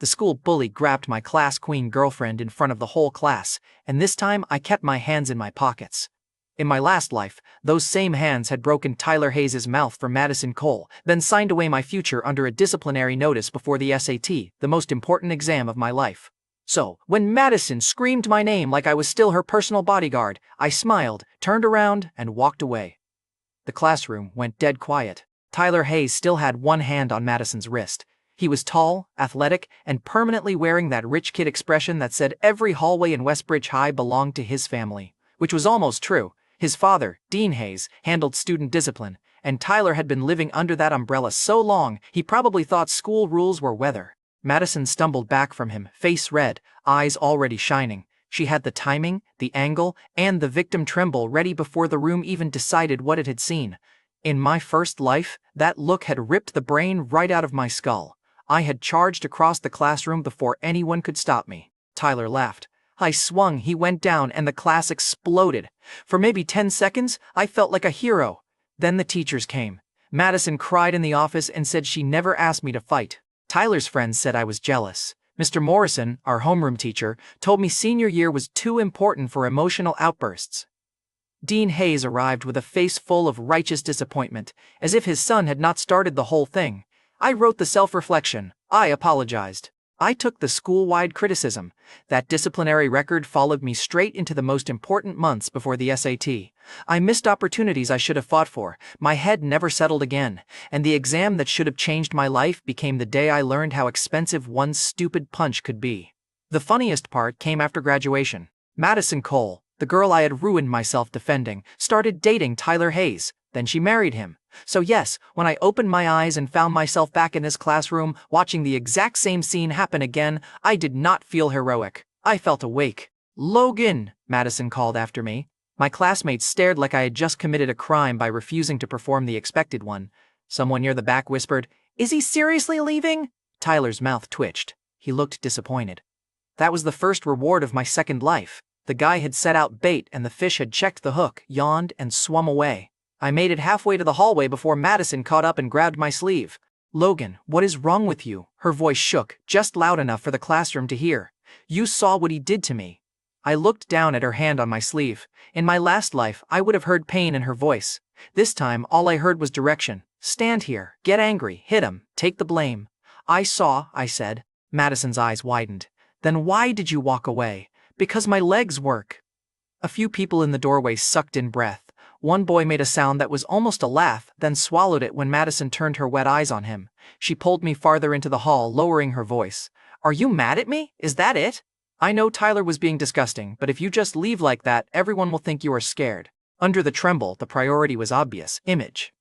The school bully grabbed my class queen girlfriend in front of the whole class, and this time I kept my hands in my pockets. In my last life, those same hands had broken Tyler Hayes' mouth for Madison Cole, then signed away my future under a disciplinary notice before the SAT, the most important exam of my life. So, when Madison screamed my name like I was still her personal bodyguard, I smiled, turned around, and walked away. The classroom went dead quiet. Tyler Hayes still had one hand on Madison's wrist. He was tall, athletic, and permanently wearing that rich kid expression that said every hallway in Westbridge High belonged to his family, which was almost true. His father, Dean Hayes, handled student discipline, and Tyler had been living under that umbrella so long he probably thought school rules were weather. Madison stumbled back from him, face red, eyes already shining. She had the timing, the angle, and the victim tremble ready before the room even decided what it had seen. In my first life, that look had ripped the brain right out of my skull. I had charged across the classroom before anyone could stop me. Tyler laughed. I swung, he went down, and the class exploded. For maybe 10 seconds, I felt like a hero. Then the teachers came. Madison cried in the office and said she never asked me to fight. Tyler's friends said I was jealous. Mr. Morrison, our homeroom teacher, told me senior year was too important for emotional outbursts. Dean Hayes arrived with a face full of righteous disappointment, as if his son had not started the whole thing. I wrote the self-reflection. I apologized. I took the school-wide criticism. That disciplinary record followed me straight into the most important months before the SAT. I missed opportunities I should have fought for. My head never settled again, and the exam that should have changed my life became the day I learned how expensive one stupid punch could be. The funniest part came after graduation. Madison Cole, the girl I had ruined myself defending, started dating Tyler Hayes. Then she married him. So yes, when I opened my eyes and found myself back in his classroom, watching the exact same scene happen again, I did not feel heroic. I felt awake. "Logan," Madison called after me. My classmates stared like I had just committed a crime by refusing to perform the expected one. Someone near the back whispered, "Is he seriously leaving?" Tyler's mouth twitched. He looked disappointed. That was the first reward of my second life. The guy had set out bait and the fish had checked the hook, yawned, and swum away. I made it halfway to the hallway before Madison caught up and grabbed my sleeve. "Logan, what is wrong with you?" Her voice shook, just loud enough for the classroom to hear. "You saw what he did to me." I looked down at her hand on my sleeve. In my last life, I would have heard pain in her voice. This time, all I heard was direction. "Stand here, get angry, hit him, take the blame." "I saw," I said. Madison's eyes widened. "Then why did you walk away?" "Because my legs work." A few people in the doorway sucked in breath. One boy made a sound that was almost a laugh, then swallowed it when Madison turned her wet eyes on him. She pulled me farther into the hall, lowering her voice. "Are you mad at me? Is that it? I know Tyler was being disgusting, but if you just leave like that, everyone will think you are scared." Under the tremble, the priority was obvious. Image.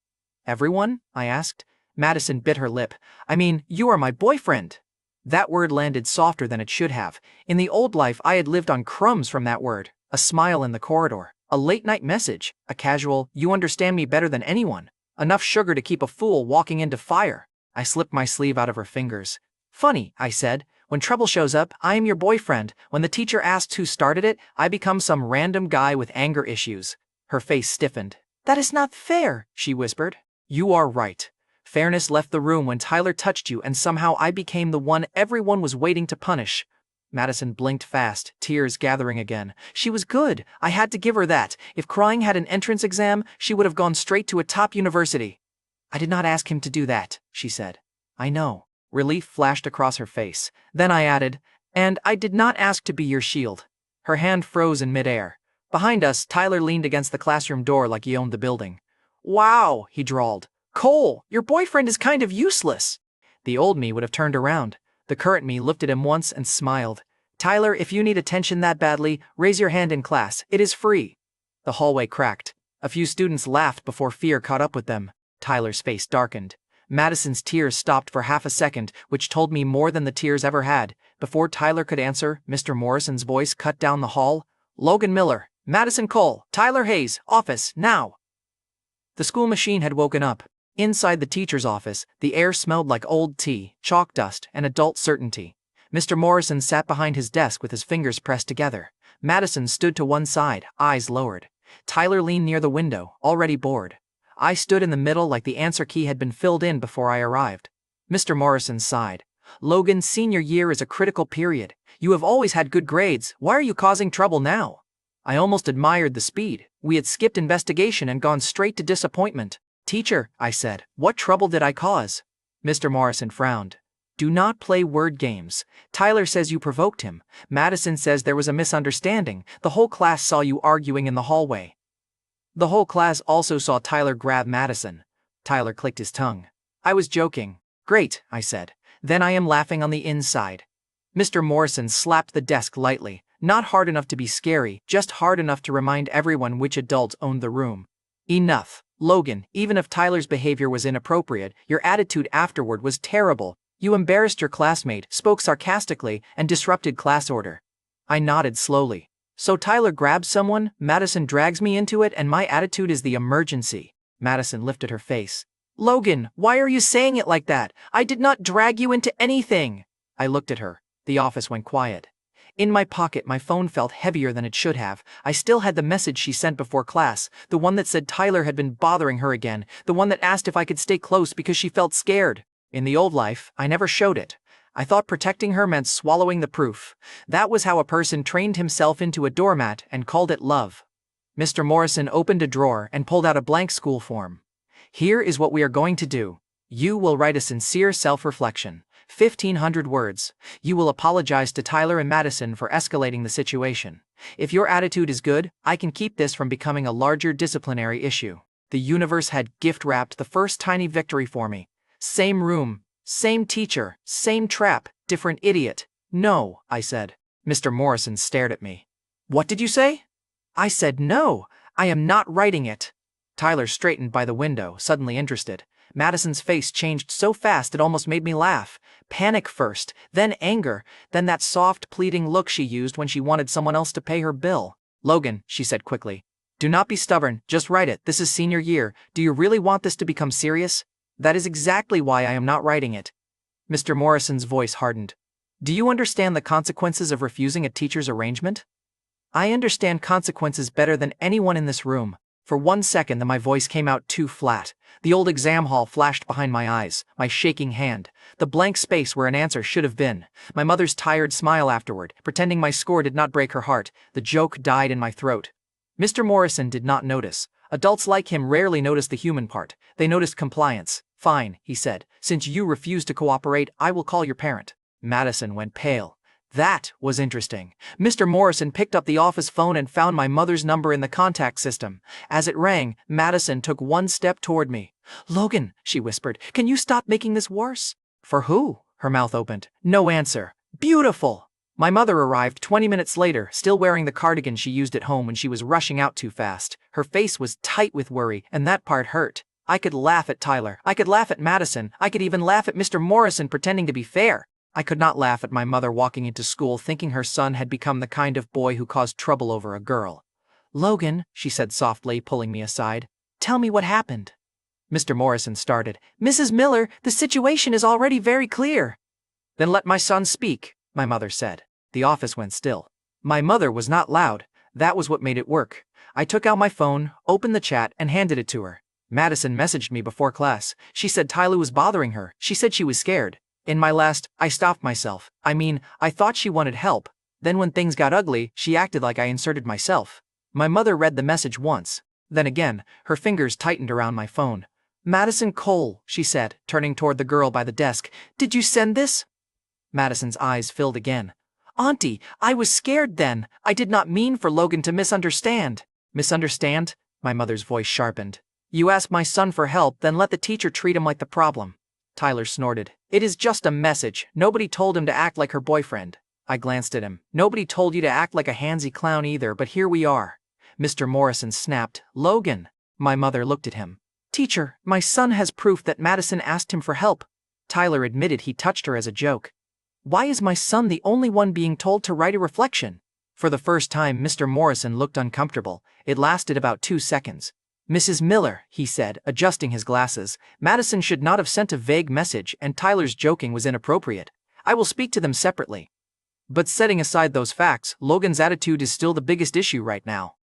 "Everyone?" I asked. Madison bit her lip. "I mean, you are my boyfriend." That word landed softer than it should have. In the old life, I had lived on crumbs from that word. A smile in the corridor. A late-night message, a casual, "You understand me better than anyone." Enough sugar to keep a fool walking into fire. I slipped my sleeve out of her fingers. "Funny," I said. "When trouble shows up, I am your boyfriend. When the teacher asks who started it, I become some random guy with anger issues." Her face stiffened. "That is not fair," she whispered. "You are right. Fairness left the room when Tyler touched you and somehow I became the one everyone was waiting to punish." Madison blinked fast, tears gathering again. "She was good. I had to give her that. If crying had an entrance exam, she would have gone straight to a top university." "I did not ask him to do that," she said. "I know." Relief flashed across her face. Then I added, "And I did not ask to be your shield." Her hand froze in midair. Behind us, Tyler leaned against the classroom door like he owned the building. "Wow," he drawled. "Cole, your boyfriend is kind of useless." The old me would have turned around. The current me looked at him once and smiled. "Tyler, if you need attention that badly, raise your hand in class. It is free." The hallway cracked. A few students laughed before fear caught up with them. Tyler's face darkened. Madison's tears stopped for half a second, which told me more than the tears ever had. Before Tyler could answer, Mr. Morrison's voice cut down the hall. "Logan Miller, Madison Cole, Tyler Hayes, office, now." The school machine had woken up. Inside the teacher's office, the air smelled like old tea, chalk dust, and adult certainty. Mr. Morrison sat behind his desk with his fingers pressed together. Madison stood to one side, eyes lowered. Tyler leaned near the window, already bored. I stood in the middle like the answer key had been filled in before I arrived. Mr. Morrison sighed. Logan, senior year is a critical period. You have always had good grades. Why are you causing trouble now? I almost admired the speed. We had skipped investigation and gone straight to disappointment. Teacher, I said, what trouble did I cause? Mr. Morrison frowned. Do not play word games. Tyler says you provoked him. Madison says there was a misunderstanding. The whole class saw you arguing in the hallway. The whole class also saw Tyler grab Madison. Tyler clicked his tongue. I was joking. Great, I said. Then I am laughing on the inside. Mr. Morrison slapped the desk lightly, not hard enough to be scary, just hard enough to remind everyone which adult owned the room. Enough. Logan, even if Tyler's behavior was inappropriate, your attitude afterward was terrible. You embarrassed your classmate, spoke sarcastically, and disrupted class order. I nodded slowly. So Tyler grabs someone, Madison drags me into it, and my attitude is the emergency. Madison lifted her face. Logan, why are you saying it like that? I did not drag you into anything. I looked at her. The office went quiet. In my pocket, my phone felt heavier than it should have. I still had the message she sent before class, the one that said Tyler had been bothering her again, the one that asked if I could stay close because she felt scared. In the old life, I never showed it. I thought protecting her meant swallowing the proof. That was how a person trained himself into a doormat and called it love. Mr. Morrison opened a drawer and pulled out a blank school form. Here is what we are going to do. You will write a sincere self-reflection. 1,500 words. You will apologize to Tyler and Madison for escalating the situation. If your attitude is good, I can keep this from becoming a larger disciplinary issue. The universe had gift-wrapped the first tiny victory for me. Same room, same teacher, same trap, different idiot. No, I said. Mr. Morrison stared at me. What did you say? I said no, I am not writing it. Tyler straightened by the window, suddenly interested. Madison's face changed so fast it almost made me laugh. Panic first, then anger, then that soft, pleading look she used when she wanted someone else to pay her bill. Logan, she said quickly. Do not be stubborn, just write it. This is senior year. Do you really want this to become serious? That is exactly why I am not writing it. Mr. Morrison's voice hardened. Do you understand the consequences of refusing a teacher's arrangement? I understand consequences better than anyone in this room. For 1 second, then my voice came out too flat. The old exam hall flashed behind my eyes, my shaking hand, the blank space where an answer should have been, my mother's tired smile afterward, pretending my score did not break her heart. The joke died in my throat. Mr. Morrison did not notice. Adults like him rarely notice the human part. They noticed compliance. Fine, he said. Since you refuse to cooperate, I will call your parent. Madison went pale. That was interesting. Mr. Morrison picked up the office phone and found my mother's number in the contact system. As it rang, Madison took 1 step toward me. Logan, she whispered, can you stop making this worse? For who? Her mouth opened. No answer. Beautiful. My mother arrived 20 minutes later, still wearing the cardigan she used at home when she was rushing out too fast. Her face was tight with worry, and that part hurt. I could laugh at Tyler. I could laugh at Madison. I could even laugh at Mr. Morrison pretending to be fair. I could not laugh at my mother walking into school thinking her son had become the kind of boy who caused trouble over a girl. Logan, she said softly, pulling me aside. Tell me what happened. Mr. Morrison started. Mrs. Miller, the situation is already very clear. Then let my son speak, my mother said. The office went still. My mother was not loud. That was what made it work. I took out my phone, opened the chat, and handed it to her. Madison messaged me before class. She said Tyler was bothering her. She said she was scared. In my last, I stopped myself. I thought she wanted help. Then when things got ugly, she acted like I inserted myself. My mother read the message once. Then again, her fingers tightened around my phone. Madison Cole, she said, turning toward the girl by the desk. Did you send this? Madison's eyes filled again. Auntie, I was scared then. I did not mean for Logan to misunderstand. Misunderstand? My mother's voice sharpened. You ask my son for help, then let the teacher treat him like the problem. Tyler snorted. It is just a message. Nobody told him to act like her boyfriend. I glanced at him. Nobody told you to act like a handsy clown either, but here we are. Mr. Morrison snapped. Logan. My mother looked at him. Teacher, my son has proof that Madison asked him for help. Tyler admitted he touched her as a joke. Why is my son the only one being told to write a reflection? For the first time, Mr. Morrison looked uncomfortable. It lasted about 2 seconds. Mrs. Miller, he said, adjusting his glasses, Madison should not have sent a vague message, and Tyler's joking was inappropriate. I will speak to them separately. But setting aside those facts, Logan's attitude is still the biggest issue right now.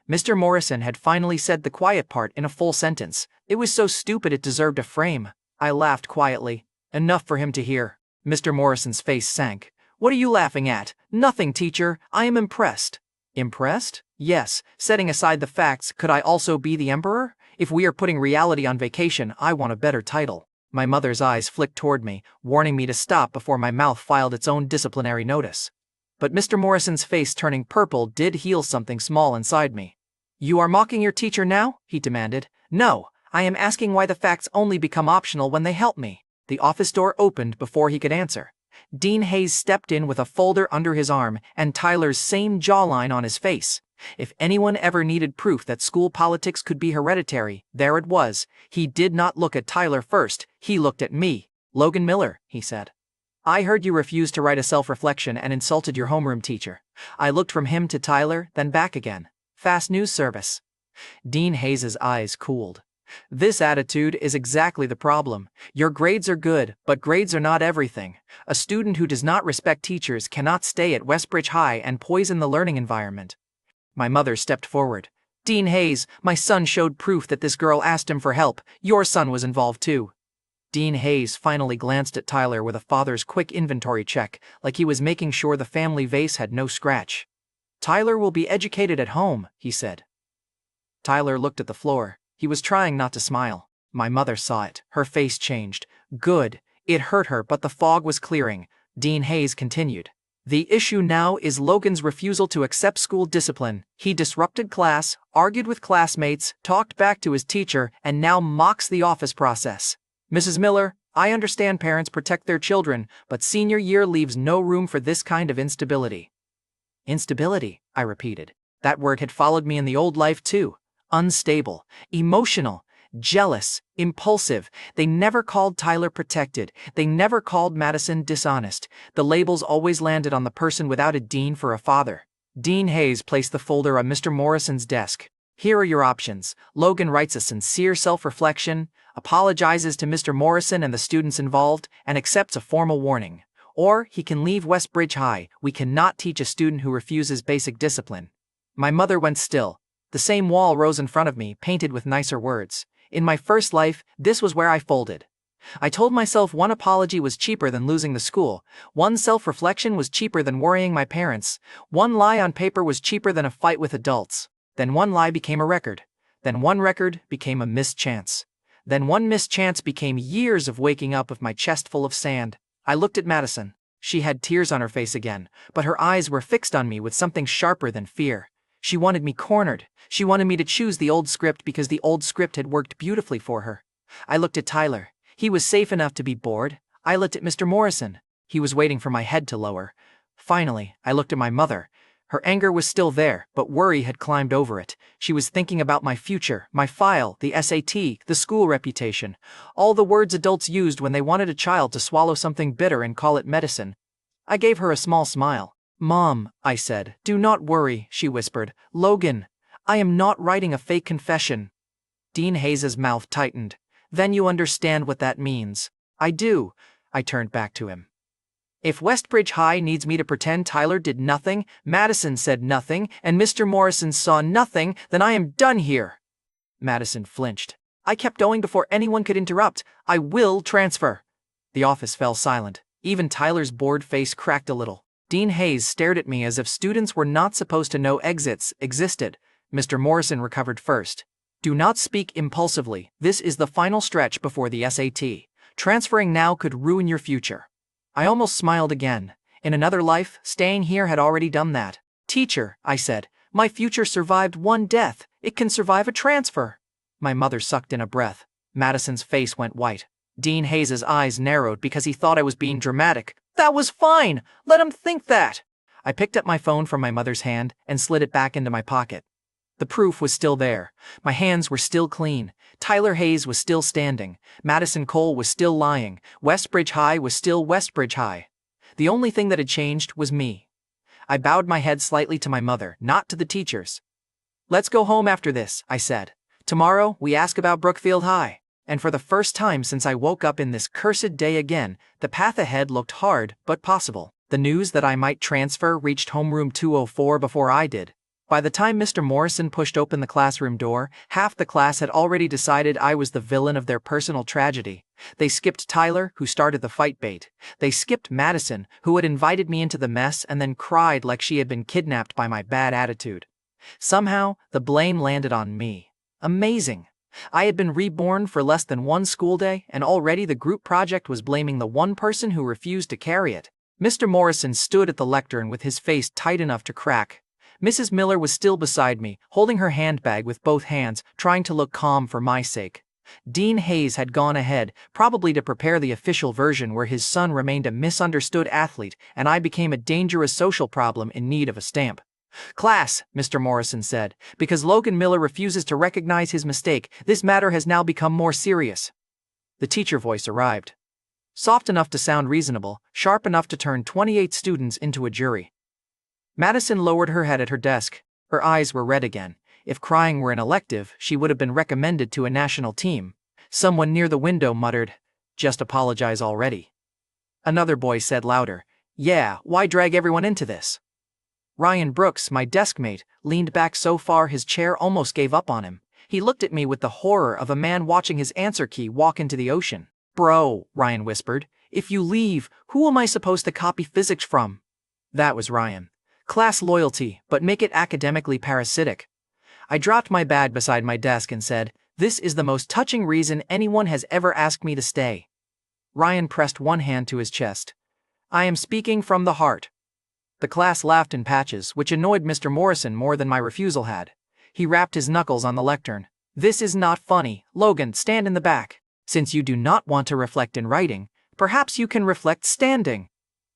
Mr. Morrison had finally said the quiet part in a full sentence. It was so stupid it deserved a frame. I laughed quietly. Enough for him to hear. Mr. Morrison's face sank. What are you laughing at? Nothing, teacher. I am impressed. Impressed? Yes. Setting aside the facts, could I also be the emperor? If we are putting reality on vacation, I want a better title. My mother's eyes flicked toward me, warning me to stop before my mouth filed its own disciplinary notice. But Mr. Morrison's face turning purple did heal something small inside me. You are mocking your teacher now? He demanded. No, I am asking why the facts only become optional when they help me. The office door opened before he could answer. Dean Hayes stepped in with a folder under his arm and Tyler's same jawline on his face. If anyone ever needed proof that school politics could be hereditary, there it was. He did not look at Tyler first, he looked at me. Logan Miller, he said. I heard you refused to write a self-reflection and insulted your homeroom teacher. I looked from him to Tyler, then back again. Fast news service. Dean Hayes's eyes cooled. This attitude is exactly the problem. Your grades are good, but grades are not everything. A student who does not respect teachers cannot stay at Westbridge High and poison the learning environment. My mother stepped forward. Dean Hayes, my son showed proof that this girl asked him for help. Your son was involved too. Dean Hayes finally glanced at Tyler with a father's quick inventory check, like he was making sure the family vase had no scratch. Tyler will be educated at home, he said. Tyler looked at the floor. He was trying not to smile. My mother saw it. Her face changed. Good. It hurt her, but the fog was clearing. Dean Hayes continued. The issue now is Logan's refusal to accept school discipline. He disrupted class, argued with classmates, talked back to his teacher, and now mocks the office process. Mrs. Miller, I understand parents protect their children, but senior year leaves no room for this kind of instability. Instability, I repeated. That word had followed me in the old life too. Unstable, emotional, jealous, impulsive. They never called Tyler protected. They never called Madison dishonest. The labels always landed on the person without a dean for a father. Dean Hayes placed the folder on Mr. Morrison's desk. Here are your options. Logan writes a sincere self-reflection, apologizes to Mr. Morrison and the students involved, and accepts a formal warning. Or he can leave Westbridge High. We cannot teach a student who refuses basic discipline. My mother went still. The same wall rose in front of me, painted with nicer words. In my first life, this was where I folded. I told myself one apology was cheaper than losing the school, one self-reflection was cheaper than worrying my parents, one lie on paper was cheaper than a fight with adults. Then one lie became a record. Then one record became a missed chance. Then one missed chance became years of waking up with my chest full of sand. I looked at Madison. She had tears on her face again, but her eyes were fixed on me with something sharper than fear. She wanted me cornered. She wanted me to choose the old script because the old script had worked beautifully for her. I looked at Tyler. He was safe enough to be bored. I looked at Mr. Morrison. He was waiting for my head to lower. Finally, I looked at my mother. Her anger was still there, but worry had climbed over it. She was thinking about my future, my file, the SAT, the school reputation, all the words adults used when they wanted a child to swallow something bitter and call it medicine. I gave her a small smile. Mom, I said. Do not worry, she whispered. Logan, I am not writing a fake confession. Dean Hayes's mouth tightened. Then you understand what that means. I do. I turned back to him. If Westbridge High needs me to pretend Tyler did nothing, Madison said nothing, and Mr. Morrison saw nothing, then I am done here. Madison flinched. I kept going before anyone could interrupt. I will transfer. The office fell silent. Even Tyler's bored face cracked a little. Dean Hayes stared at me as if students were not supposed to know exits existed. Mr. Morrison recovered first. Do not speak impulsively. This is the final stretch before the SAT. Transferring now could ruin your future. I almost smiled again. In another life, staying here had already done that. Teacher, I said, my future survived one death. It can survive a transfer. My mother sucked in a breath. Madison's face went white. Dean Hayes's eyes narrowed because he thought I was being dramatic. That was fine. Let him think that. I picked up my phone from my mother's hand and slid it back into my pocket. The proof was still there. My hands were still clean. Tyler Hayes was still standing. Madison Cole was still lying. Westbridge High was still Westbridge High. The only thing that had changed was me. I bowed my head slightly to my mother, not to the teachers. Let's go home after this, I said. Tomorrow, we ask about Brookfield High. And for the first time since I woke up in this cursed day again, the path ahead looked hard, but possible. The news that I might transfer reached homeroom 204 before I did. By the time Mr. Morrison pushed open the classroom door, half the class had already decided I was the villain of their personal tragedy. They skipped Tyler, who started the fight bait. They skipped Madison, who had invited me into the mess and then cried like she had been kidnapped by my bad attitude. Somehow, the blame landed on me. Amazing. I had been reborn for less than one school day, and already the group project was blaming the one person who refused to carry it. Mr. Morrison stood at the lectern with his face tight enough to crack. Mrs. Miller was still beside me, holding her handbag with both hands, trying to look calm for my sake. Dean Hayes had gone ahead, probably to prepare the official version where his son remained a misunderstood athlete and I became a dangerous social problem in need of a stamp. "Class," Mr. Morrison said, "because Logan Miller refuses to recognize his mistake, this matter has now become more serious." The teacher voice arrived. Soft enough to sound reasonable, sharp enough to turn 28 students into a jury. Madison lowered her head at her desk. Her eyes were red again. If crying were an elective, she would have been recommended to a national team. Someone near the window muttered, "Just apologize already." Another boy said louder, "Yeah, why drag everyone into this?" Ryan Brooks, my desk mate, leaned back so far his chair almost gave up on him. He looked at me with the horror of a man watching his answer key walk into the ocean. "Bro," Ryan whispered, "if you leave, who am I supposed to copy physics from?" That was Ryan. Class loyalty, but make it academically parasitic. I dropped my bag beside my desk and said, "This is the most touching reason anyone has ever asked me to stay." Ryan pressed one hand to his chest. "I am speaking from the heart." The class laughed in patches, which annoyed Mr. Morrison more than my refusal had. He rapped his knuckles on the lectern. "This is not funny. Logan, stand in the back. Since you do not want to reflect in writing, perhaps you can reflect standing."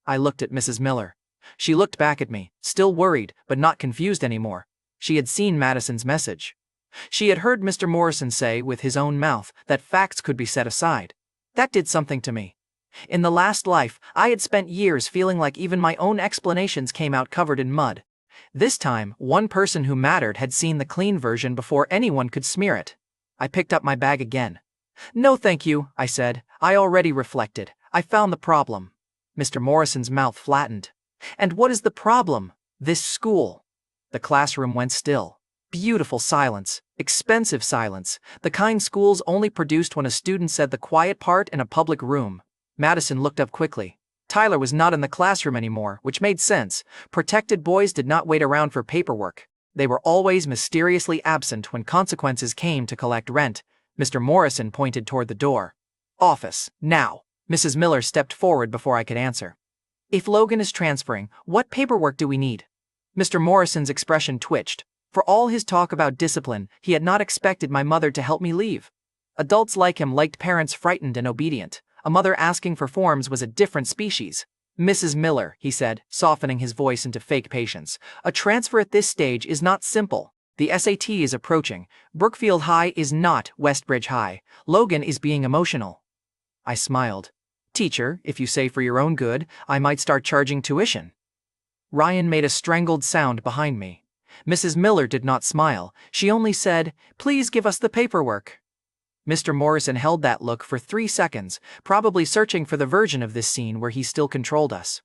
I looked at Mrs. Miller. She looked back at me, still worried, but not confused anymore. She had seen Madison's message. She had heard Mr. Morrison say with his own mouth that facts could be set aside. That did something to me. In the last life, I had spent years feeling like even my own explanations came out covered in mud. This time, one person who mattered had seen the clean version before anyone could smear it. I picked up my bag again. "No thank you," I said. "I already reflected. I found the problem." Mr. Morrison's mouth flattened. "And what is the problem?" "This school." The classroom went still. Beautiful silence. Expensive silence. The kind schools only produced when a student said the quiet part in a public room. Madison looked up quickly. Tyler was not in the classroom anymore, which made sense. Protected boys did not wait around for paperwork. They were always mysteriously absent when consequences came to collect rent. Mr. Morrison pointed toward the door. "Office, now." Mrs. Miller stepped forward before I could answer. "If Logan is transferring, what paperwork do we need?" Mr. Morrison's expression twitched. For all his talk about discipline, he had not expected my mother to help me leave. Adults like him liked parents frightened and obedient. A mother asking for forms was a different species. "Mrs. Miller," he said, softening his voice into fake patience, "a transfer at this stage is not simple. The SAT is approaching. Brookfield High is not Westbridge High. Logan is being emotional." I smiled. "Teacher, if you say for your own good, I might start charging tuition." Ryan made a strangled sound behind me. Mrs. Miller did not smile. She only said, "Please give us the paperwork." Mr. Morrison held that look for 3 seconds, probably searching for the version of this scene where he still controlled us.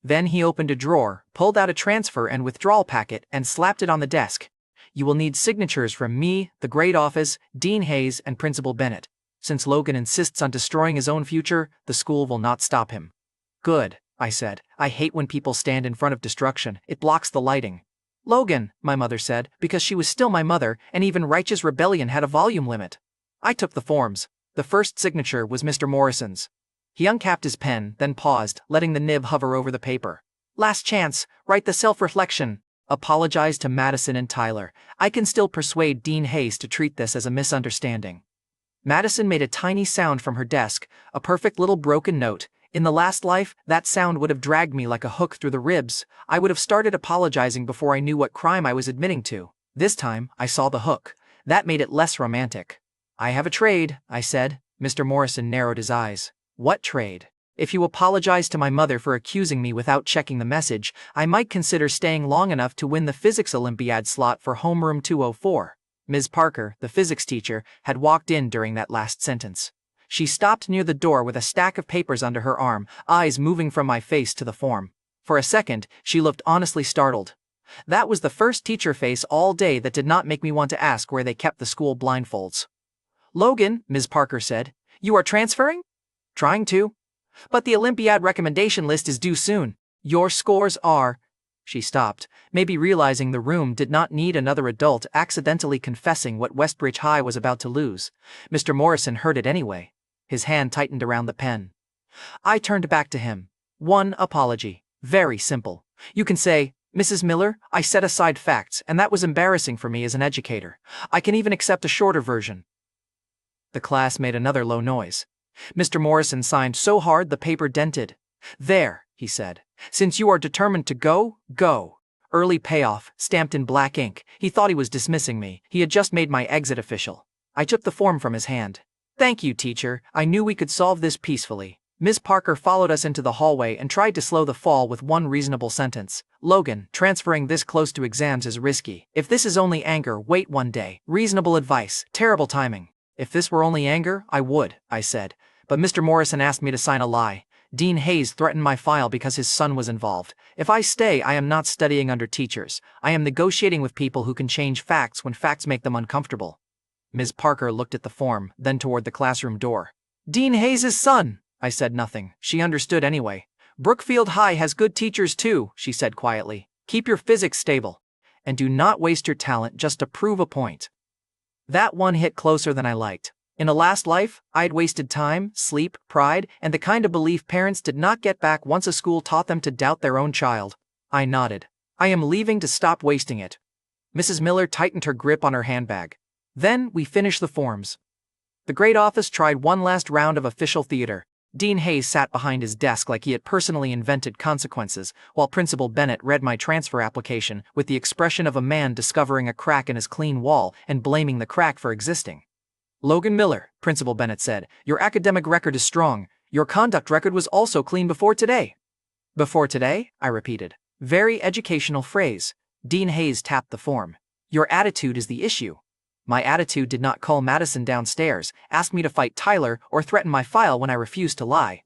Then he opened a drawer, pulled out a transfer and withdrawal packet, and slapped it on the desk. "You will need signatures from me, the great office, Dean Hayes, and Principal Bennett. Since Logan insists on destroying his own future, the school will not stop him." "Good," I said. "I hate when people stand in front of destruction. It blocks the lighting." "Logan," my mother said, because she was still my mother, and even righteous rebellion had a volume limit. I took the forms. The first signature was Mr. Morrison's. He uncapped his pen, then paused, letting the nib hover over the paper. "Last chance, write the self-reflection. Apologize to Madison and Tyler. I can still persuade Dean Hayes to treat this as a misunderstanding." Madison made a tiny sound from her desk, a perfect little broken note. In the last life, that sound would have dragged me like a hook through the ribs. I would have started apologizing before I knew what crime I was admitting to. This time, I saw the hook. That made it less romantic. "I have a trade," I said. Mr. Morrison narrowed his eyes. "What trade?" "If you apologize to my mother for accusing me without checking the message, I might consider staying long enough to win the Physics Olympiad slot for homeroom 204. Ms. Parker, the physics teacher, had walked in during that last sentence. She stopped near the door with a stack of papers under her arm, eyes moving from my face to the form. For a second, she looked honestly startled. That was the first teacher face all day that did not make me want to ask where they kept the school blindfolds. "Logan," Ms. Parker said, You are transferring? Trying to. But the Olympiad recommendation list is due soon. Your scores are... She stopped, maybe realizing the room did not need another adult accidentally confessing what Westbridge High was about to lose. Mr. Morrison heard it anyway. His hand tightened around the pen. I turned back to him. One apology. Very simple. You can say, Mrs. Miller, I set aside facts, and that was embarrassing for me as an educator. I can even accept a shorter version. The class made another low noise. Mr. Morrison signed so hard the paper dented. There, he said. Since you are determined to go, go. Early payoff, stamped in black ink. He thought he was dismissing me. He had just made my exit official. I took the form from his hand. Thank you, teacher. I knew we could solve this peacefully. Ms. Parker followed us into the hallway and tried to slow the fall with one reasonable sentence. Logan, transferring this close to exams is risky. If this is only anger, wait one day. Reasonable advice. Terrible timing. If this were only anger, I would, I said. But Mr. Morrison asked me to sign a lie. Dean Hayes threatened my file because his son was involved. If I stay, I am not studying under teachers. I am negotiating with people who can change facts when facts make them uncomfortable. Ms. Parker looked at the form, then toward the classroom door. Dean Hayes' son! I said nothing. She understood anyway. Brookfield High has good teachers too, she said quietly. Keep your physics stable. And do not waste your talent just to prove a point. That one hit closer than I liked. In a last life, I had wasted time, sleep, pride, and the kind of belief parents did not get back once a school taught them to doubt their own child. I nodded. I am leaving to stop wasting it. Mrs. Miller tightened her grip on her handbag. Then we finished the forms. The great office tried one last round of official theater. Dean Hayes sat behind his desk like he had personally invented consequences, while Principal Bennett read my transfer application with the expression of a man discovering a crack in his clean wall and blaming the crack for existing. Logan Miller, Principal Bennett said, your academic record is strong. Your conduct record was also clean before today. Before today? I repeated. Very educational phrase. Dean Hayes tapped the form. Your attitude is the issue. My attitude did not call Madison downstairs, ask me to fight Tyler, or threaten my file when I refused to lie.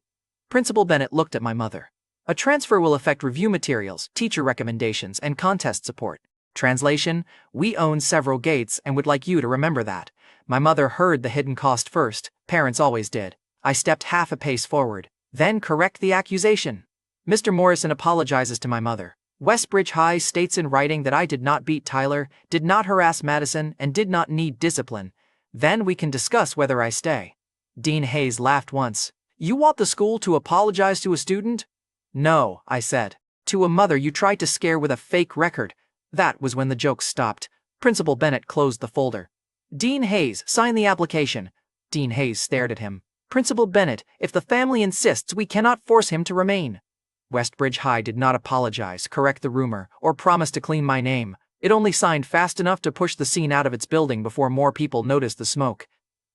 Principal Bennett looked at my mother. A transfer will affect review materials, teacher recommendations, and contest support. Translation, we own several gates and would like you to remember that. My mother heard the hidden cost first, parents always did. I stepped half a pace forward. Then correct the accusation. Mr. Morrison apologizes to my mother. Westbridge High states in writing that I did not beat Tyler, did not harass Madison, and did not need discipline. Then we can discuss whether I stay. Dean Hayes laughed once. You want the school to apologize to a student? No, I said. To a mother you tried to scare with a fake record. That was when the joke stopped. Principal Bennett closed the folder. Dean Hayes, sign the application. Dean Hayes stared at him. Principal Bennett, if the family insists, we cannot force him to remain. Westbridge High did not apologize, correct the rumor, or promise to clean my name. It only signed fast enough to push the scene out of its building before more people noticed the smoke.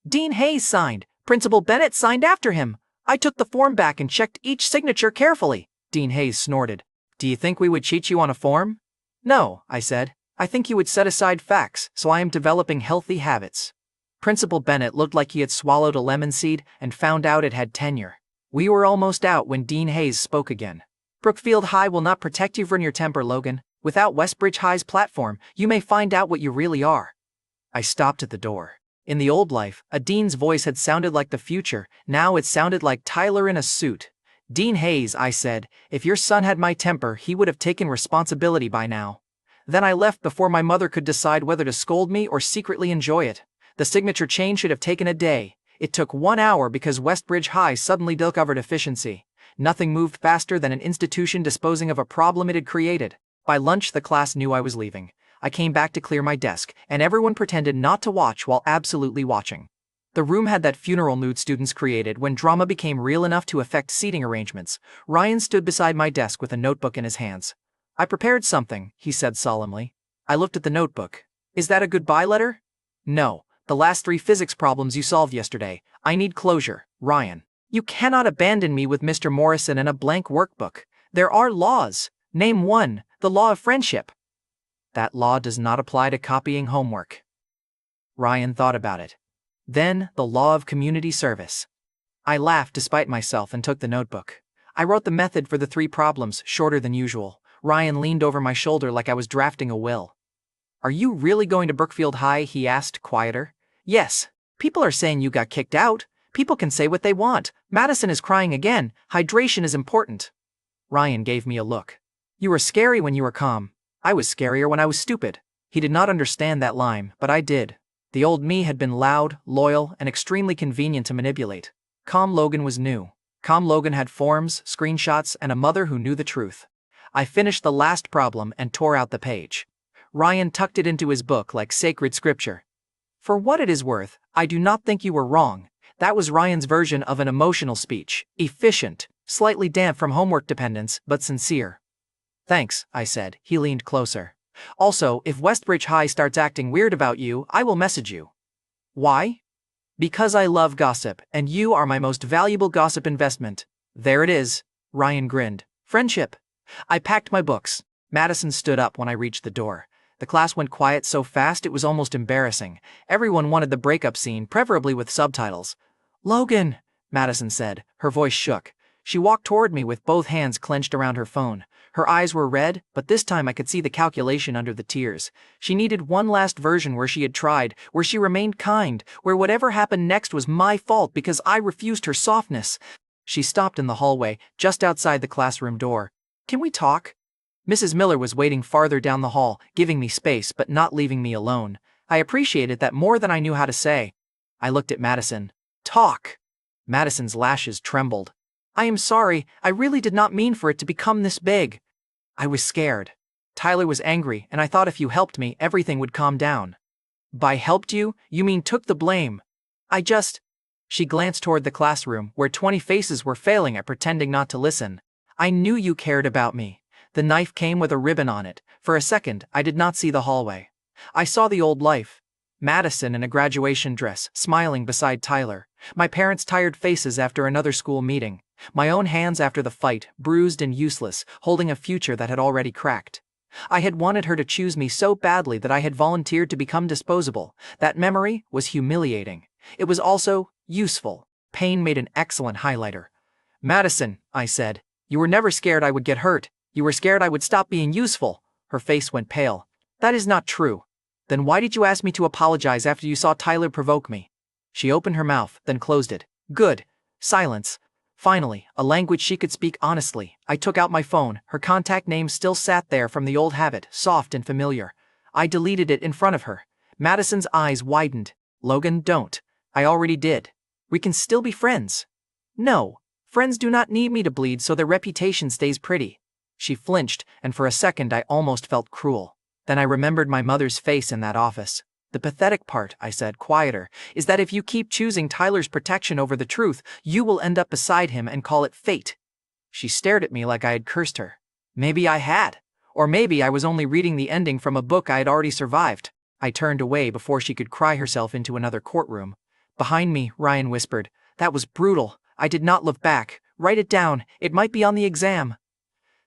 Dean Hayes signed. Principal Bennett signed after him. I took the form back and checked each signature carefully. Dean Hayes snorted. Do you think we would cheat you on a form? No, I said. I think you would set aside facts, so I am developing healthy habits. Principal Bennett looked like he had swallowed a lemon seed and found out it had tenure. We were almost out when Dean Hayes spoke again. Brookfield High will not protect you from your temper, Logan. Without Westbridge High's platform, you may find out what you really are. I stopped at the door. In the old life, a dean's voice had sounded like the future. Now it sounded like Tyler in a suit. Dean Hayes, I said, if your son had my temper, he would have taken responsibility by now. Then I left before my mother could decide whether to scold me or secretly enjoy it. The signature change should have taken a day. It took 1 hour because Westbridge High suddenly discovered efficiency. Nothing moved faster than an institution disposing of a problem it had created. By lunch, the class knew I was leaving. I came back to clear my desk, and everyone pretended not to watch while absolutely watching. The room had that funeral mood students created when drama became real enough to affect seating arrangements. Ryan stood beside my desk with a notebook in his hands. I prepared something, he said solemnly. I looked at the notebook. Is that a goodbye letter? No, the last 3 physics problems you solved yesterday. I need closure, Ryan. You cannot abandon me with Mr. Morrison and a blank workbook. There are laws. Name one, the law of friendship. That law does not apply to copying homework. Ryan thought about it. Then, the law of community service. I laughed despite myself and took the notebook. I wrote the method for the 3 problems, shorter than usual. Ryan leaned over my shoulder like I was drafting a will. Are you really going to Brookfield High? He asked, quieter. Yes. People are saying you got kicked out. People can say what they want. Madison is crying again. Hydration is important. Ryan gave me a look. You were scary when you were calm. I was scarier when I was stupid. He did not understand that line, but I did. The old me had been loud, loyal, and extremely convenient to manipulate. Calm Logan was new. Calm Logan had forms, screenshots, and a mother who knew the truth. I finished the last problem and tore out the page. Ryan tucked it into his book like sacred scripture. For what it is worth, I do not think you were wrong. That was Ryan's version of an emotional speech. Efficient, slightly damp from homework dependence, but sincere. Thanks, I said. He leaned closer. Also, if Westbridge High starts acting weird about you, I will message you. Why? Because I love gossip, and you are my most valuable gossip investment. There it is. Ryan grinned. Friendship. I packed my books. Madison stood up when I reached the door. The class went quiet so fast it was almost embarrassing. Everyone wanted the breakup scene, preferably with subtitles. Logan, Madison said. Her voice shook. She walked toward me with both hands clenched around her phone. Her eyes were red, but this time I could see the calculation under the tears. She needed one last version where she had tried, where she remained kind, where whatever happened next was my fault because I refused her softness. She stopped in the hallway, just outside the classroom door. Can we talk? Mrs. Miller was waiting farther down the hall, giving me space but not leaving me alone. I appreciated that more than I knew how to say. I looked at Madison. Talk. Madison's lashes trembled. I am sorry, I really did not mean for it to become this big. I was scared. Tyler was angry, and I thought if you helped me, everything would calm down. By helped you, you mean took the blame. She glanced toward the classroom, where 20 faces were failing at pretending not to listen. I knew you cared about me. The knife came with a ribbon on it. For a second, I did not see the hallway. I saw the old life. Madison in a graduation dress, smiling beside Tyler. My parents' tired faces after another school meeting. My own hands after the fight, bruised and useless, holding a future that had already cracked. I had wanted her to choose me so badly that I had volunteered to become disposable. That memory was humiliating. It was also useful. Pain made an excellent highlighter. Madison, I said, you were never scared I would get hurt. You were scared I would stop being useful. Her face went pale. That is not true. Then why did you ask me to apologize after you saw Tyler provoke me? She opened her mouth, then closed it. Good. Silence. Finally, a language she could speak honestly. I took out my phone. Her contact name still sat there from the old habit, soft and familiar. I deleted it in front of her. Madison's eyes widened. Logan, don't. I already did. We can still be friends. No. Friends do not need me to bleed so their reputation stays pretty. She flinched, and for a second I almost felt cruel. Then I remembered my mother's face in that office. The pathetic part, I said, quieter, is that if you keep choosing Tyler's protection over the truth, you will end up beside him and call it fate. She stared at me like I had cursed her. Maybe I had. Or maybe I was only reading the ending from a book I had already survived. I turned away before she could cry herself into another courtroom. Behind me, Ryan whispered, that was brutal. I did not look back. Write it down. It might be on the exam.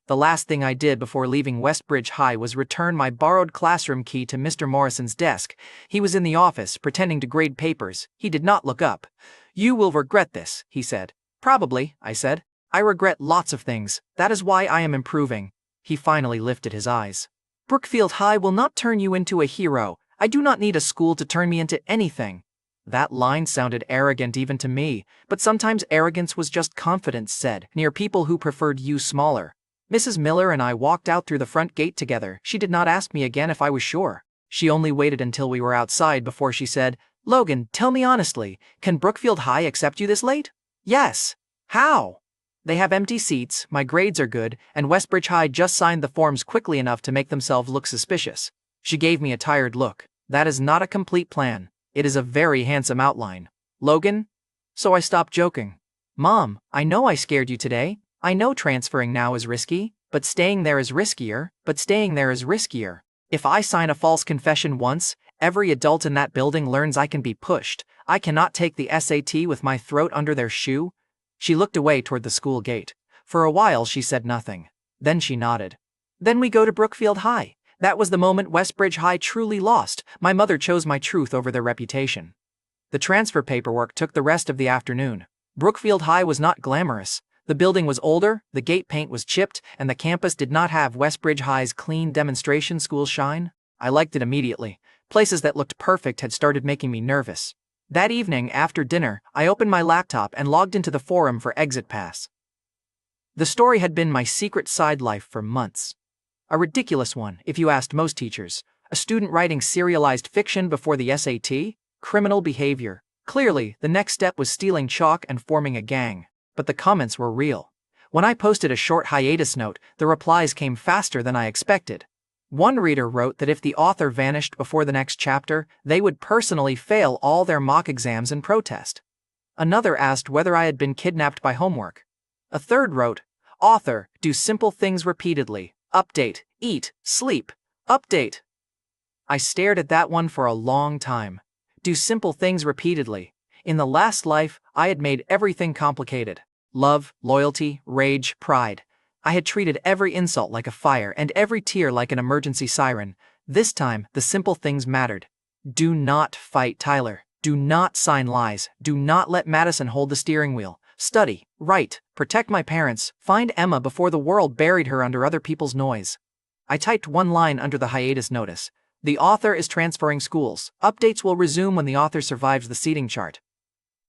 The last thing I did before leaving Westbridge High was return my borrowed classroom key to Mr. Morrison's desk. He was in the office, pretending to grade papers. He did not look up. You will regret this, he said. Probably, I said. I regret lots of things. That is why I am improving. He finally lifted his eyes. Brookfield High will not turn you into a hero. I do not need a school to turn me into anything. That line sounded arrogant even to me, but sometimes arrogance was just confidence said, near people who preferred you smaller. Mrs. Miller and I walked out through the front gate together. She did not ask me again if I was sure. She only waited until we were outside before she said, Logan, tell me honestly, can Brookfield High accept you this late? Yes. How? They have empty seats, my grades are good, and Westbridge High just signed the forms quickly enough to make themselves look suspicious. She gave me a tired look. That is not a complete plan. It is a very handsome outline. Logan? So I stopped joking. Mom, I know I scared you today. I know transferring now is risky, but staying there is riskier, If I sign a false confession once, every adult in that building learns I can be pushed. I cannot take the SAT with my throat under their shoe. She looked away toward the school gate. For a while she said nothing. Then she nodded. Then we go to Brookfield High. That was the moment Westbridge High truly lost. My mother chose my truth over their reputation. The transfer paperwork took the rest of the afternoon. Brookfield High was not glamorous. The building was older, the gate paint was chipped, and the campus did not have Westbridge High's clean demonstration school shine. I liked it immediately. Places that looked perfect had started making me nervous. That evening, after dinner, I opened my laptop and logged into the forum for Exit Pass. The story had been my secret side life for months. A ridiculous one, if you asked most teachers. A student writing serialized fiction before the SAT? Criminal behavior. Clearly, the next step was stealing chalk and forming a gang. But the comments were real. When I posted a short hiatus note, the replies came faster than I expected. One reader wrote that if the author vanished before the next chapter, they would personally fail all their mock exams in protest. Another asked whether I had been kidnapped by homework. A third wrote, "Author, do simple things repeatedly. Update, eat, sleep. Update." I stared at that one for a long time. Do simple things repeatedly. In the last life, I had made everything complicated. Love, loyalty, rage, pride. I had treated every insult like a fire and every tear like an emergency siren. This time, the simple things mattered. Do not fight Tyler. Do not sign lies. Do not let Madison hold the steering wheel. Study, write, protect my parents, find Emma before the world buried her under other people's noise. I typed one line under the hiatus notice. The author is transferring schools. Updates will resume when the author survives the seating chart.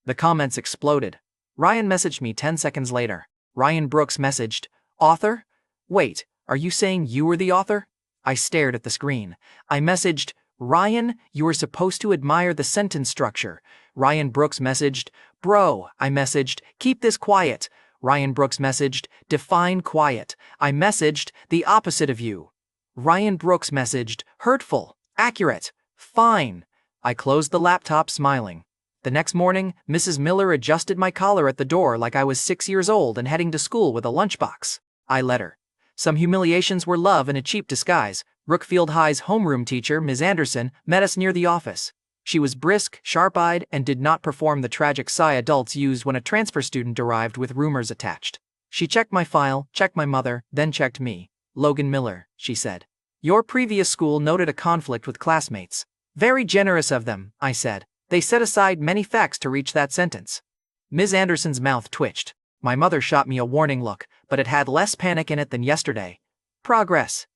The comments exploded. Ryan messaged me 10 seconds later. Ryan Brooks messaged, "Author? Wait, are you saying you were the author?" I stared at the screen. I messaged, "Ryan, you were supposed to admire the sentence structure." Ryan Brooks messaged, "Bro." I messaged, "Keep this quiet." Ryan Brooks messaged, "Define quiet." I messaged, "The opposite of you." Ryan Brooks messaged, "Hurtful, accurate, fine." I closed the laptop smiling. The next morning, Mrs. Miller adjusted my collar at the door like I was 6 years old and heading to school with a lunchbox. I let her. Some humiliations were love in a cheap disguise. Brookfield High's homeroom teacher, Ms. Anderson, met us near the office. She was brisk, sharp-eyed, and did not perform the tragic sigh adults use when a transfer student arrived with rumors attached. She checked my file, checked my mother, then checked me. "Logan Miller," she said. "Your previous school noted a conflict with classmates." "Very generous of them," I said. "They set aside many facts to reach that sentence." Ms. Anderson's mouth twitched. My mother shot me a warning look, but it had less panic in it than yesterday. "Progress."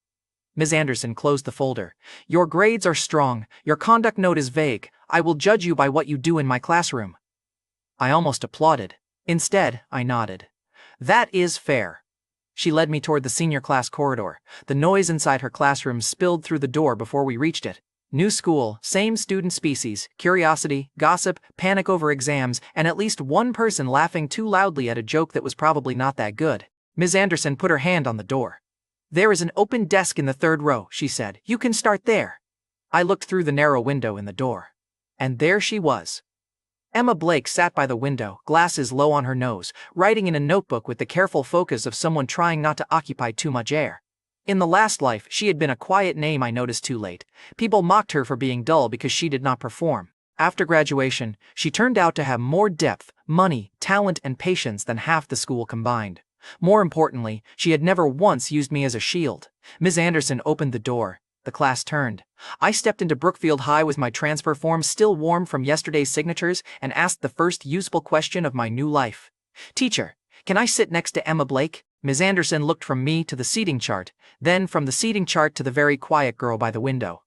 Ms. Anderson closed the folder. "Your grades are strong. Your conduct note is vague. I will judge you by what you do in my classroom." I almost applauded. Instead, I nodded. "That is fair." She led me toward the senior class corridor. The noise inside her classroom spilled through the door before we reached it. New school, same student species, curiosity, gossip, panic over exams, and at least one person laughing too loudly at a joke that was probably not that good. Ms. Anderson put her hand on the door. "There is an open desk in the third row," she said. "You can start there." I looked through the narrow window in the door. And there she was. Emma Blake sat by the window, glasses low on her nose, writing in a notebook with the careful focus of someone trying not to occupy too much air. In the last life, she had been a quiet name I noticed too late. People mocked her for being dull because she did not perform. After graduation, she turned out to have more depth, money, talent, and patience than half the school combined. More importantly, she had never once used me as a shield. Ms. Anderson opened the door. The class turned. I stepped into Brookfield High with my transfer form still warm from yesterday's signatures and asked the first useful question of my new life. "Teacher, can I sit next to Emma Blake?" Ms. Anderson looked from me to the seating chart, then from the seating chart to the very quiet girl by the window.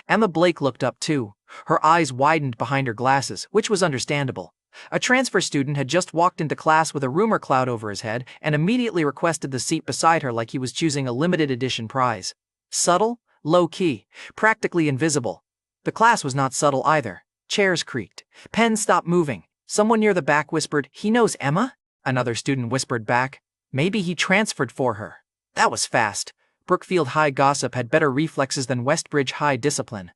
Emma Blake looked up too. Her eyes widened behind her glasses, which was understandable. A transfer student had just walked into class with a rumor cloud over his head and immediately requested the seat beside her like he was choosing a limited edition prize. Subtle, low-key, practically invisible. The class was not subtle either. Chairs creaked. Pens stopped moving. Someone near the back whispered, "He knows Emma?" Another student whispered back, "Maybe he transferred for her." That was fast. Brookfield High gossip had better reflexes than Westbridge High discipline.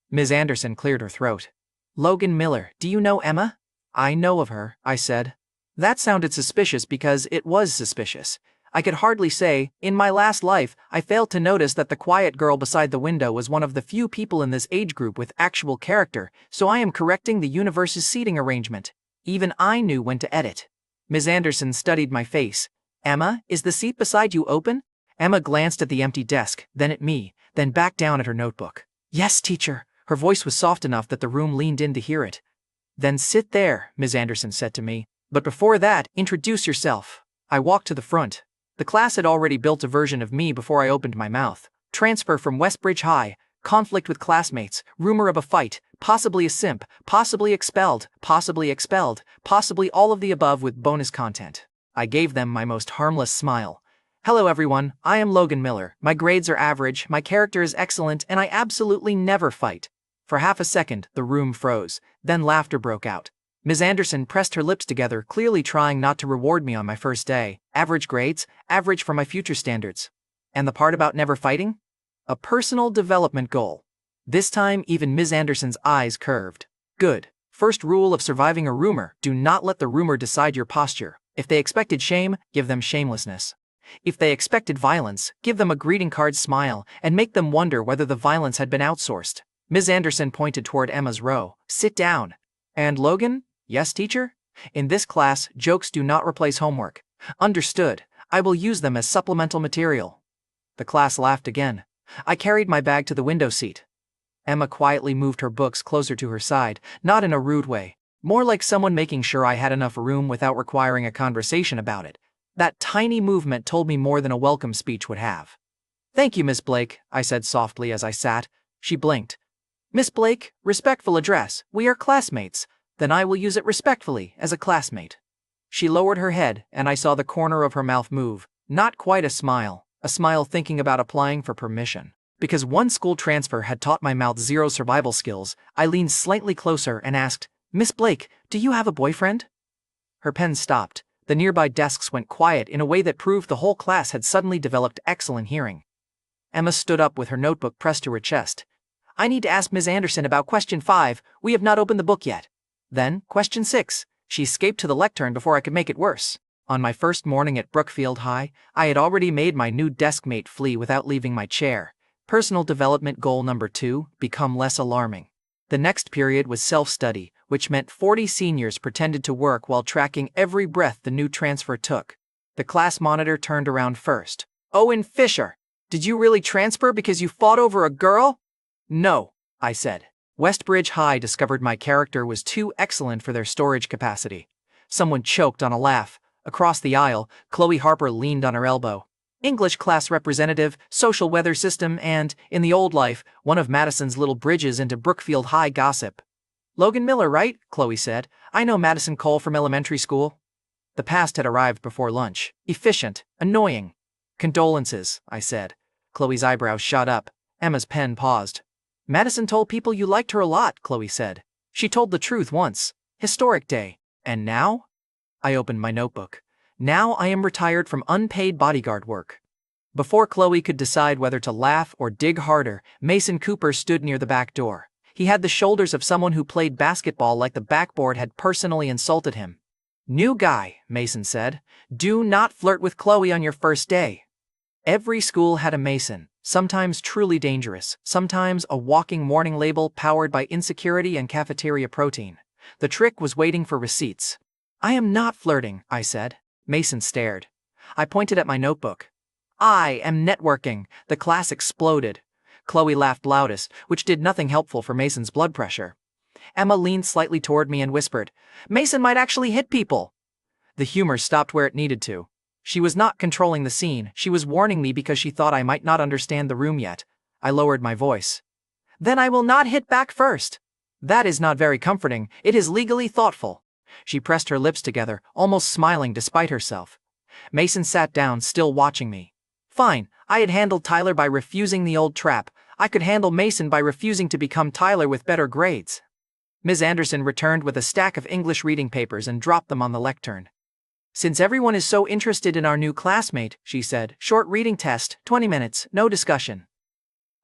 Ms. Anderson cleared her throat. "Logan Miller, do you know Emma?" "I know of her," I said. That sounded suspicious because it was suspicious. I could hardly say, in my last life, I failed to notice that the quiet girl beside the window was one of the few people in this age group with actual character, so I am correcting the universe's seating arrangement. Even I knew when to edit. Ms. Anderson studied my face. "Emma, is the seat beside you open?" Emma glanced at the empty desk, then at me, then back down at her notebook. "Yes, teacher." Her voice was soft enough that the room leaned in to hear it. "Then sit there," Ms. Anderson said to me. "But before that, introduce yourself." I walked to the front. The class had already built a version of me before I opened my mouth. Transfer from Westbridge High, conflict with classmates, rumor of a fight, possibly a simp, possibly expelled, possibly all of the above with bonus content. I gave them my most harmless smile. Hello everyone, I am Logan Miller. My grades are average, my character is excellent, and I absolutely never fight. For half a second, the room froze. Then laughter broke out. Ms. Anderson pressed her lips together, clearly trying not to reward me on my first day. Average grades? Average for my future standards. And the part about never fighting? A personal development goal. This time, even Ms. Anderson's eyes curved. Good. First rule of surviving a rumor: do not let the rumor decide your posture. If they expected shame, give them shamelessness. If they expected violence, give them a greeting card smile and make them wonder whether the violence had been outsourced. Ms. Anderson pointed toward Emma's row. Sit down. And Logan? Yes, teacher? In this class, jokes do not replace homework. Understood. I will use them as supplemental material. The class laughed again. I carried my bag to the window seat. Emma quietly moved her books closer to her side, not in a rude way, more like someone making sure I had enough room without requiring a conversation about it. That tiny movement told me more than a welcome speech would have. Thank you, Miss Blake, I said softly as I sat. She blinked. Miss Blake, respectful address. We are classmates. Then I will use it respectfully, as a classmate. She lowered her head, and I saw the corner of her mouth move. Not quite a smile thinking about applying for permission. Because one school transfer had taught my mouth zero survival skills, I leaned slightly closer and asked, Miss Blake, do you have a boyfriend? Her pen stopped. The nearby desks went quiet in a way that proved the whole class had suddenly developed excellent hearing. Emma stood up with her notebook pressed to her chest. I need to ask Ms. Anderson about question 5. We have not opened the book yet. Then, question 6. She escaped to the lectern before I could make it worse. On my first morning at Brookfield High, I had already made my new deskmate flee without leaving my chair. Personal development goal number 2, become less alarming. The next period was self-study, which meant 40 seniors pretended to work while tracking every breath the new transfer took. The class monitor turned around first. Owen Fisher, did you really transfer because you fought over a girl? No, I said. Westbridge High discovered my character was too excellent for their storage capacity. Someone choked on a laugh. Across the aisle, Chloe Harper leaned on her elbow. English class representative, social weather system, and, in the old life, one of Madison's little bridges into Brookfield High gossip. Logan Miller, right? Chloe said. I know Madison Cole from elementary school. The past had arrived before lunch. Efficient. Annoying. Condolences, I said. Chloe's eyebrows shot up. Emma's pen paused. Madison told people you liked her a lot, Chloe said. She told the truth once. Historic day. And now? I opened my notebook. Now I am retired from unpaid bodyguard work. Before Chloe could decide whether to laugh or dig harder, Mason Cooper stood near the back door. He had the shoulders of someone who played basketball like the backboard had personally insulted him. New guy, Mason said. Do not flirt with Chloe on your first day. Every school had a Mason, sometimes truly dangerous, sometimes a walking warning label powered by insecurity and cafeteria protein. The trick was waiting for receipts. I am not flirting, I said. Mason stared. I pointed at my notebook. I am networking. The class exploded. Chloe laughed loudest, which did nothing helpful for Mason's blood pressure. Emma leaned slightly toward me and whispered, Mason might actually hit people. The humor stopped where it needed to. She was not controlling the scene. She was warning me because she thought I might not understand the room yet. I lowered my voice. Then I will not hit back first. That is not very comforting. It is legally thoughtful. She pressed her lips together, almost smiling despite herself. Mason sat down, still watching me. Fine, I had handled Tyler by refusing the old trap. I could handle Mason by refusing to become Tyler with better grades. Ms. Anderson returned with a stack of English reading papers and dropped them on the lectern. Since everyone is so interested in our new classmate, she said, short reading test, 20 minutes, no discussion.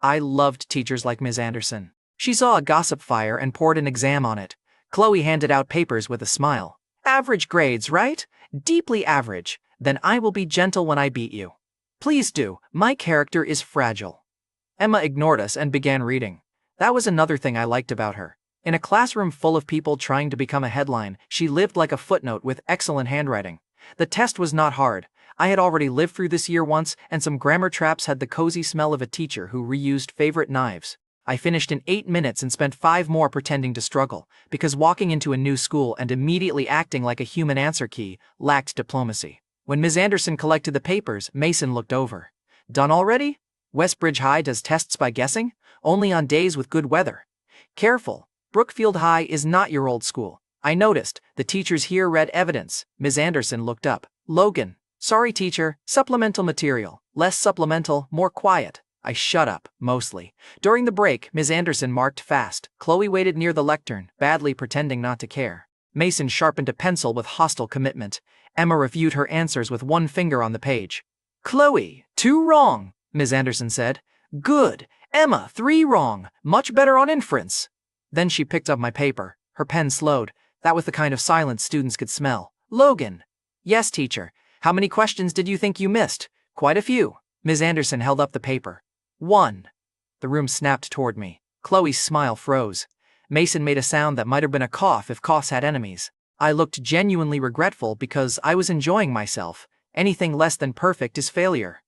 I loved teachers like Ms. Anderson. She saw a gossip fire and poured an exam on it. Chloe handed out papers with a smile. Average grades, right? Deeply average. Then I will be gentle when I beat you. Please do. My character is fragile. Emma ignored us and began reading. That was another thing I liked about her. In a classroom full of people trying to become a headline, she lived like a footnote with excellent handwriting. The test was not hard. I had already lived through this year once, and some grammar traps had the cozy smell of a teacher who reused favorite knives. I finished in 8 minutes and spent 5 more pretending to struggle, because walking into a new school and immediately acting like a human answer key lacked diplomacy. When Ms. Anderson collected the papers, Mason looked over. Done already? Westbridge High does tests by guessing? Only on days with good weather. Careful. Brookfield High is not your old school. I noticed. The teachers here read evidence. Ms. Anderson looked up. Logan. Sorry, teacher. Supplemental material. Less supplemental, more quiet. I shut up, mostly. During the break, Ms. Anderson marked fast. Chloe waited near the lectern, badly pretending not to care. Mason sharpened a pencil with hostile commitment. Emma reviewed her answers with one finger on the page. Chloe, 2 wrong, Ms. Anderson said. Good. Emma, 3 wrong. Much better on inference. Then she picked up my paper. Her pen slowed. That was the kind of silence students could smell. Logan. Yes, teacher. How many questions did you think you missed? Quite a few. Ms. Anderson held up the paper. 1. The room snapped toward me. Chloe's smile froze. Mason made a sound that might have been a cough if coughs had enemies. I looked genuinely regretful because I was enjoying myself. Anything less than perfect is failure.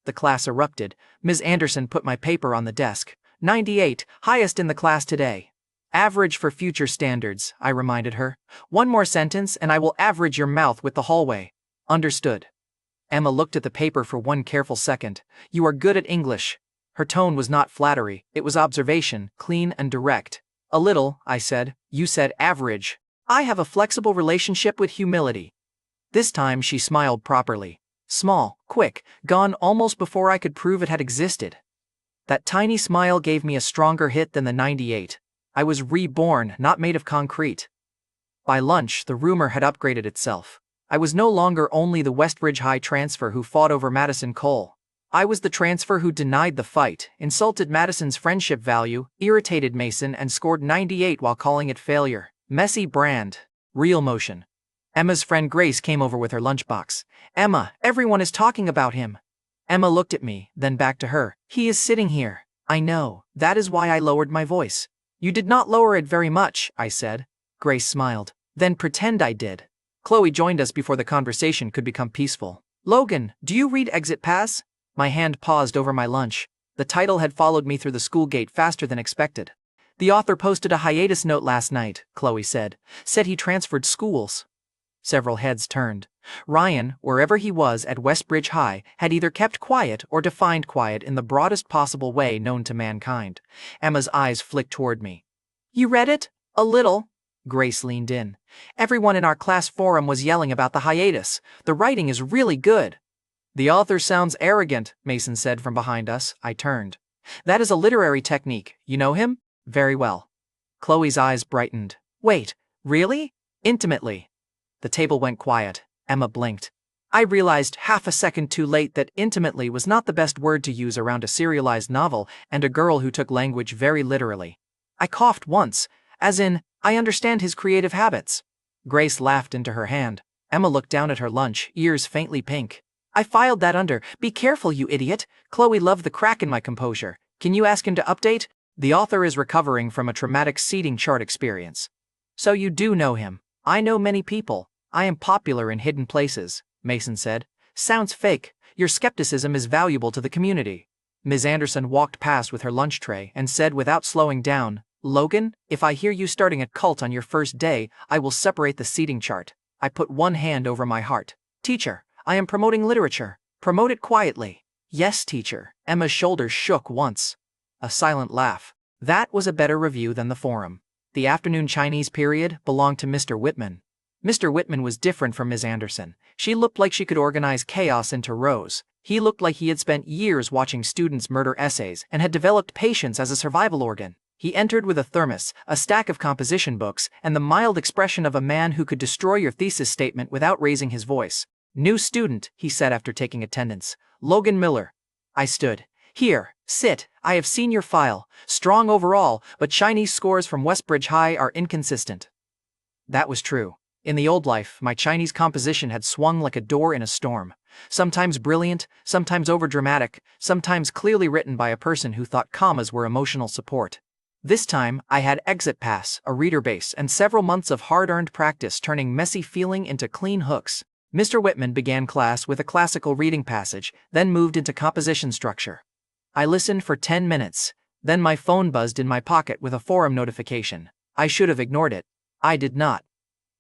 The class erupted. Ms. Anderson put my paper on the desk. 98, highest in the class today. Average for future standards, I reminded her. 1 more sentence and I will average your mouth with the hallway. Understood. Emma looked at the paper for one careful second. You are good at English. Her tone was not flattery, it was observation, clean and direct. A little, I said. You said average. I have a flexible relationship with humility. This time she smiled properly. Small, quick, gone almost before I could prove it had existed. That tiny smile gave me a stronger hit than the 98. I was reborn, not made of concrete. By lunch, the rumor had upgraded itself. I was no longer only the Westbridge High transfer who fought over Madison Cole. I was the transfer who denied the fight, insulted Madison's friendship value, irritated Mason, and scored 98 while calling it failure. Messy brand. Real motion. Emma's friend Grace came over with her lunchbox. Emma, everyone is talking about him. Emma looked at me, then back to her. He is sitting here. I know. That is why I lowered my voice. You did not lower it very much, I said. Grace smiled. Then pretend I did. Chloe joined us before the conversation could become peaceful. Logan, do you read Exit Pass? My hand paused over my lunch. The title had followed me through the school gate faster than expected. The author posted a hiatus note last night, Chloe said. Said he transferred schools. Several heads turned. Ryan, wherever he was at Westbridge High, had either kept quiet or defined quiet in the broadest possible way known to mankind. Emma's eyes flicked toward me. You read it? A little. Grace leaned in. Everyone in our class forum was yelling about the hiatus. The writing is really good. The author sounds arrogant, Mason said from behind us. I turned. That is a literary technique. You know him? Very well. Chloe's eyes brightened. Wait, really? Intimately. The table went quiet. Emma blinked. I realized half a second too late that intimately was not the best word to use around a serialized novel and a girl who took language very literally. I coughed once, as in, I understand his creative habits. Grace laughed into her hand. Emma looked down at her lunch, ears faintly pink. I filed that under. Be careful, you idiot. Chloe loved the crack in my composure. Can you ask him to update? The author is recovering from a traumatic seating chart experience. So you do know him. I know many people. I am popular in hidden places, Mason said. Sounds fake. Your skepticism is valuable to the community. Ms. Anderson walked past with her lunch tray and said without slowing down, Logan, if I hear you starting a cult on your first day, I will separate the seating chart. I put one hand over my heart. Teacher, I am promoting literature. Promote it quietly. Yes, teacher. Emma's shoulders shook once. A silent laugh. That was a better review than the forum. The afternoon Chinese period belonged to Mr. Whitman. Mr. Whitman was different from Ms. Anderson. She looked like she could organize chaos into rows. He looked like he had spent years watching students murder essays and had developed patience as a survival organ. He entered with a thermos, a stack of composition books, and the mild expression of a man who could destroy your thesis statement without raising his voice. New student, he said after taking attendance. Logan Miller. I stood. Here, sit. I have seen your file. Strong overall, but Chinese scores from Westbridge High are inconsistent. That was true. In the old life, my Chinese composition had swung like a door in a storm. Sometimes brilliant, sometimes overdramatic, sometimes clearly written by a person who thought commas were emotional support. This time, I had Exit Pass, a reader base, and several months of hard-earned practice turning messy feeling into clean hooks. Mr. Whitman began class with a classical reading passage, then moved into composition structure. I listened for 10 minutes. Then my phone buzzed in my pocket with a forum notification. I should have ignored it. I did not.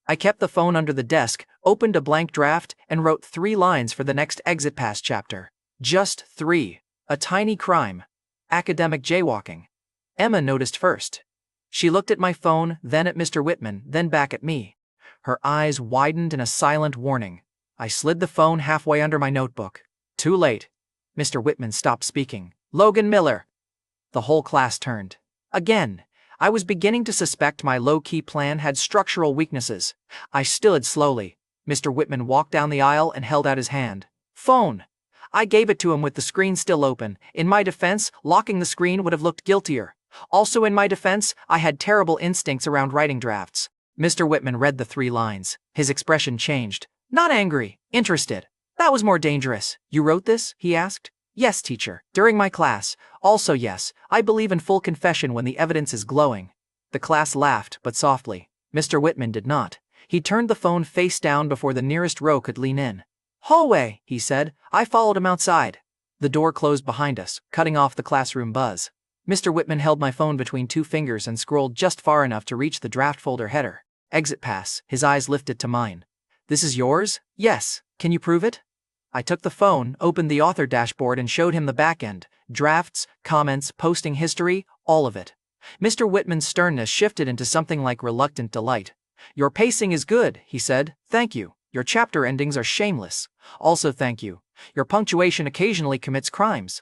I kept the phone under the desk, opened a blank draft, and wrote 3 lines for the next Exit Pass chapter. Just 3. A tiny crime. Academic jaywalking. Emma noticed first. She looked at my phone, then at Mr. Whitman, then back at me. Her eyes widened in a silent warning. I slid the phone halfway under my notebook. Too late. Mr. Whitman stopped speaking. Logan Miller. The whole class turned. Again, I was beginning to suspect my low-key plan had structural weaknesses. I stood slowly. Mr. Whitman walked down the aisle and held out his hand. Phone. I gave it to him with the screen still open. In my defense, locking the screen would have looked guiltier. Also in my defense, I had terrible instincts around writing drafts. Mr. Whitman read the 3 lines. His expression changed. Not angry, interested. That was more dangerous. You wrote this? He asked. Yes, teacher. During my class. Also yes, I believe in full confession when the evidence is glowing. The class laughed, but softly. Mr. Whitman did not. He turned the phone face down before the nearest row could lean in. Hallway, he said. I followed him outside. The door closed behind us, cutting off the classroom buzz. Mr. Whitman held my phone between 2 fingers and scrolled just far enough to reach the draft folder header. Exit pass. His eyes lifted to mine. This is yours? Yes. Can you prove it? I took the phone, opened the author dashboard and showed him the back end. Drafts, comments, posting history, all of it. Mr. Whitman's sternness shifted into something like reluctant delight. Your pacing is good, he said. Thank you. Your chapter endings are shameless. Also thank you. Your punctuation occasionally commits crimes.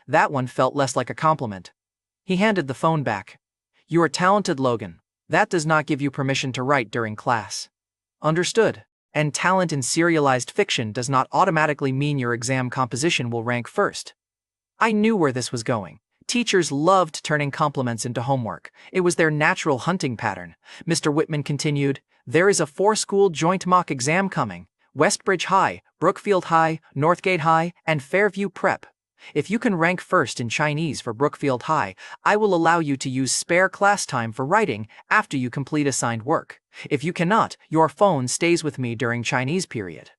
That one felt less like a compliment. He handed the phone back. You are talented, Logan. That does not give you permission to write during class. Understood. And talent in serialized fiction does not automatically mean your exam composition will rank first. I knew where this was going. Teachers loved turning compliments into homework. It was their natural hunting pattern. Mr. Whitman continued, there is a 4-school joint mock exam coming. Westbridge High, Brookfield High, Northgate High, and Fairview Prep. If you can rank first in Chinese for Brookfield High, I will allow you to use spare class time for writing after you complete assigned work. If you cannot, your phone stays with me during Chinese period.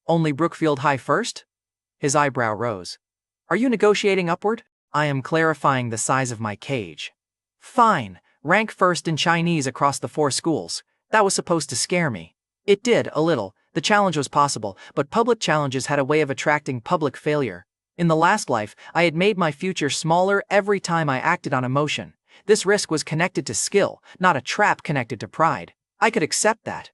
Only Brookfield High first? His eyebrow rose. Are you negotiating upward? I am clarifying the size of my cage. Fine, rank first in Chinese across the 4 schools. That was supposed to scare me. It did, a little. The challenge was possible, but public challenges had a way of attracting public failure. In the last life, I had made my future smaller every time I acted on emotion. This risk was connected to skill, not a trap connected to pride. I could accept that.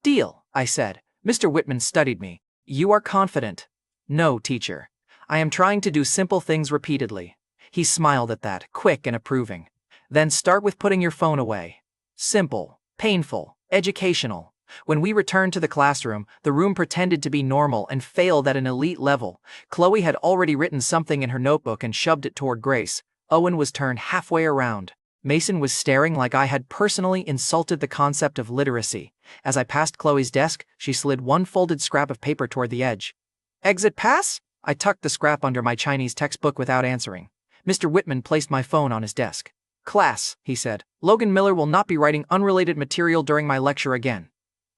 Deal, I said. Mr. Whitman studied me. You are confident. No, teacher. I am trying to do simple things repeatedly. He smiled at that, quick and approving. Then start with putting your phone away. Simple, painful, educational. When we returned to the classroom, the room pretended to be normal and failed at an elite level. Chloe had already written something in her notebook and shoved it toward Grace. Owen was turned halfway around. Mason was staring like I had personally insulted the concept of literacy. As I passed Chloe's desk, she slid one folded scrap of paper toward the edge. Exit pass? I tucked the scrap under my Chinese textbook without answering. Mr. Whitman placed my phone on his desk. Class, he said. Logan Miller will not be writing unrelated material during my lecture again.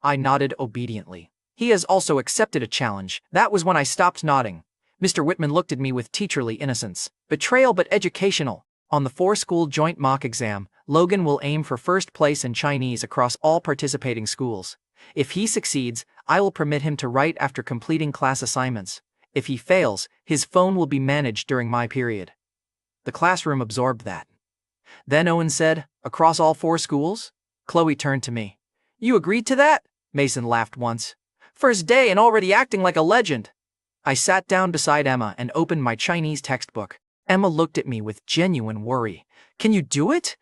I nodded obediently. He has also accepted a challenge. That was when I stopped nodding. Mr. Whitman looked at me with teacherly innocence. Betrayal but educational. On the 4-school joint mock exam, Logan will aim for first place in Chinese across all participating schools. If he succeeds, I will permit him to write after completing class assignments. If he fails, his phone will be managed during my period. The classroom absorbed that. Then Owen said, across all 4 schools? Chloe turned to me. You agreed to that? Mason laughed once. First day and already acting like a legend. I sat down beside Emma and opened my Chinese textbook. Emma looked at me with genuine worry. Can you do it?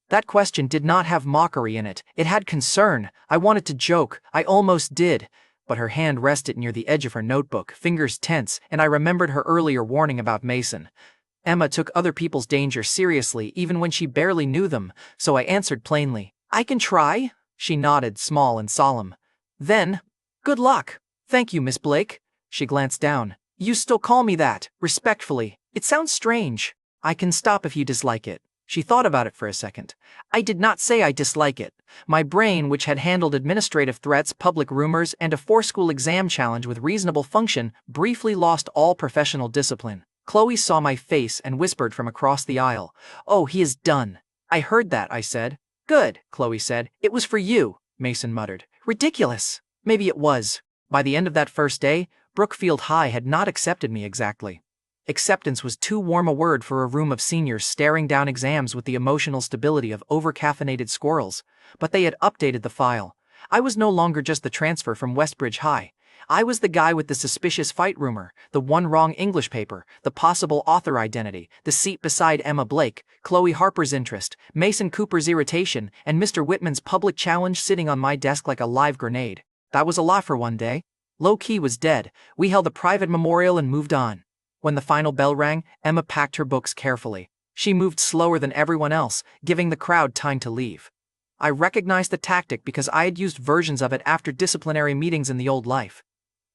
That question did not have mockery in it. It had concern. I wanted to joke. I almost did. But her hand rested near the edge of her notebook, fingers tense, and I remembered her earlier warning about Mason. Emma took other people's danger seriously even when she barely knew them, so I answered plainly. I can try. She nodded, small and solemn. Then, good luck. Thank you, Miss Blake. She glanced down. You still call me that, respectfully. It sounds strange. I can stop if you dislike it. She thought about it for a second. I did not say I dislike it. My brain, which had handled administrative threats, public rumors, and a 4-school exam challenge with reasonable function, briefly lost all professional discipline. Chloe saw my face and whispered from across the aisle. Oh, he is done. I heard that, I said. Good, Chloe said. It was for you, Mason muttered. Ridiculous. Maybe it was. By the end of that first day, Brookfield High had not accepted me exactly. Acceptance was too warm a word for a room of seniors staring down exams with the emotional stability of over-caffeinated squirrels, but they had updated the file. I was no longer just the transfer from Westbridge High. I was the guy with the suspicious fight rumor, the one wrong English paper, the possible author identity, the seat beside Emma Blake, Chloe Harper's interest, Mason Cooper's irritation, and Mr. Whitman's public challenge sitting on my desk like a live grenade. That was a lot for one day. Low-key was dead. We held a private memorial and moved on. When the final bell rang, Emma packed her books carefully. She moved slower than everyone else, giving the crowd time to leave. I recognized the tactic because I had used versions of it after disciplinary meetings in the old life.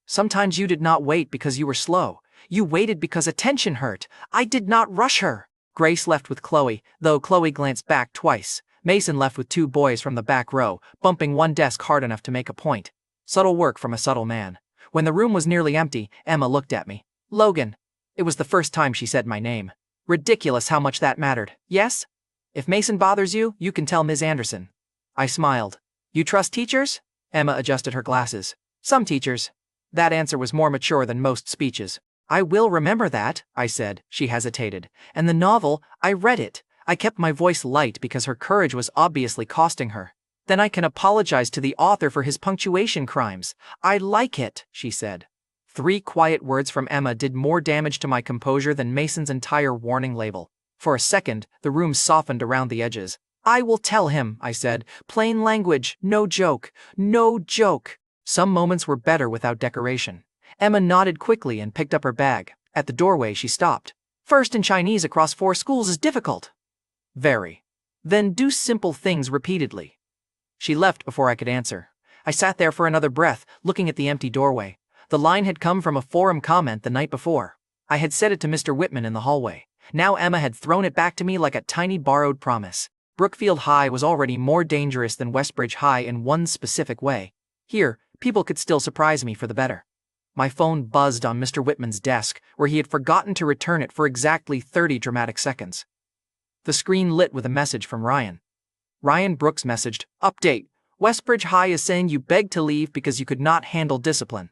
Sometimes you did not wait because you were slow. You waited because attention hurt. I did not rush her. Grace left with Chloe, though Chloe glanced back twice. Mason left with 2 boys from the back row, bumping one desk hard enough to make a point. Subtle work from a subtle man. When the room was nearly empty, Emma looked at me. Logan. It was the first time she said my name. Ridiculous how much that mattered. Yes? If Mason bothers you, you can tell Ms. Anderson. I smiled. You trust teachers? Emma adjusted her glasses. Some teachers. That answer was more mature than most speeches. I will remember that, I said. She hesitated. And the novel, I read it. I kept my voice light because her courage was obviously costing her. Then I can apologize to the author for his punctuation crimes. I like it, she said. 3 quiet words from Emma did more damage to my composure than Mason's entire warning label. For a second, the room softened around the edges. I will tell him, I said. Plain language, no joke, no joke. Some moments were better without decoration. Emma nodded quickly and picked up her bag. At the doorway she stopped. First in Chinese across 4 schools is difficult. Very. Then do simple things repeatedly. She left before I could answer. I sat there for another breath, looking at the empty doorway. The line had come from a forum comment the night before. I had said it to Mr. Whitman in the hallway. Now Emma had thrown it back to me like a tiny borrowed promise. Brookfield High was already more dangerous than Westbridge High in one specific way. Here, people could still surprise me for the better. My phone buzzed on Mr. Whitman's desk, where he had forgotten to return it for exactly 30 dramatic seconds. The screen lit with a message from Ryan. Ryan Brooks messaged, Update. Westbridge High is saying you begged to leave because you could not handle discipline.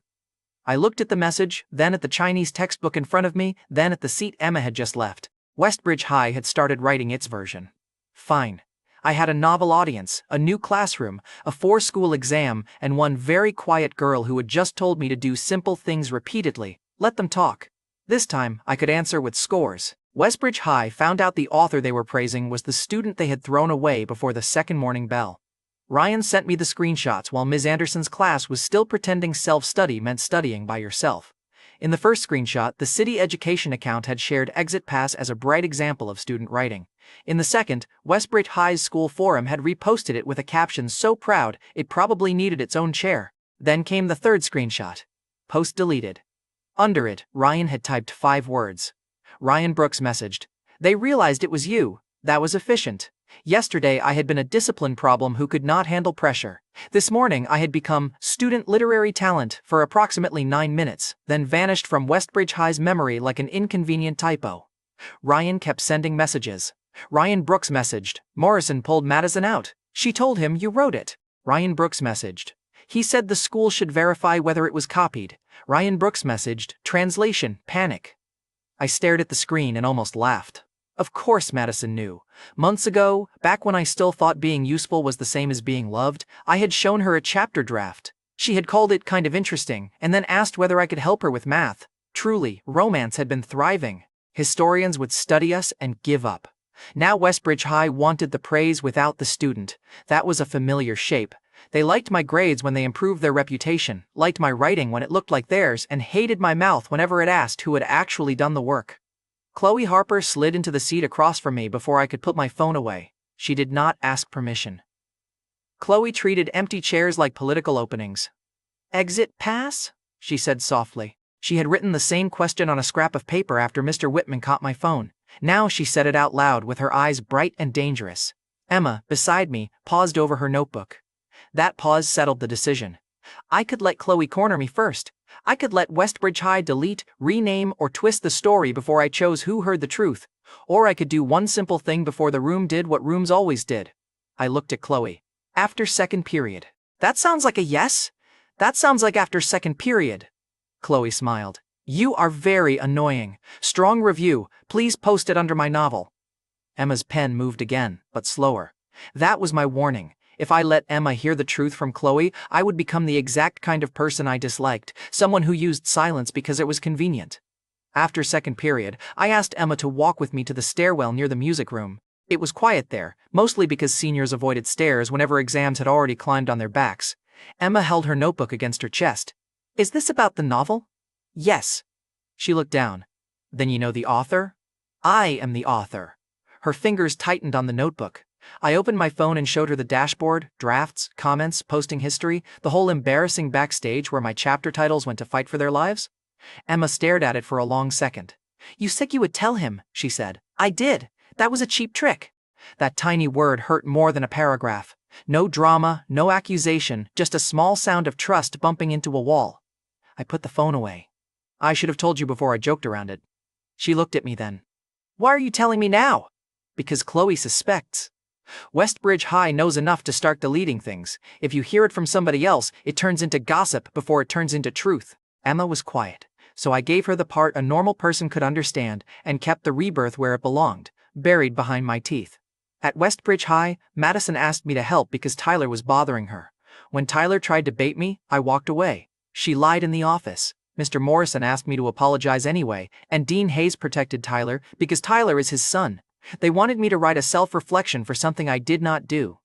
I looked at the message, then at the Chinese textbook in front of me, then at the seat Emma had just left. Westbridge High had started writing its version. Fine. I had a novel audience, a new classroom, a 4-school exam, and one very quiet girl who had just told me to do simple things repeatedly. Let them talk. This time, I could answer with scores. Westbridge High found out the author they were praising was the student they had thrown away before the second morning bell. Ryan sent me the screenshots while Ms. Anderson's class was still pretending self-study meant studying by yourself. In the first screenshot, the city education account had shared Exit Pass as a bright example of student writing. In the second, Westbridge High's school forum had reposted it with a caption so proud it probably needed its own chair. Then came the third screenshot. Post deleted. Under it, Ryan had typed 5 words. Ryan Brooks messaged, They realized it was you. That was efficient. Yesterday I had been a discipline problem who could not handle pressure. This morning I had become student literary talent for approximately 9 minutes, then vanished from Westbridge High's memory like an inconvenient typo. Ryan kept sending messages. Ryan Brooks messaged, Morrison pulled Madison out. She told him you wrote it. Ryan Brooks messaged. He said the school should verify whether it was copied. Ryan Brooks messaged, translation, panic. I stared at the screen and almost laughed. Of course Madison knew. Months ago, back when I still thought being useful was the same as being loved, I had shown her a chapter draft. She had called it kind of interesting, and then asked whether I could help her with math. Truly, romance had been thriving. Historians would study us and give up. Now Westbridge High wanted the praise without the student. That was a familiar shape. They liked my grades when they improved their reputation, liked my writing when it looked like theirs, and hated my mouth whenever it asked who had actually done the work. Chloe Harper slid into the seat across from me before I could put my phone away. She did not ask permission. Chloe treated empty chairs like political openings. Exit pass? She said softly. She had written the same question on a scrap of paper after Mr. Whitman caught my phone. Now she said it out loud with her eyes bright and dangerous. Emma, beside me, paused over her notebook. That pause settled the decision. I could let Chloe corner me first. I could let Westbridge High delete, rename, or twist the story before I chose who heard the truth. Or I could do one simple thing before the room did what rooms always did. I looked at Chloe. After second period. That sounds like a yes? That sounds like after second period. Chloe smiled. You are very annoying. Strong review, please post it under my novel. Emma's pen moved again, but slower. That was my warning. If I let Emma hear the truth from Chloe, I would become the exact kind of person I disliked, someone who used silence because it was convenient. After second period, I asked Emma to walk with me to the stairwell near the music room. It was quiet there, mostly because seniors avoided stairs whenever exams had already climbed on their backs. Emma held her notebook against her chest. Is this about the novel? Yes. She looked down. Then you know the author? I am the author. Her fingers tightened on the notebook. I opened my phone and showed her the dashboard, drafts, comments, posting history, the whole embarrassing backstage where my chapter titles went to fight for their lives. Emma stared at it for a long second. You said you would tell him, she said. I did. That was a cheap trick. That tiny word hurt more than a paragraph. No drama, no accusation, just a small sound of trust bumping into a wall. I put the phone away. I should have told you before I joked around it. She looked at me then. Why are you telling me now? Because Chloe suspects. Westbridge High knows enough to start deleting things. If you hear it from somebody else, it turns into gossip before it turns into truth. Emma was quiet, so I gave her the part a normal person could understand and kept the rebirth where it belonged, buried behind my teeth. At Westbridge High, Madison asked me to help because Tyler was bothering her. When Tyler tried to bait me, I walked away. She lied in the office. Mr. Morrison asked me to apologize anyway, and Dean Hayes protected Tyler because Tyler is his son. They wanted me to write a self-reflection for something I did not do.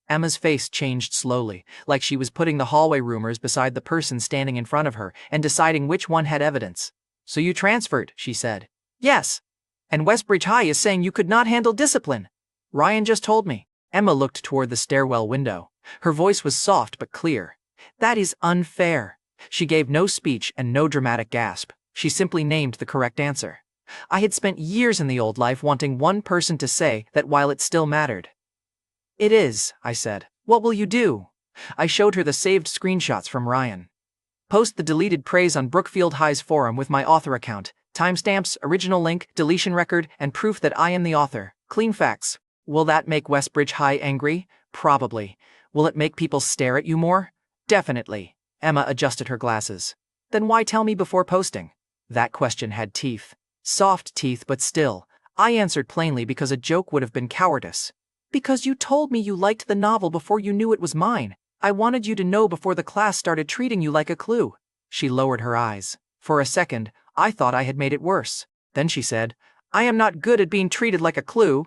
Emma's face changed slowly, like she was putting the hallway rumors beside the person standing in front of her and deciding which one had evidence. So you transferred, she said. Yes. And Westbridge High is saying you could not handle discipline. Ryan just told me. Emma looked toward the stairwell window. Her voice was soft but clear. That is unfair. She gave no speech and no dramatic gasp. She simply named the correct answer. I had spent years in the old life wanting one person to say that while it still mattered. It is, I said. What will you do? I showed her the saved screenshots from Ryan. Post the deleted praise on Brookfield High's forum with my author account, timestamps, original link, deletion record, and proof that I am the author. Clean facts. Will that make Westbridge High angry? Probably. Will it make people stare at you more? Definitely. Emma adjusted her glasses. Then why tell me before posting? That question had teeth. Soft teeth, but still. I answered plainly because a joke would have been cowardice. Because you told me you liked the novel before you knew it was mine. I wanted you to know before the class started treating you like a clue. She lowered her eyes. For a second, I thought I had made it worse. Then she said, I am not good at being treated like a clue.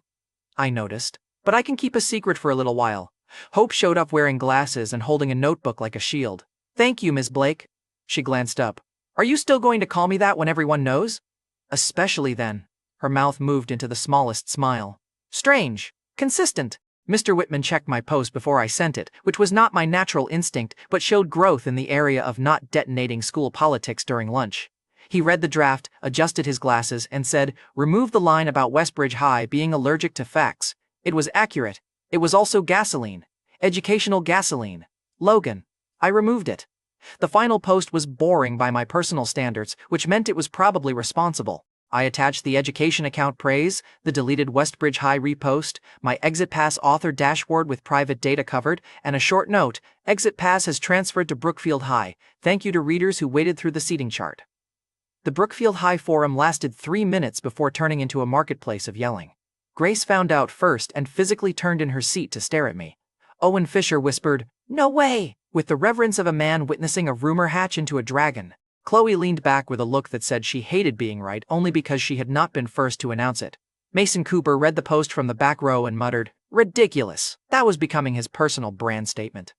I noticed. But I can keep a secret for a little while. Hope showed up wearing glasses and holding a notebook like a shield. Thank you, Miss Blake. She glanced up. Are you still going to call me that when everyone knows? Especially then. Her mouth moved into the smallest smile. Strange. Consistent. Mr. Whitman checked my post before I sent it, which was not my natural instinct, but showed growth in the area of not detonating school politics during lunch. He read the draft, adjusted his glasses, and said, remove the line about Westbridge High being allergic to facts. It was accurate. It was also gasoline. Educational gasoline. Logan. I removed it. The final post was boring by my personal standards, which meant it was probably responsible. I attached the education account praise, the deleted Westbridge High repost, my Exit Pass author dashboard with private data covered, and a short note, Exit Pass has transferred to Brookfield High. Thank you to readers who waded through the seating chart. The Brookfield High forum lasted 3 minutes before turning into a marketplace of yelling. Grace found out first and physically turned in her seat to stare at me. Owen Fisher whispered, No way! With the reverence of a man witnessing a rumor hatch into a dragon. Chloe leaned back with a look that said she hated being right only because she had not been first to announce it. Mason Cooper read the post from the back row and muttered, Ridiculous. That was becoming his personal brand statement.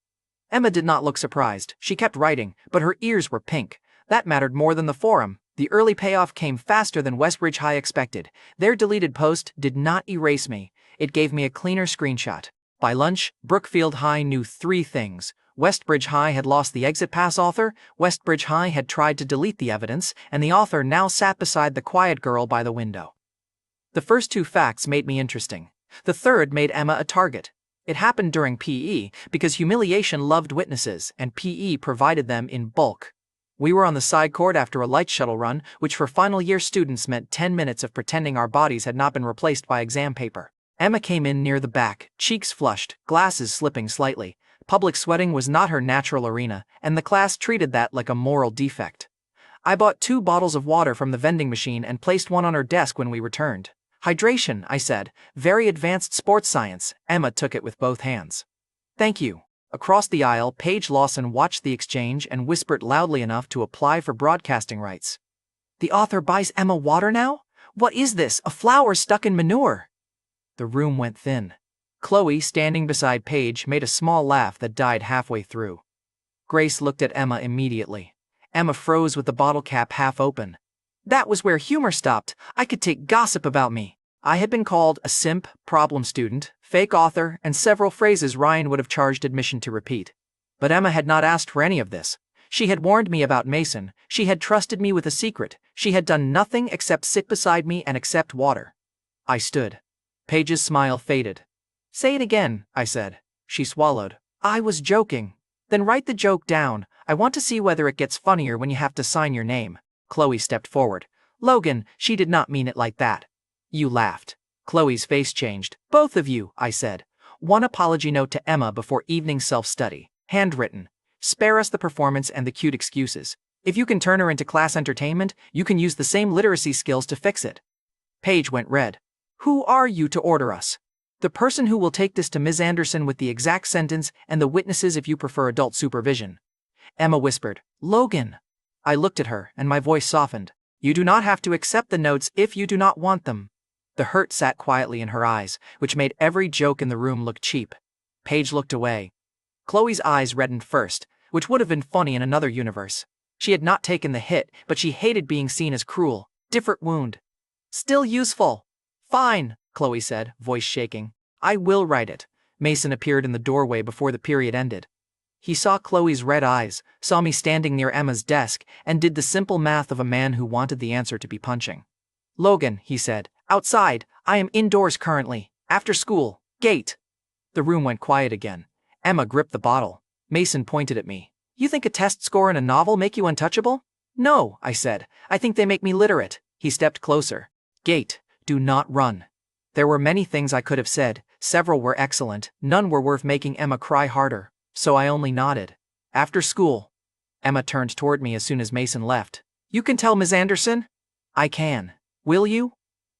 Emma did not look surprised. She kept writing, but her ears were pink. That mattered more than the forum. The early payoff came faster than Westbridge High expected. Their deleted post did not erase me. It gave me a cleaner screenshot. By lunch, Brookfield High knew 3 things. Westbridge High had lost the Exit Pass author, Westbridge High had tried to delete the evidence, and the author now sat beside the quiet girl by the window. The first 2 facts made me interesting. The third made Emma a target. It happened during PE because humiliation loved witnesses, and PE provided them in bulk. We were on the side court after a light shuttle run, which for final year students meant 10 minutes of pretending our bodies had not been replaced by exam paper. Emma came in near the back, cheeks flushed, glasses slipping slightly. Public sweating was not her natural arena, and the class treated that like a moral defect. I bought 2 bottles of water from the vending machine and placed one on her desk when we returned. Hydration, I said. Very advanced sports science. Emma took it with both hands. Thank you. Across the aisle, Paige Lawson watched the exchange and whispered loudly enough to apply for broadcasting rights. The author buys Emma water now? What is this, a flower stuck in manure? The room went thin. Chloe, standing beside Paige, made a small laugh that died halfway through. Grace looked at Emma immediately. Emma froze with the bottle cap half open. That was where humor stopped. I could take gossip about me. I had been called a simp, problem student, fake author, and several phrases Ryan would have charged admission to repeat. But Emma had not asked for any of this. She had warned me about Mason. She had trusted me with a secret. She had done nothing except sit beside me and accept water. I stood. Paige's smile faded. Say it again, I said. She swallowed. I was joking. Then write the joke down. I want to see whether it gets funnier when you have to sign your name. Chloe stepped forward. Logan, she did not mean it like that. You laughed. Chloe's face changed. Both of you, I said. One apology note to Emma before evening self-study. Handwritten. Spare us the performance and the cute excuses. If you can turn her into class entertainment, you can use the same literacy skills to fix it. Paige went red. Who are you to order us? The person who will take this to Ms. Anderson with the exact sentence and the witnesses if you prefer adult supervision. Emma whispered, Logan. I looked at her, and my voice softened. You do not have to accept the notes if you do not want them. The hurt sat quietly in her eyes, which made every joke in the room look cheap. Paige looked away. Chloe's eyes reddened first, which would have been funny in another universe. She had not taken the hit, but she hated being seen as cruel. Different wound. Still useful. Fine, Chloe said, voice shaking. I will write it. Mason appeared in the doorway before the period ended. He saw Chloe's red eyes, saw me standing near Emma's desk, and did the simple math of a man who wanted the answer to be punching. Logan, he said, outside. I am indoors currently. After school. Gate. The room went quiet again. Emma gripped the bottle. Mason pointed at me. You think a test score in a novel make you untouchable? No, I said. I think they make me literate. He stepped closer. Gate. Do not run. There were many things I could have said. Several were excellent. None were worth making Emma cry harder. So I only nodded. After school. Emma turned toward me as soon as Mason left. You can tell Ms. Anderson? I can. Will you?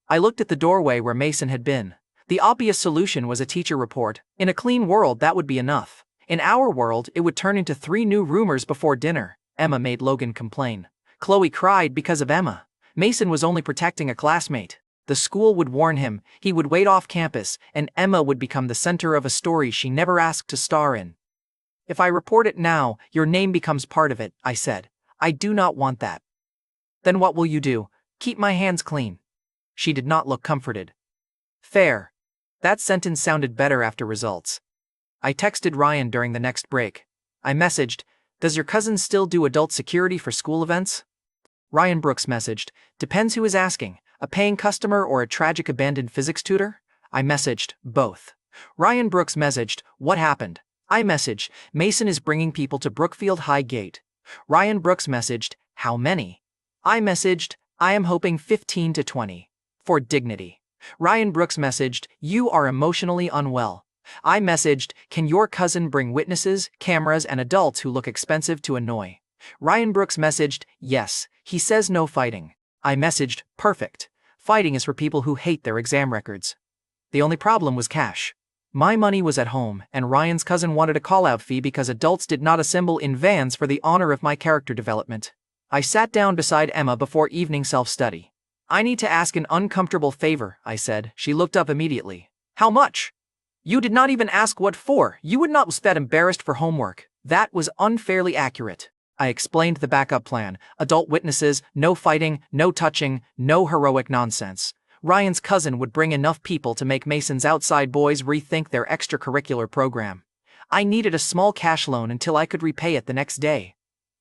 I looked at the doorway where Mason had been. The obvious solution was a teacher report. In a clean world, that would be enough. In our world, it would turn into 3 new rumors before dinner. Emma made Logan complain. Chloe cried because of Emma. Mason was only protecting a classmate. The school would warn him, he would wait off campus, and Emma would become the center of a story she never asked to star in. If I report it now, your name becomes part of it, I said. I do not want that. Then what will you do? Keep my hands clean. She did not look comforted. Fair. That sentence sounded better after results. I texted Ryan during the next break. I messaged, does your cousin still do adult security for school events? Ryan Brooks messaged, depends who is asking, a paying customer or a tragic abandoned physics tutor? I messaged, both. Ryan Brooks messaged, what happened? I messaged, Mason is bringing people to Brookfield High gate. Ryan Brooks messaged, how many? I messaged, I am hoping 15 to 20. For dignity. Ryan Brooks messaged, you are emotionally unwell. I messaged, can your cousin bring witnesses, cameras, and adults who look expensive to annoy? Ryan Brooks messaged, yes, he says no fighting. I messaged, perfect. Fighting is for people who hate their exam records. The only problem was cash. My money was at home, and Ryan's cousin wanted a call-out fee because adults did not assemble in vans for the honor of my character development. I sat down beside Emma before evening self-study. I need to ask an uncomfortable favor, I said. She looked up immediately. How much? You did not even ask what for. You would not spend embarrassed for homework. That was unfairly accurate. I explained the backup plan. Adult witnesses, no fighting, no touching, no heroic nonsense. Ryan's cousin would bring enough people to make Mason's outside boys rethink their extracurricular program. I needed a small cash loan until I could repay it the next day.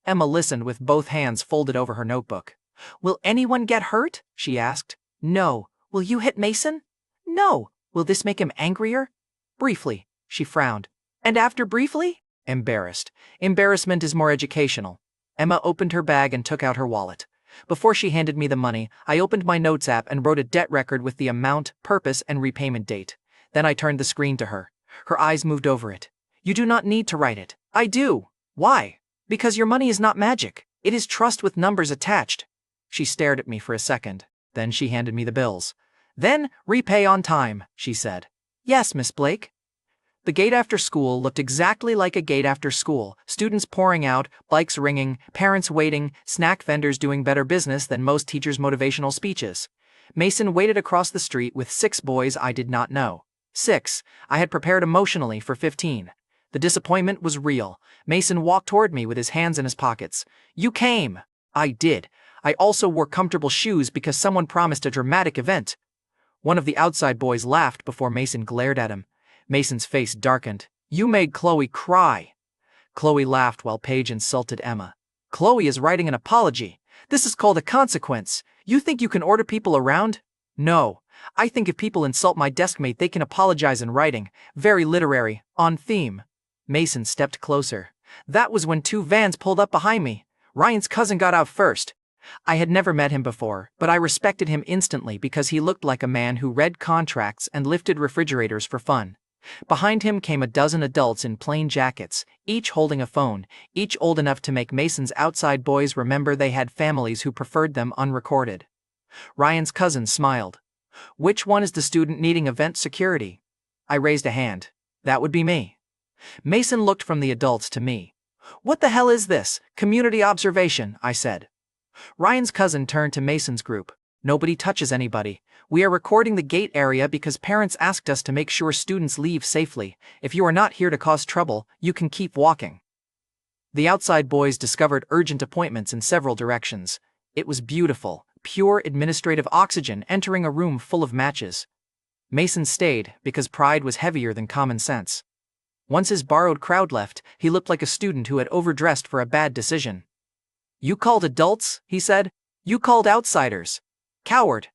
Emma listened with both hands folded over her notebook. Will anyone get hurt? She asked. No. Will you hit Mason? No. Will this make him angrier? Briefly. She frowned. And after briefly? Embarrassed. Embarrassment is more educational. Emma opened her bag and took out her wallet. Before she handed me the money, I opened my notes app and wrote a debt record with the amount, purpose, and repayment date. Then I turned the screen to her. Her eyes moved over it. You do not need to write it. I do. Why? Because your money is not magic. It is trust with numbers attached. She stared at me for a second. Then she handed me the bills. Then, repay on time, she said. Yes, Miss Blake. The gate after school looked exactly like a gate after school. Students pouring out, bikes ringing, parents waiting, snack vendors doing better business than most teachers' motivational speeches. Mason waited across the street with 6 boys I did not know. 6. I had prepared emotionally for 15. The disappointment was real. Mason walked toward me with his hands in his pockets. You came. I did. I also wore comfortable shoes because someone promised a dramatic event. One of the outside boys laughed before Mason glared at him. Mason's face darkened. You made Chloe cry. Chloe laughed while Paige insulted Emma. Chloe is writing an apology. This is called a consequence. You think you can order people around? No. I think if people insult my deskmate they can apologize in writing. Very literary. On theme. Mason stepped closer. That was when 2 vans pulled up behind me. Ryan's cousin got out first. I had never met him before, but I respected him instantly because he looked like a man who read contracts and lifted refrigerators for fun. Behind him came a dozen adults in plain jackets, each holding a phone, each old enough to make Mason's outside boys remember they had families who preferred them unrecorded. Ryan's cousin smiled. Which one is the student needing event security? I raised a hand. That would be me. Mason looked from the adults to me. What the hell is this? Community observation, I said. Ryan's cousin turned to Mason's group. Nobody touches anybody. We are recording the gate area because parents asked us to make sure students leave safely. If you are not here to cause trouble, you can keep walking. The outside boys discovered urgent appointments in several directions. It was beautiful, pure administrative oxygen entering a room full of matches. Mason stayed because pride was heavier than common sense. Once his borrowed crowd left, he looked like a student who had overdressed for a bad decision. You called adults, he said. You called outsiders. Coward.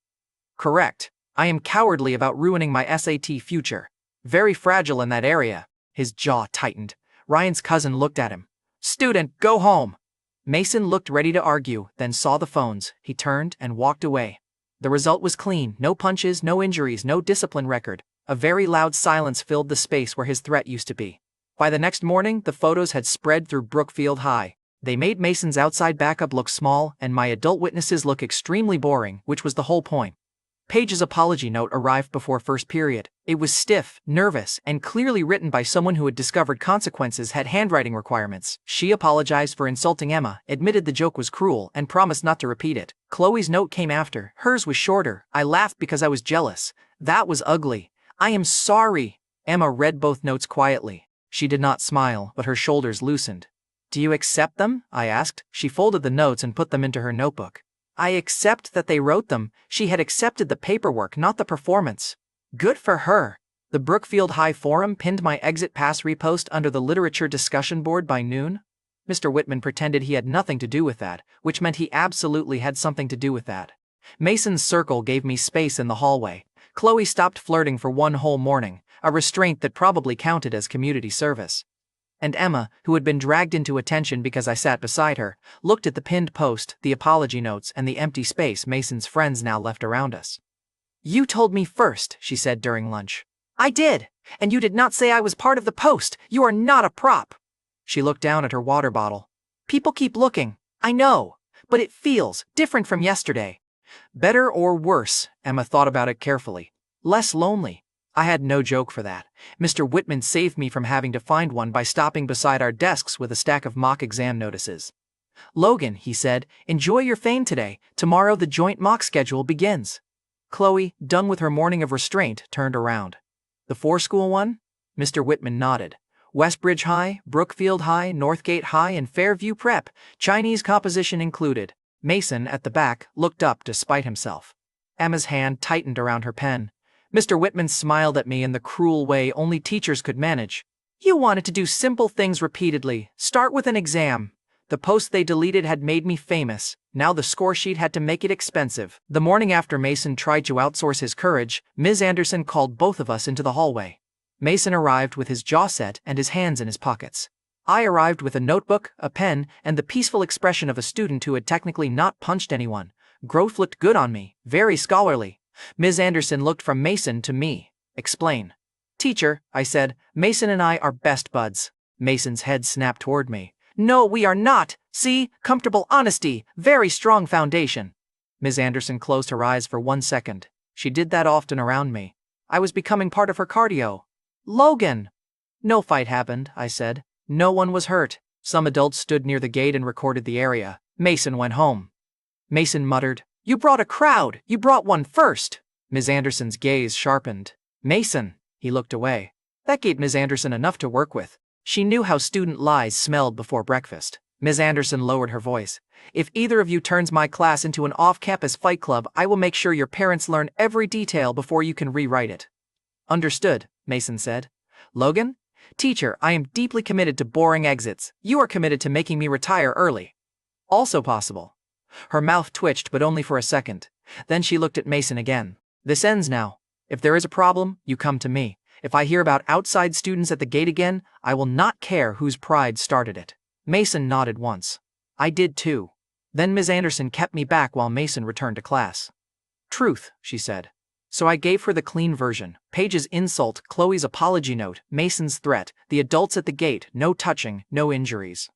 Correct. I am cowardly about ruining my SAT future. Very fragile in that area. His jaw tightened. Ryan's cousin looked at him. Student, go home. Mason looked ready to argue, then saw the phones. He turned and walked away. The result was clean. No punches, no injuries, no discipline record. A very loud silence filled the space where his threat used to be. By the next morning, the photos had spread through Brookfield High. They made Mason's outside backup look small and my adult witnesses look extremely boring, which was the whole point. Paige's apology note arrived before first period. It was stiff, nervous, and clearly written by someone who had discovered consequences had handwriting requirements. She apologized for insulting Emma, admitted the joke was cruel, and promised not to repeat it. Chloe's note came after. Hers was shorter. I laughed because I was jealous. That was ugly. I am sorry. Emma read both notes quietly. She did not smile, but her shoulders loosened. Do you accept them? I asked. She folded the notes and put them into her notebook. I accept that they wrote them. She had accepted the paperwork, not the performance. Good for her. The Brookfield High Forum pinned my exit pass repost under the literature discussion board by noon. Mr. Whitman pretended he had nothing to do with that, which meant he absolutely had something to do with that. Mason's circle gave me space in the hallway. Chloe stopped flirting for one whole morning, a restraint that probably counted as community service. And Emma, who had been dragged into attention because I sat beside her, looked at the pinned post, the apology notes, and the empty space Mason's friends now left around us. You told me first, she said during lunch. I did, and you did not say I was part of the post. You are not a prop. She looked down at her water bottle. People keep looking. I know, but it feels different from yesterday. Better or worse, Emma thought about it carefully. Less lonely. I had no joke for that. Mr. Whitman saved me from having to find one by stopping beside our desks with a stack of mock exam notices. Logan, he said, enjoy your fame today. Tomorrow the joint mock schedule begins. Chloe, done with her morning of restraint, turned around. The 4-school one? Mr. Whitman nodded. Westbridge High, Brookfield High, Northgate High, and Fairview Prep, Chinese composition included. Mason, at the back, looked up despite himself. Emma's hand tightened around her pen. Mr. Whitman smiled at me in the cruel way only teachers could manage. You wanted to do simple things repeatedly. Start with an exam. The post they deleted had made me famous. Now the score sheet had to make it expensive. The morning after Mason tried to outsource his courage, Ms. Anderson called both of us into the hallway. Mason arrived with his jaw set and his hands in his pockets. I arrived with a notebook, a pen, and the peaceful expression of a student who had technically not punched anyone. Growth looked good on me, very scholarly. Ms. Anderson looked from Mason to me. Explain. Teacher, I said, Mason and I are best buds. Mason's head snapped toward me. No, we are not. See, comfortable honesty, very strong foundation. Ms. Anderson closed her eyes for 1 second. She did that often around me. I was becoming part of her cardio. Logan! No fight happened, I said. No one was hurt. Some adults stood near the gate and recorded the area. Mason went home. Mason muttered, "You brought a crowd. You brought one first." Ms. Anderson's gaze sharpened. Mason. He looked away. That gave Ms. Anderson enough to work with. She knew how student lies smelled before breakfast. Ms. Anderson lowered her voice. "If either of you turns my class into an off-campus fight club, I will make sure your parents learn every detail before you can rewrite it." Understood, Mason said. Logan? Teacher, I am deeply committed to boring exits. You are committed to making me retire early. Also possible. Her mouth twitched, but only for a second. Then she looked at Mason again. This ends now. If there is a problem, you come to me. If I hear about outside students at the gate again, I will not care whose pride started it. Mason nodded once. I did too. Then Ms. Anderson kept me back while Mason returned to class. Truth, she said. So I gave her the clean version. Paige's insult, Chloe's apology note, Mason's threat, the adults at the gate, no touching, no injuries.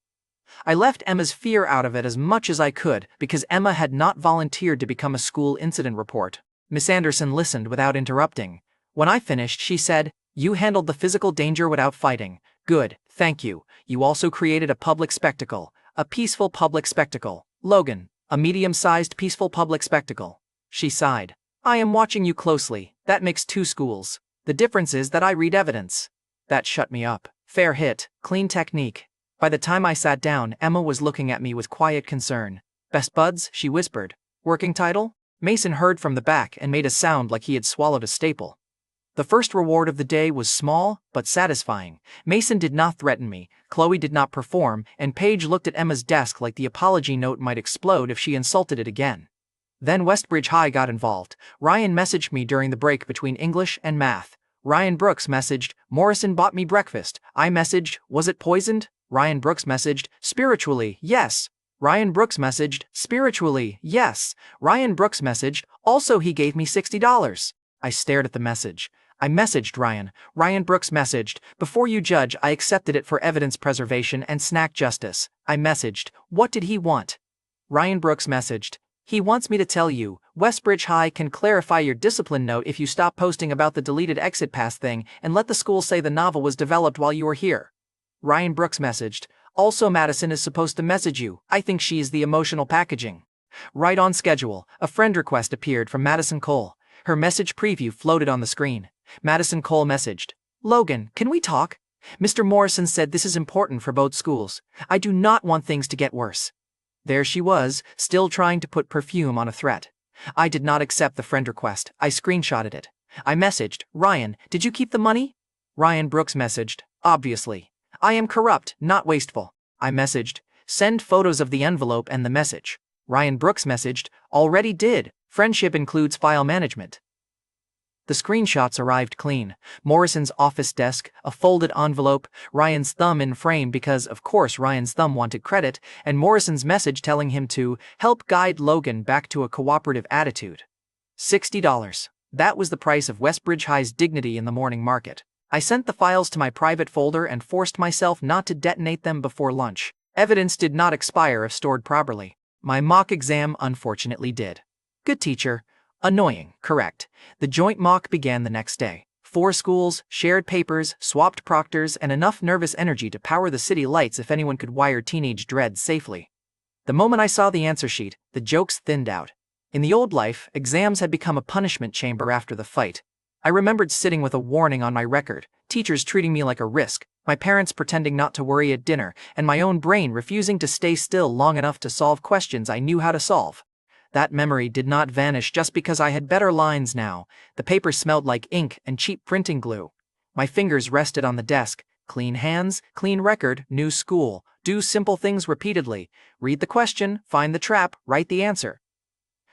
I left Emma's fear out of it as much as I could because Emma had not volunteered to become a school incident report. Miss Anderson listened without interrupting. When I finished, she said, "You handled the physical danger without fighting. Good, thank you. You also created a public spectacle, a peaceful public spectacle. Logan, a medium-sized peaceful public spectacle." She sighed. "I am watching you closely. That makes 2 schools. The difference is that I read evidence." That shut me up. Fair hit, clean technique. By the time I sat down, Emma was looking at me with quiet concern. "Best buds," she whispered. "Working title?" Mason heard from the back and made a sound like he had swallowed a staple. The first reward of the day was small, but satisfying. Mason did not threaten me, Chloe did not perform, and Paige looked at Emma's desk like the apology note might explode if she insulted it again. Then Westbridge High got involved. Ryan messaged me during the break between English and math. Ryan Brooks messaged, "Morrison bought me breakfast." I messaged, "Was it poisoned?" Ryan Brooks messaged, "Spiritually, yes." Ryan Brooks messaged, "Spiritually, yes." Ryan Brooks messaged, "Also he gave me $60. I stared at the message. I messaged Ryan. Ryan Brooks messaged, "Before you judge, I accepted it for evidence preservation and snack justice." I messaged, "What did he want?" Ryan Brooks messaged, "He wants me to tell you, Westbridge High can clarify your discipline note if you stop posting about the deleted exit pass thing and let the school say the novel was developed while you were here." Ryan Brooks messaged, "Also Madison is supposed to message you. I think she is the emotional packaging." Right on schedule, a friend request appeared from Madison Cole. Her message preview floated on the screen. Madison Cole messaged, "Logan, can we talk? Mr. Morrison said this is important for both schools. I do not want things to get worse." There she was, still trying to put perfume on a threat. I did not accept the friend request. I screenshotted it. I messaged, "Ryan, did you keep the money?" Ryan Brooks messaged, "Obviously. I am corrupt, not wasteful." I messaged, "Send photos of the envelope and the message." Ryan Brooks messaged, "Already did. Friendship includes file management." The screenshots arrived clean. Morrison's office desk, a folded envelope, Ryan's thumb in frame because, of course, Ryan's thumb wanted credit, and Morrison's message telling him to help guide Logan back to a cooperative attitude. $60. That was the price of Westbridge High's dignity in the morning market. I sent the files to my private folder and forced myself not to detonate them before lunch. Evidence did not expire if stored properly. My mock exam unfortunately did. Good teacher. Annoying, correct. The joint mock began the next day. 4 schools, shared papers, swapped proctors, and enough nervous energy to power the city lights if anyone could wire teenage dread safely. The moment I saw the answer sheet, the jokes thinned out. In the old life, exams had become a punishment chamber after the fight. I remembered sitting with a warning on my record, teachers treating me like a risk, my parents pretending not to worry at dinner, and my own brain refusing to stay still long enough to solve questions I knew how to solve. That memory did not vanish just because I had better lines now. The paper smelled like ink and cheap printing glue. My fingers rested on the desk. Clean hands, clean record, new school. Do simple things repeatedly. Read the question, find the trap, write the answer.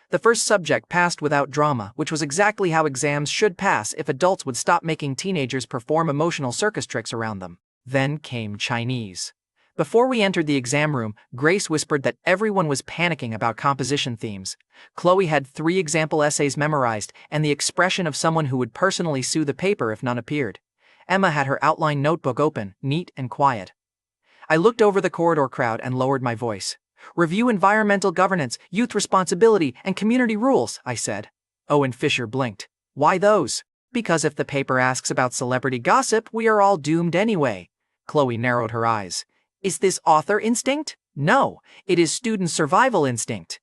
The first subject passed without drama, which was exactly how exams should pass if adults would stop making teenagers perform emotional circus tricks around them. Then came Chinese. Before we entered the exam room, Grace whispered that everyone was panicking about composition themes. Chloe had 3 example essays memorized and the expression of someone who would personally sue the paper if none appeared. Emma had her outline notebook open, neat and quiet. I looked over the corridor crowd and lowered my voice. Review environmental governance, youth responsibility, and community rules, I said. Owen Fisher blinked. Why those? Because if the paper asks about celebrity gossip, we are all doomed anyway. Chloe narrowed her eyes. Is this author instinct? No, it is student survival instinct.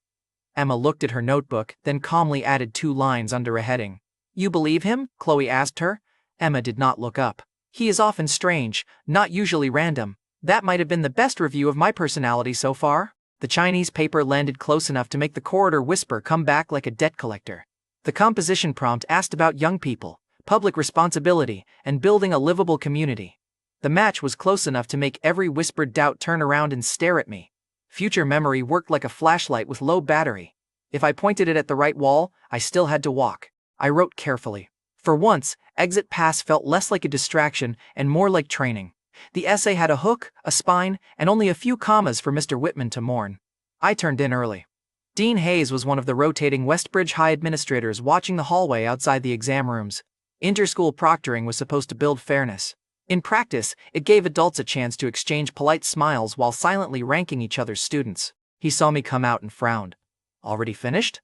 Emma looked at her notebook, then calmly added 2 lines under a heading. You believe him? Chloe asked her. Emma did not look up. He is often strange, not usually random. That might have been the best review of my personality so far. The Chinese paper landed close enough to make the corridor whisper come back like a debt collector. The composition prompt asked about young people, public responsibility, and building a livable community. The match was close enough to make every whispered doubt turn around and stare at me. Future memory worked like a flashlight with low battery. If I pointed it at the right wall, I still had to walk. I wrote carefully. For once, exit pass felt less like a distraction and more like training. The essay had a hook, a spine, and only a few commas for Mr. Whitman to mourn. I turned in early. Dean Hayes was one of the rotating Westbridge High administrators watching the hallway outside the exam rooms. Interschool proctoring was supposed to build fairness. In practice, it gave adults a chance to exchange polite smiles while silently ranking each other's students. He saw me come out and frowned. Already finished?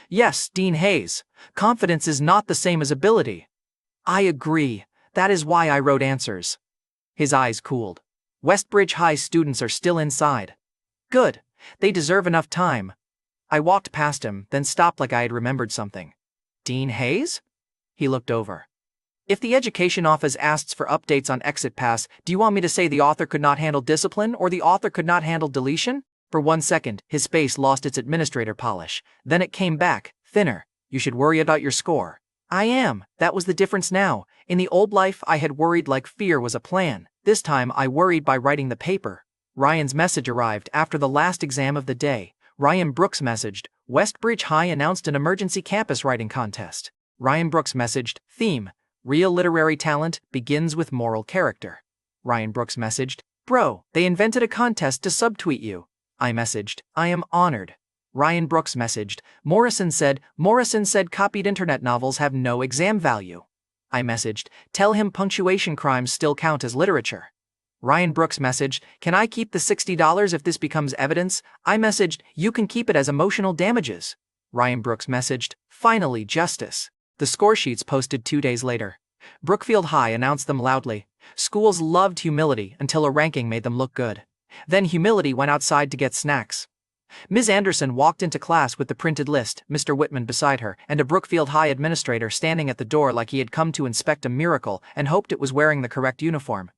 Yes, Dean Hayes. Confidence is not the same as ability. I agree. That is why I wrote answers. His eyes cooled. Westbridge High students are still inside. Good. They deserve enough time. I walked past him, then stopped like I had remembered something. Dean Hayes? He looked over. If the education office asks for updates on exit pass, do you want me to say the author could not handle discipline or the author could not handle deletion? For 1 second, his face lost its administrator polish. Then it came back, thinner. You should worry about your score. I am. That was the difference now. In the old life, I had worried like fear was a plan. This time, I worried by writing the paper. Ryan's message arrived after the last exam of the day. Ryan Brooks messaged, Westbridge High announced an emergency campus writing contest. Ryan Brooks messaged, theme, real literary talent begins with moral character. Ryan Brooks messaged, bro, they invented a contest to subtweet you. I messaged, I am honored. Ryan Brooks messaged, Morrison said copied internet novels have no exam value. I messaged, tell him punctuation crimes still count as literature. Ryan Brooks messaged, can I keep the $60 if this becomes evidence? I messaged, you can keep it as emotional damages. Ryan Brooks messaged, finally justice. The score sheets posted 2 days later. Brookfield High announced them loudly. Schools loved humility until a ranking made them look good. Then humility went outside to get snacks. Ms. Anderson walked into class with the printed list, Mr. Whitman beside her, and a Brookfield High administrator standing at the door like he had come to inspect a miracle and hoped it was wearing the correct uniform.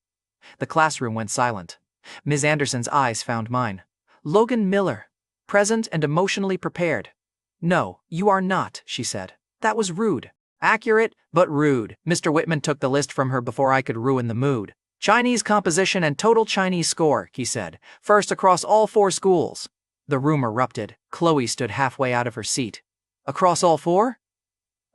The classroom went silent. Ms. Anderson's eyes found mine. Logan Miller. Present and emotionally prepared. No, you are not, she said. That was rude. Accurate, but rude. Mr. Whitman took the list from her before I could ruin the mood. Chinese composition and total Chinese score, he said. First across all 4 schools. The room erupted. Chloe stood halfway out of her seat. Across all 4?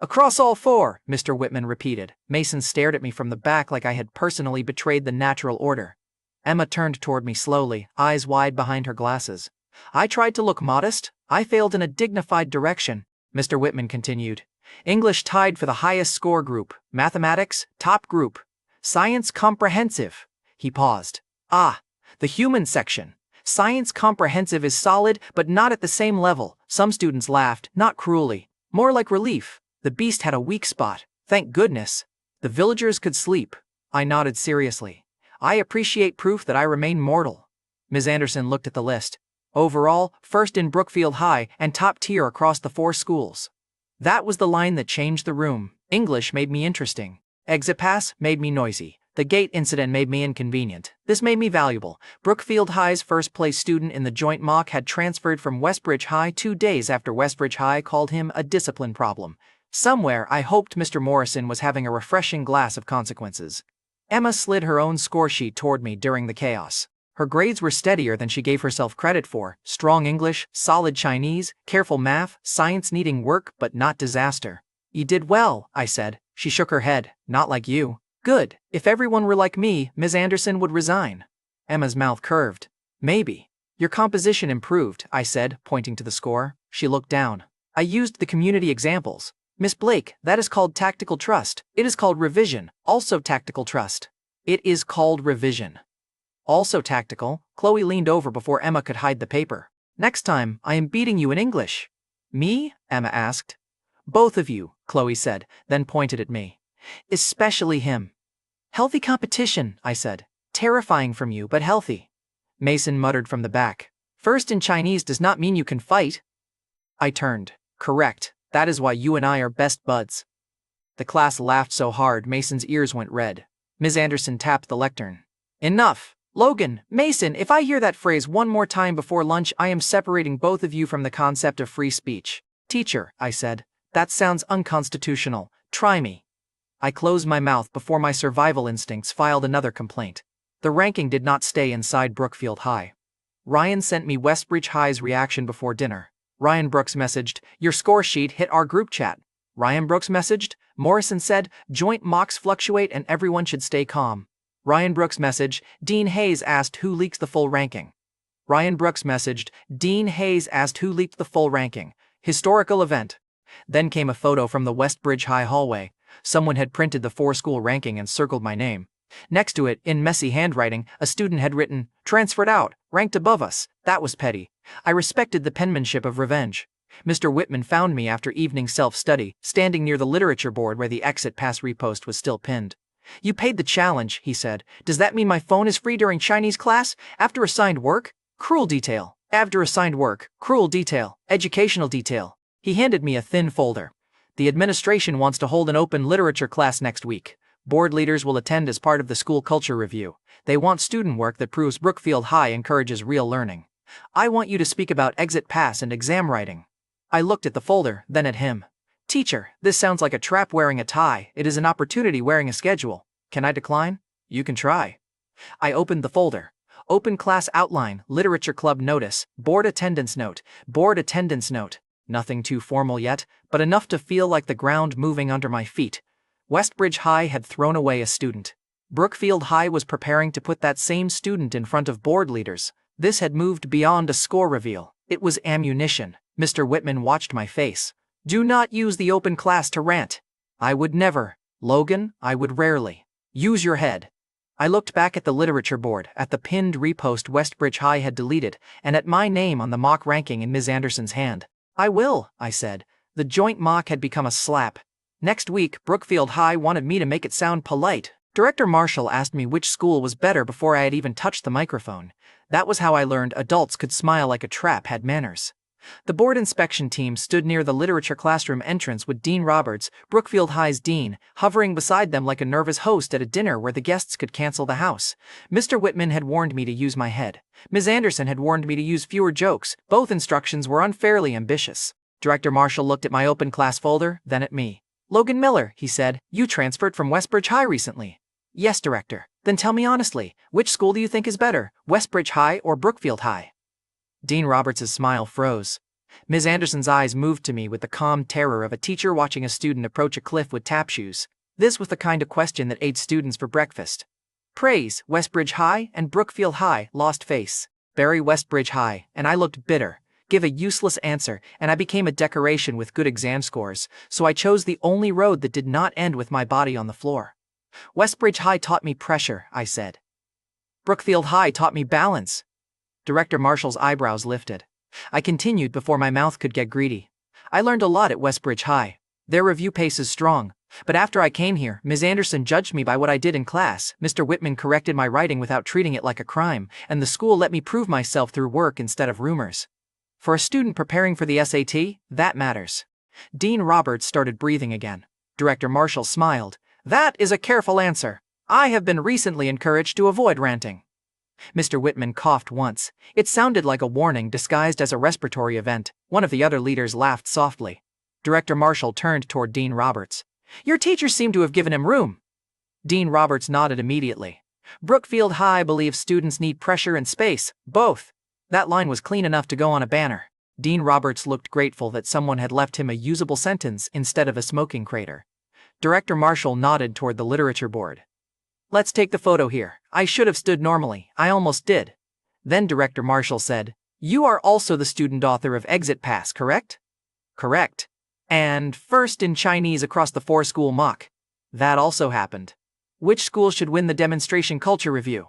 Across all 4, Mr. Whitman repeated. Mason stared at me from the back like I had personally betrayed the natural order. Emma turned toward me slowly, eyes wide behind her glasses. I tried to look modest. I failed in a dignified direction. Mr. Whitman continued. English tied for the highest score group. Mathematics, top group. Science comprehensive. He paused. Ah, the human section. Science comprehensive is solid, but not at the same level. Some students laughed, not cruelly. More like relief. The beast had a weak spot. Thank goodness. The villagers could sleep. I nodded seriously. I appreciate proof that I remain mortal. Ms. Anderson looked at the list. Overall, first in Brookfield High and top tier across the 4 schools. That was the line that changed the room. English made me interesting. Exit pass made me noisy. The gate incident made me inconvenient. This made me valuable. Brookfield High's first-place student in the joint mock had transferred from Westbridge High 2 days after Westbridge High called him a discipline problem. Somewhere, I hoped Mr. Morrison was having a refreshing glass of consequences. Emma slid her own score sheet toward me during the chaos. Her grades were steadier than she gave herself credit for. Strong English, solid Chinese, careful math, science needing work but not disaster. You did well, I said. She shook her head. Not like you. Good. If everyone were like me, Ms. Anderson would resign. Emma's mouth curved. Maybe. Your composition improved, I said, pointing to the score. She looked down. I used the community examples. Miss Blake, that is called tactical trust. It is called revision, also tactical trust. It is called revision. Also tactical, Chloe leaned over before Emma could hide the paper. Next time, I am beating you in English. Me? Emma asked. Both of you, Chloe said, then pointed at me. Especially him. Healthy competition, I said. Terrifying from you, but healthy. Mason muttered from the back. First in Chinese does not mean you can fight. I turned. Correct. That is why you and I are best buds. The class laughed so hard Mason's ears went red. Ms. Anderson tapped the lectern. Enough! Logan, Mason, if I hear that phrase one more time before lunch, I am separating both of you from the concept of free speech. Teacher, I said, that sounds unconstitutional. Try me. I closed my mouth before my survival instincts filed another complaint. The ranking did not stay inside Brookfield High. Ryan sent me Westbridge High's reaction before dinner. Ryan Brooks messaged, your score sheet hit our group chat. Ryan Brooks messaged, Morrison said, joint mocks fluctuate and everyone should stay calm. Ryan Brooks messaged, Dean Hayes asked who leaks the full ranking. Ryan Brooks messaged, Dean Hayes asked who leaked the full ranking. Historical event. Then came a photo from the Westbridge High hallway. Someone had printed the 4-school ranking and circled my name. Next to it, in messy handwriting, a student had written, transferred out, ranked above us. That was petty. I respected the penmanship of revenge. Mr. Whitman found me after evening self-study, standing near the literature board where the exit pass repost was still pinned. You paid the challenge, he said. Does that mean my phone is free during Chinese class? After assigned work? Cruel detail. After assigned work, cruel detail, educational detail. He handed me a thin folder. The administration wants to hold an open literature class next week. Board leaders will attend as part of the school culture review. They want student work that proves Brookfield High encourages real learning. I want you to speak about exit pass and exam writing. I looked at the folder, then at him. Teacher, this sounds like a trap wearing a tie. It is an opportunity wearing a schedule. Can I decline? You can try. I opened the folder. Open class outline, literature club notice, board attendance note, board attendance note. Nothing too formal yet, but enough to feel like the ground moving under my feet. Westbridge High had thrown away a student. Brookfield High was preparing to put that same student in front of board leaders. This had moved beyond a score reveal. It was ammunition. Mr. Whitman watched my face. Do not use the open class to rant. I would never. Logan, I would rarely. Use your head. I looked back at the literature board, at the pinned repost Westbridge High had deleted, and at my name on the mock ranking in Ms. Anderson's hand. I will, I said. The joint mock had become a slap. Next week, Brookfield High wanted me to make it sound polite. Director Marshall asked me which school was better before I had even touched the microphone. That was how I learned adults could smile like a trap had manners. The board inspection team stood near the literature classroom entrance with Dean Roberts, Brookfield High's dean, hovering beside them like a nervous host at a dinner where the guests could cancel the house. Mr. Whitman had warned me to use my head. Ms. Anderson had warned me to use fewer jokes. Both instructions were unfairly ambitious. Director Marshall looked at my open class folder, then at me. Logan Miller, he said, you transferred from Westbridge High recently. Yes, Director. Then tell me honestly, which school do you think is better, Westbridge High or Brookfield High? Dean Roberts' smile froze. Ms. Anderson's eyes moved to me with the calm terror of a teacher watching a student approach a cliff with tap shoes. This was the kind of question that ate students for breakfast. Praise, Westbridge High and Brookfield High, lost face. Bury Westbridge High, and I looked bitter. Give a useless answer, and I became a decoration with good exam scores, so I chose the only road that did not end with my body on the floor. Westbridge High taught me pressure, I said. Brookfield High taught me balance. Director Marshall's eyebrows lifted. I continued before my mouth could get greedy. I learned a lot at Westbridge High. Their review pace is strong. But after I came here, Ms. Anderson judged me by what I did in class, Mr. Whitman corrected my writing without treating it like a crime, and the school let me prove myself through work instead of rumors. For a student preparing for the SAT, that matters. Dean Roberts started breathing again. Director Marshall smiled. That is a careful answer. I have been recently encouraged to avoid ranting. Mr. Whitman coughed once. It sounded like a warning disguised as a respiratory event. One of the other leaders laughed softly. Director Marshall turned toward Dean Roberts. Your teachers seem to have given him room. Dean Roberts nodded immediately. Brookfield High believes students need pressure and space, both. That line was clean enough to go on a banner. Dean Roberts looked grateful that someone had left him a usable sentence instead of a smoking crater. Director Marshall nodded toward the literature board. Let's take the photo here. I should have stood normally. I almost did. Then Director Marshall said, you are also the student author of Exit Pass, correct? Correct. And first in Chinese across the 4-school mock. That also happened. Which school should win the demonstration culture review?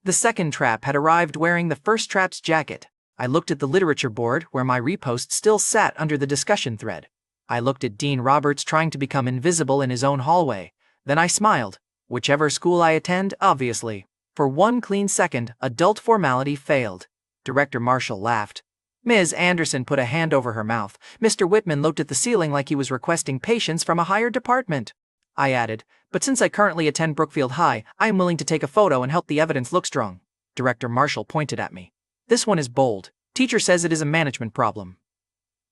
The second trap had arrived wearing the first trap's jacket. I looked at the literature board where my repost still sat under the discussion thread. I looked at Dean Roberts trying to become invisible in his own hallway. Then I smiled. Whichever school I attend, obviously. For one clean second, adult formality failed. Director Marshall laughed. Ms. Anderson put a hand over her mouth. Mr. Whitman looked at the ceiling like he was requesting patience from a higher department. I added, but since I currently attend Brookfield High, I am willing to take a photo and help the evidence look strong. Director Marshall pointed at me. This one is bold. Teacher says it is a management problem.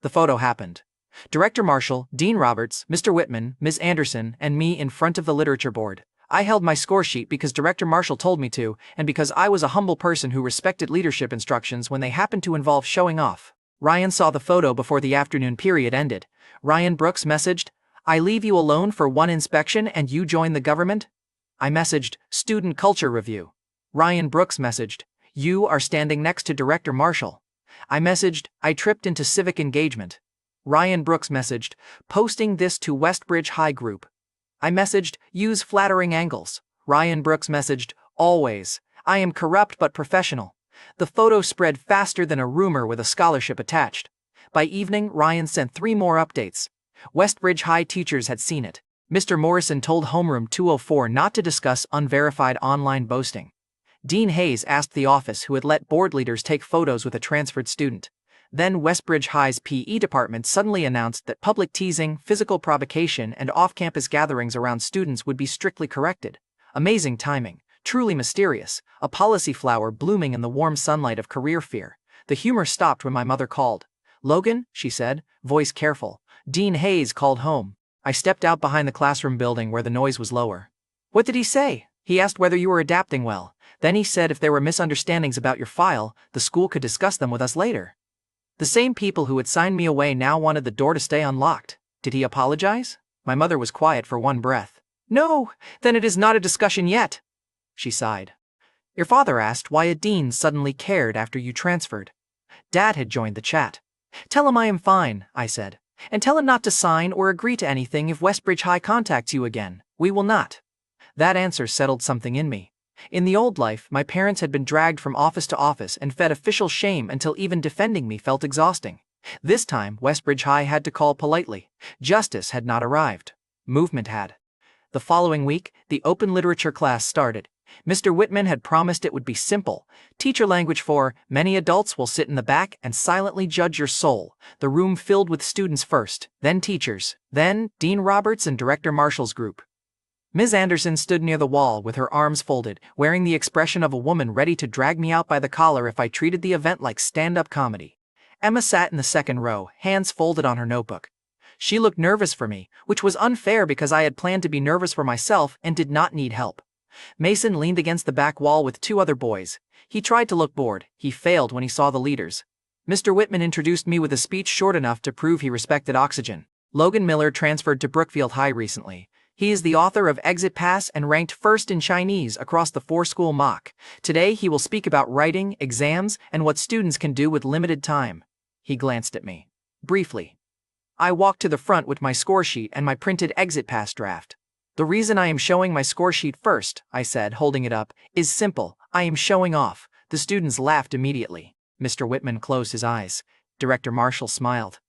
The photo happened. Director Marshall, Dean Roberts, Mr. Whitman, Ms. Anderson, and me in front of the literature board. I held my score sheet because Director Marshall told me to, and because I was a humble person who respected leadership instructions when they happened to involve showing off. Ryan saw the photo before the afternoon period ended. Ryan Brooks messaged, I leave you alone for one inspection and you join the government? I messaged, Student Culture Review. Ryan Brooks messaged, you are standing next to Director Marshall. I messaged, I tripped into civic engagement. Ryan Brooks messaged, posting this to Westbridge High group. I messaged, use flattering angles. Ryan Brooks messaged, always. I am corrupt but professional. The photo spread faster than a rumor with a scholarship attached. By evening, Ryan sent 3 more updates. Westbridge High teachers had seen it. Mr. Morrison told Homeroom 204 not to discuss unverified online boasting. Dean Hayes asked the office who had let board leaders take photos with a transferred student. Then Westbridge High's PE department suddenly announced that public teasing, physical provocation, and off-campus gatherings around students would be strictly corrected. Amazing timing, truly mysterious, a policy flower blooming in the warm sunlight of career fear. The humor stopped when my mother called. Logan, she said, voice careful. Dean Hayes called home. I stepped out behind the classroom building where the noise was lower. What did he say? He asked whether you were adapting well. Then he said if there were misunderstandings about your file, the school could discuss them with us later. The same people who had signed me away now wanted the door to stay unlocked. Did he apologize? My mother was quiet for one breath. No, then it is not a discussion yet. She sighed. Your father asked why a dean suddenly cared after you transferred. Dad had joined the chat. Tell him I am fine, I said. And tell him not to sign or agree to anything if Westbridge High contacts you again. We will not. That answer settled something in me. In the old life, my parents had been dragged from office to office and fed official shame until even defending me felt exhausting. This time, Westbridge High had to call politely. Justice had not arrived. Movement had. The following week, the open literature class started. Mr. Whitman had promised it would be simple. Teacher language for, many adults will sit in the back and silently judge your soul. The room filled with students first, then teachers, then Dean Roberts and Director Marshall's group. Ms. Anderson stood near the wall with her arms folded, wearing the expression of a woman ready to drag me out by the collar if I treated the event like stand-up comedy. Emma sat in the second row, hands folded on her notebook. She looked nervous for me, which was unfair because I had planned to be nervous for myself and did not need help. Mason leaned against the back wall with 2 other boys. He tried to look bored. He failed when he saw the leaders. Mr. Whitman introduced me with a speech short enough to prove he respected oxygen. Logan Miller transferred to Brookfield High recently. He is the author of Exit Pass and ranked first in Chinese across the 4-school mock. Today he will speak about writing, exams, and what students can do with limited time. He glanced at me. Briefly. I walked to the front with my score sheet and my printed Exit Pass draft. The reason I am showing my score sheet first, I said, holding it up, is simple. I am showing off. The students laughed immediately. Mr. Whitman closed his eyes. Director Marshall smiled.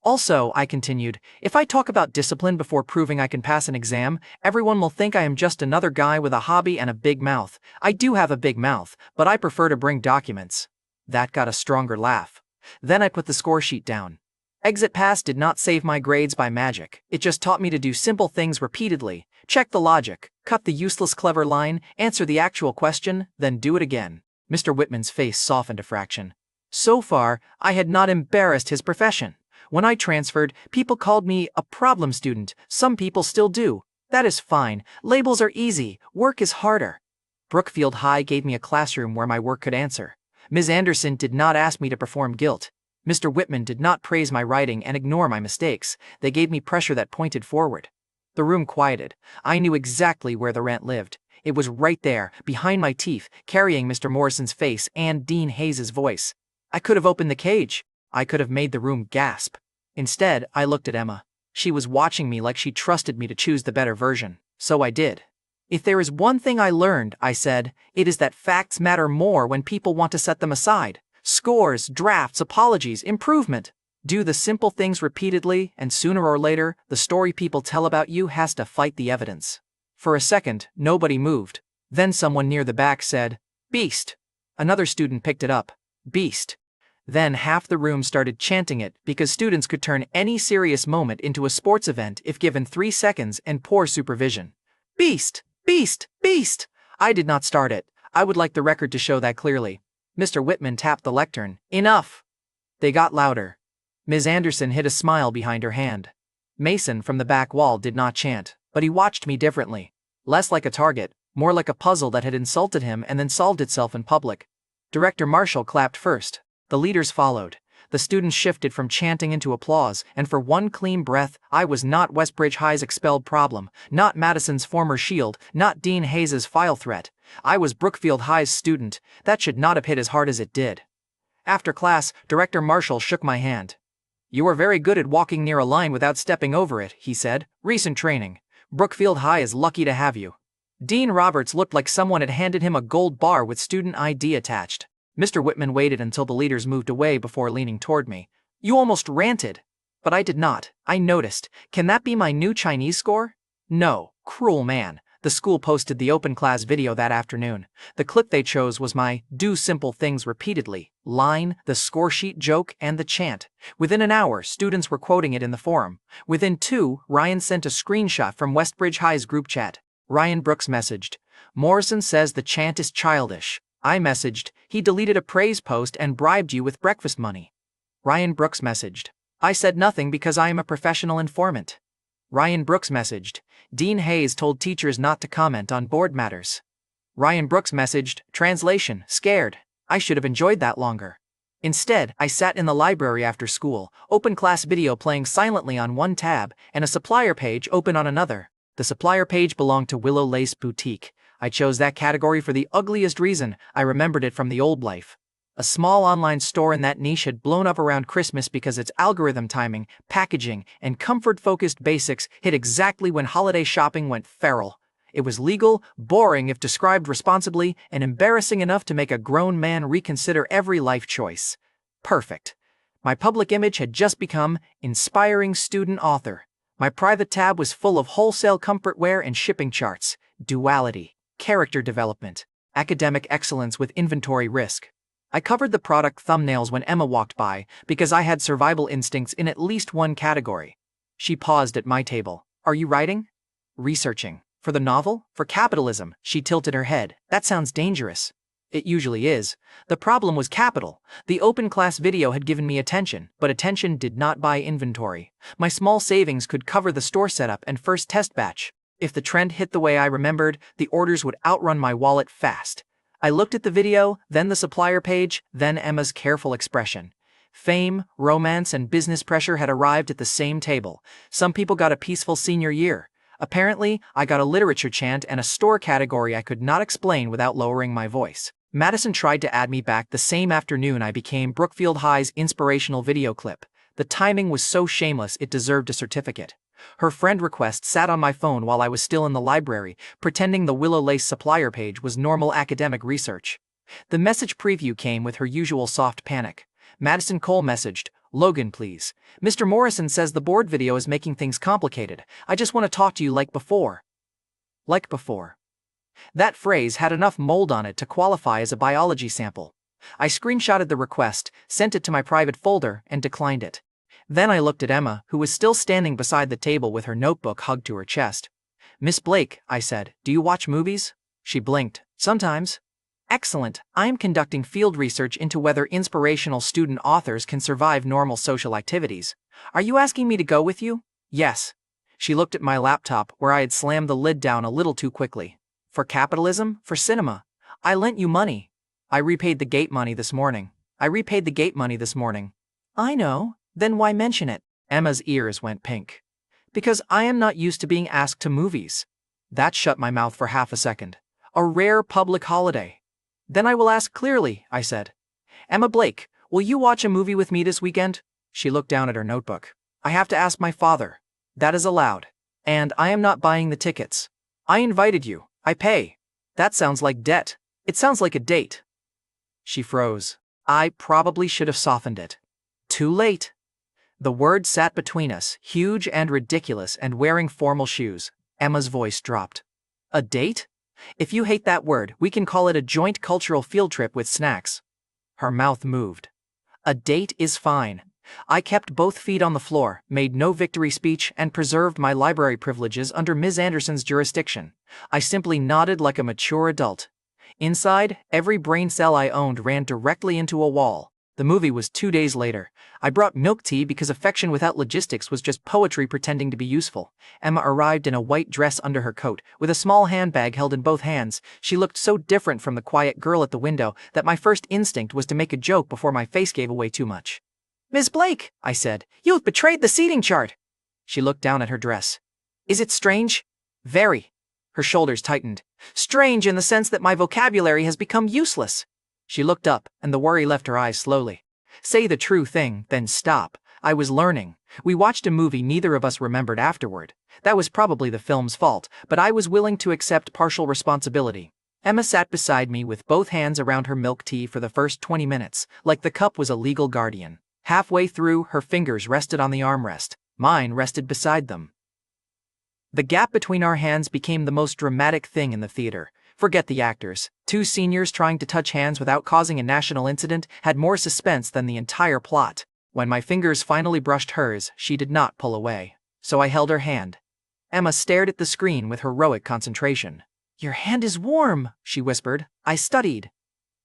Also, I continued, if I talk about discipline before proving I can pass an exam, everyone will think I am just another guy with a hobby and a big mouth. I do have a big mouth, but I prefer to bring documents. That got a stronger laugh. Then I put the score sheet down. Exit Pass did not save my grades by magic. It just taught me to do simple things repeatedly. Check the logic, cut the useless clever line, answer the actual question, then do it again. Mr. Whitman's face softened a fraction. So far, I had not embarrassed his profession. When I transferred, people called me a problem student. Some people still do. That is fine. Labels are easy. Work is harder. Brookfield High gave me a classroom where my work could answer. Ms. Anderson did not ask me to perform guilt. Mr. Whitman did not praise my writing and ignore my mistakes. They gave me pressure that pointed forward. The room quieted. I knew exactly where the rant lived. It was right there, behind my teeth, carrying Mr. Morrison's face and Dean Hayes's voice. I could have opened the cage. I could have made the room gasp. Instead, I looked at Emma. She was watching me like she trusted me to choose the better version. So I did. If there is one thing I learned, I said, it is that facts matter more when people want to set them aside. Scores, drafts, apologies, improvement. Do the simple things repeatedly, and sooner or later, the story people tell about you has to fight the evidence. For a second, nobody moved. Then someone near the back said, "Beast." Another student picked it up. "Beast." Then half the room started chanting it because students could turn any serious moment into a sports event if given 3 seconds and poor supervision. "Beast! Beast! Beast!" I did not start it. I would like the record to show that clearly. Mr. Whitman tapped the lectern. "Enough!" They got louder. Ms. Anderson hid a smile behind her hand. Mason from the back wall did not chant, but he watched me differently. Less like a target, more like a puzzle that had insulted him and then solved itself in public. Director Marshall clapped first. The leaders followed. The students shifted from chanting into applause, and for one clean breath, I was not Westbridge High's expelled problem, not Madison's former shield, not Dean Hayes's file threat. I was Brookfield High's student. That should not have hit as hard as it did. After class, Director Marshall shook my hand. "You are very good at walking near a line without stepping over it," he said. "Recent training. Brookfield High is lucky to have you." Dean Roberts looked like someone had handed him a gold bar with student ID attached. Mr. Whitman waited until the leaders moved away before leaning toward me. "You almost ranted." But I did not. I noticed. Can that be my new Chinese score? No. Cruel man. The school posted the open class video that afternoon. The clip they chose was my "do simple things repeatedly" line, the score sheet joke, and the chant. Within an hour, students were quoting it in the forum. Within 2, Ryan sent a screenshot from Westbridge High's group chat. Ryan Brooks messaged, "Morrison says the chant is childish." I messaged, "He deleted a praise post and bribed you with breakfast money." Ryan Brooks messaged, "I said nothing because I am a professional informant." Ryan Brooks messaged, "Dean Hayes told teachers not to comment on board matters." Ryan Brooks messaged, translation, "Scared. I should have enjoyed that longer." Instead, I sat in the library after school, open class video playing silently on one tab, and a supplier page open on another. The supplier page belonged to Willow Lace Boutique. I chose that category for the ugliest reason. I remembered it from the old life. A small online store in that niche had blown up around Christmas because its algorithm timing, packaging, and comfort-focused basics hit exactly when holiday shopping went feral. It was legal, boring if described responsibly, and embarrassing enough to make a grown man reconsider every life choice. Perfect. My public image had just become inspiring student author. My private tab was full of wholesale comfort wear and shipping charts, duality, character development, academic excellence with inventory risk. I covered the product thumbnails when Emma walked by because I had survival instincts in at least one category. She paused at my table. "Are you writing?" "Researching." "For the novel? For capitalism?" She tilted her head. "That sounds dangerous." It usually is. The problem was capital. The open class video had given me attention, but attention did not buy inventory. My small savings could cover the store setup and first test batch. If the trend hit the way I remembered, the orders would outrun my wallet fast. I looked at the video, then the supplier page, then Emma's careful expression. Fame, romance, and business pressure had arrived at the same table. Some people got a peaceful senior year. Apparently, I got a literature chant and a store category I could not explain without lowering my voice. Madison tried to add me back the same afternoon I became Brookfield High's inspirational video clip. The timing was so shameless it deserved a certificate. Her friend request sat on my phone while I was still in the library, pretending the Willow Lace supplier page was normal academic research. The message preview came with her usual soft panic. Madison Cole messaged, "Logan, please. Mr. Morrison says the board video is making things complicated. I just want to talk to you like before." Like before. That phrase had enough mold on it to qualify as a biology sample. I screenshotted the request, sent it to my private folder, and declined it. Then I looked at Emma, who was still standing beside the table with her notebook hugged to her chest. "Miss Blake," I said, "do you watch movies?" She blinked. "Sometimes." "Excellent. I am conducting field research into whether inspirational student authors can survive normal social activities. Are you asking me to go with you?" "Yes." She looked at my laptop where I had slammed the lid down a little too quickly. "For capitalism? For cinema? I lent you money." "I repaid the gate money this morning." "I repaid the gate money this morning." "I know. Then why mention it?" Emma's ears went pink. "Because I am not used to being asked to movies." That shut my mouth for half a second. A rare public holiday. "Then I will ask clearly," I said. "Emma Blake, will you watch a movie with me this weekend?" She looked down at her notebook. "I have to ask my father." "That is allowed. And I am not buying the tickets." "I invited you. I pay. That sounds like debt. It sounds like a date. She froze. I probably should have softened it. Too late. The word sat between us, huge and ridiculous and wearing formal shoes. Emma's voice dropped. A date? If you hate that word, we can call it a joint cultural field trip with snacks. Her mouth moved. A date is fine. I kept both feet on the floor, made no victory speech, and preserved my library privileges under Ms. Anderson's jurisdiction. I simply nodded like a mature adult. Inside, every brain cell I owned ran directly into a wall. The movie was 2 days later. I brought milk tea because affection without logistics was just poetry pretending to be useful. Emma arrived in a white dress under her coat, with a small handbag held in both hands. She looked so different from the quiet girl at the window that my first instinct was to make a joke before my face gave away too much. "Miss Blake," I said, "you have betrayed the seating chart." She looked down at her dress. "Is it strange?" "Very." Her shoulders tightened. "Strange in the sense that my vocabulary has become useless." She looked up, and the worry left her eyes slowly. "Say the true thing, then stop. I was learning. We watched a movie neither of us remembered afterward. That was probably the film's fault, but I was willing to accept partial responsibility." Emma sat beside me with both hands around her milk tea for the first 20 minutes, like the cup was a legal guardian. Halfway through, her fingers rested on the armrest. Mine rested beside them. The gap between our hands became the most dramatic thing in the theater. Forget the actors. 2 seniors trying to touch hands without causing a national incident had more suspense than the entire plot. When my fingers finally brushed hers, she did not pull away. So I held her hand. Emma stared at the screen with heroic concentration. "Your hand is warm," she whispered. "I studied."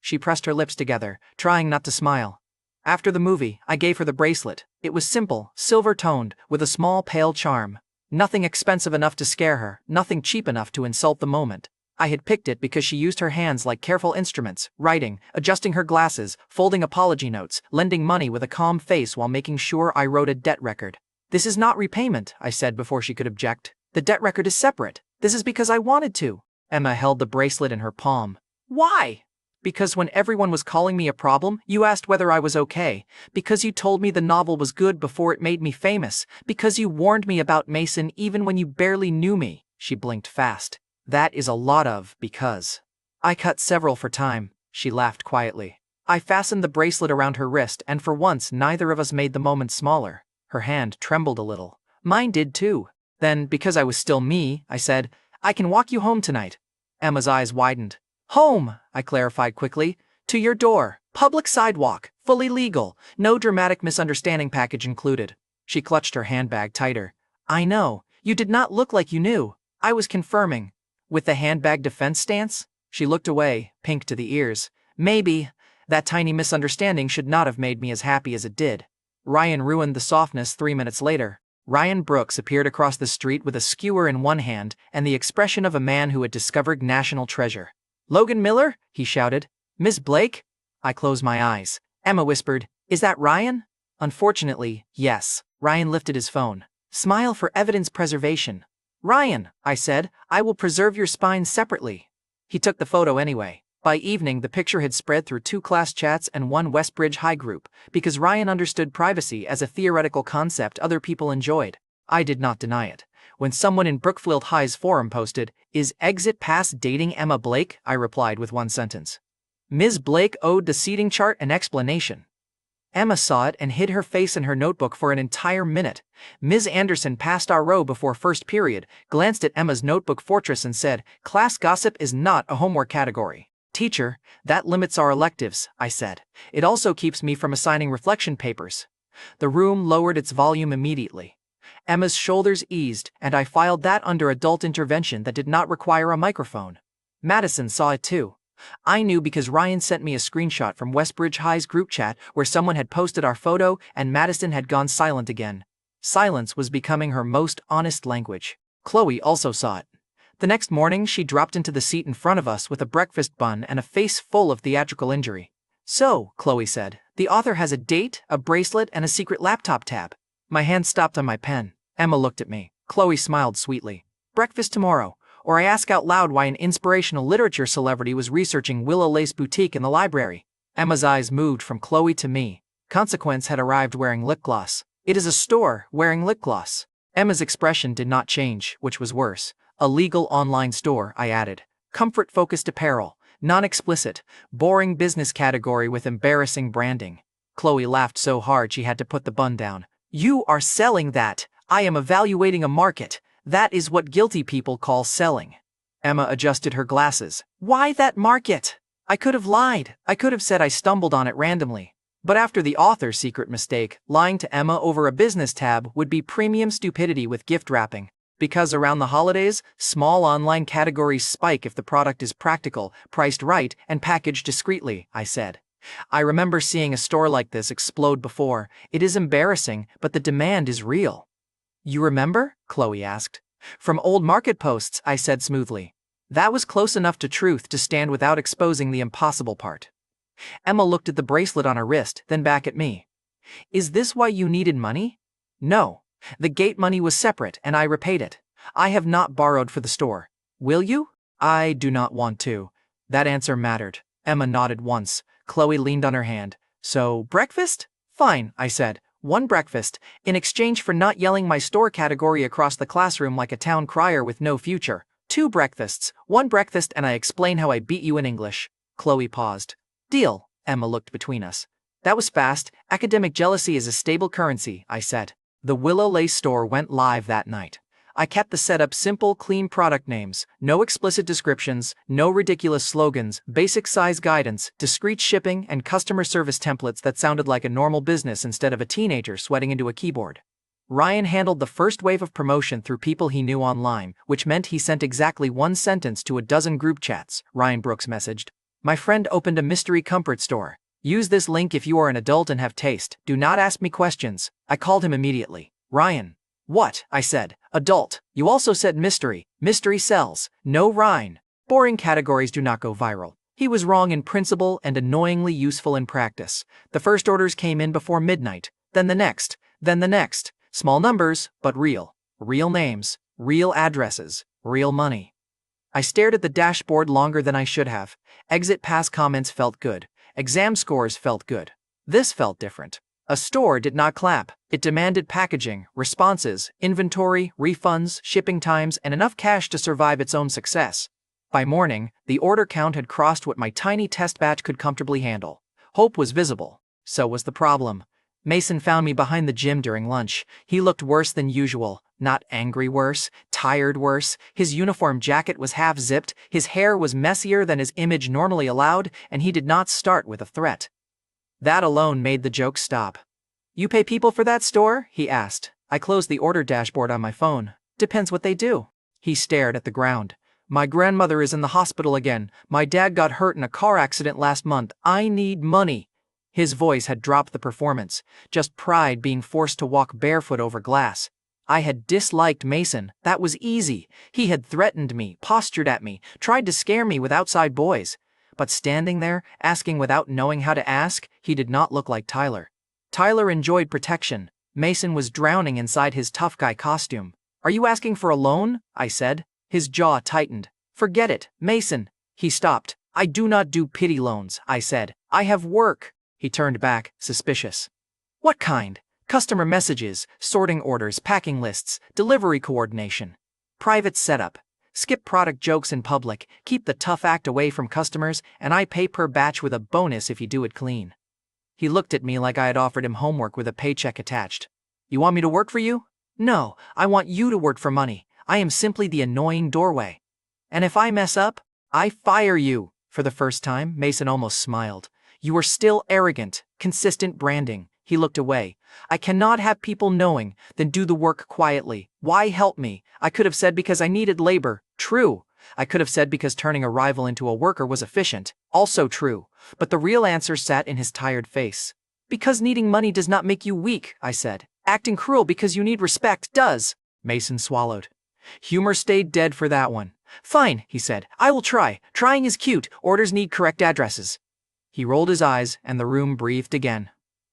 She pressed her lips together, trying not to smile. After the movie, I gave her the bracelet. It was simple, silver-toned, with a small pale charm. Nothing expensive enough to scare her, nothing cheap enough to insult the moment. I had picked it because she used her hands like careful instruments, writing, adjusting her glasses, folding apology notes, lending money with a calm face while making sure I wrote a debt record. "This is not repayment," I said before she could object. "The debt record is separate. This is because I wanted to." Emma held the bracelet in her palm. "Why?" "Because when everyone was calling me a problem, you asked whether I was okay. Because you told me the novel was good before it made me famous. Because you warned me about Mason even when you barely knew me." She blinked fast. "That is a lot of because." "I cut several for time," she laughed quietly. I fastened the bracelet around her wrist, and for once neither of us made the moment smaller. Her hand trembled a little. Mine did too. Then, because I was still me, I said, "I can walk you home tonight." Emma's eyes widened. "Home," I clarified quickly. "To your door. Public sidewalk. Fully legal. No dramatic misunderstanding package included." She clutched her handbag tighter. "I know. You did not look like you knew. I was confirming." "With the handbag defense stance?" She looked away, pink to the ears. "Maybe. That tiny misunderstanding should not have made me as happy as it did." Ryan ruined the softness 3 minutes later. Ryan Brooks appeared across the street with a skewer in one hand and the expression of a man who had discovered national treasure. "Logan Miller?" he shouted. "Miss Blake?" I closed my eyes. Emma whispered, "Is that Ryan?" "Unfortunately, yes." Ryan lifted his phone. "Smile for evidence preservation." "Ryan," I said, "I will preserve your spine separately." He took the photo anyway. By evening, the picture had spread through 2 class chats and 1 Westbridge High group, because Ryan understood privacy as a theoretical concept other people enjoyed. I did not deny it. When someone in Brookfield High's forum posted, "Is exit pass dating Emma Blake?" I replied with 1 sentence. Ms. Blake owed the seating chart an explanation. Emma saw it and hid her face in her notebook for an entire minute. Ms. Anderson passed our row before first period, glanced at Emma's notebook fortress and said, "Class gossip is not a homework category." "Teacher, that limits our electives," I said. "It also keeps me from assigning reflection papers." The room lowered its volume immediately. Emma's shoulders eased, and I filed that under adult intervention that did not require a microphone. Madison saw it too. I knew because Ryan sent me a screenshot from Westbridge High's group chat where someone had posted our photo and Madison had gone silent again. Silence was becoming her most honest language. Chloe also saw it. The next morning, she dropped into the seat in front of us with a breakfast bun and a face full of theatrical injury. "So," Chloe said, "the author has a date, a bracelet, and a secret laptop tab." My hand stopped on my pen. Emma looked at me. Chloe smiled sweetly. "Breakfast tomorrow, or I ask out loud why an inspirational literature celebrity was researching Willow Lace Boutique in the library." Emma's eyes moved from Chloe to me. Consequence had arrived wearing lip gloss. "It is a store wearing lip gloss." Emma's expression did not change, which was worse. A legal online store, I added. Comfort-focused apparel. Non-explicit. Boring business category with embarrassing branding. Chloe laughed so hard she had to put the bun down. You are selling that. I am evaluating a market. That is what guilty people call selling. Emma adjusted her glasses. Why that market? I could have lied. I could have said I stumbled on it randomly. But after the author's secret mistake, lying to Emma over a business tab would be premium stupidity with gift wrapping. Because around the holidays, small online categories spike if the product is practical, priced right, and packaged discreetly, I said. I remember seeing a store like this explode before. It is embarrassing, but the demand is real. You remember? Chloe asked. From old market posts, I said smoothly. That was close enough to truth to stand without exposing the impossible part. Emma looked at the bracelet on her wrist, then back at me. Is this why you needed money? No. The gate money was separate, and I repaid it. I have not borrowed for the store. Will you? I do not want to. That answer mattered. Emma nodded once. Chloe leaned on her hand. So, breakfast? Fine, I said. One breakfast, in exchange for not yelling my store category across the classroom like a town crier with no future. 2 breakfasts, 1 breakfast, and I explain how I beat you in English. Chloe paused. Deal. Emma looked between us. That was fast. Academic jealousy is a stable currency, I said. The Willow Lace store went live that night. I kept the setup simple, clean product names, no explicit descriptions, no ridiculous slogans, basic size guidance, discreet shipping, and customer service templates that sounded like a normal business instead of a teenager sweating into a keyboard. Ryan handled the first wave of promotion through people he knew online, which meant he sent exactly 1 sentence to a dozen group chats, Ryan Brooks messaged. My friend opened a mystery comfort store. Use this link if you are an adult and have taste. Do not ask me questions. I called him immediately. Ryan. What? I said. Adult. You also said mystery. Mystery sells. No Ryan. Boring categories do not go viral. He was wrong in principle and annoyingly useful in practice. The first orders came in before midnight. Then the next. Then the next. Small numbers, but real. Real names. Real addresses. Real money. I stared at the dashboard longer than I should have. Exit pass comments felt good. Exam scores felt good. This felt different. A store did not clap. It demanded packaging, responses, inventory, refunds, shipping times, and enough cash to survive its own success. By morning, the order count had crossed what my tiny test batch could comfortably handle. Hope was visible. So was the problem. Mason found me behind the gym during lunch. He looked worse than usual. Not angry worse, tired worse. His uniform jacket was half-zipped, his hair was messier than his image normally allowed, and he did not start with a threat. That alone made the joke stop. You pay people for that store? He asked. I closed the order dashboard on my phone. Depends what they do. He stared at the ground. My grandmother is in the hospital again. My dad got hurt in a car accident last month. I need money. His voice had dropped the performance, just pride being forced to walk barefoot over glass. I had disliked Mason. That was easy. He had threatened me, postured at me, tried to scare me with outside boys. But standing there, asking without knowing how to ask, he did not look like Tyler. Tyler enjoyed protection. Mason was drowning inside his tough guy costume. Are you asking for a loan? I said. His jaw tightened. Forget it, Mason. He stopped. I do not do pity loans, I said. I have work. He turned back, suspicious. What kind? Customer messages, sorting orders, packing lists, delivery coordination. Private setup. Skip product jokes in public, keep the tough act away from customers, and I pay per batch with a bonus if you do it clean. He looked at me like I had offered him homework with a paycheck attached. You want me to work for you? No, I want you to work for money. I am simply the annoying doorway. And if I mess up, I fire you. For the first time, Mason almost smiled. You are still arrogant, consistent branding. He looked away. I cannot have people knowing, then do the work quietly. Why help me? I could have said because I needed labor. True. I could have said because turning a rival into a worker was efficient. Also true. But the real answer sat in his tired face. Because needing money does not make you weak, I said. Acting cruel because you need respect does. Mason swallowed. Humor stayed dead for that one. Fine, he said. I will try. Trying is cute. Orders need correct addresses. He rolled his eyes, and the room breathed again.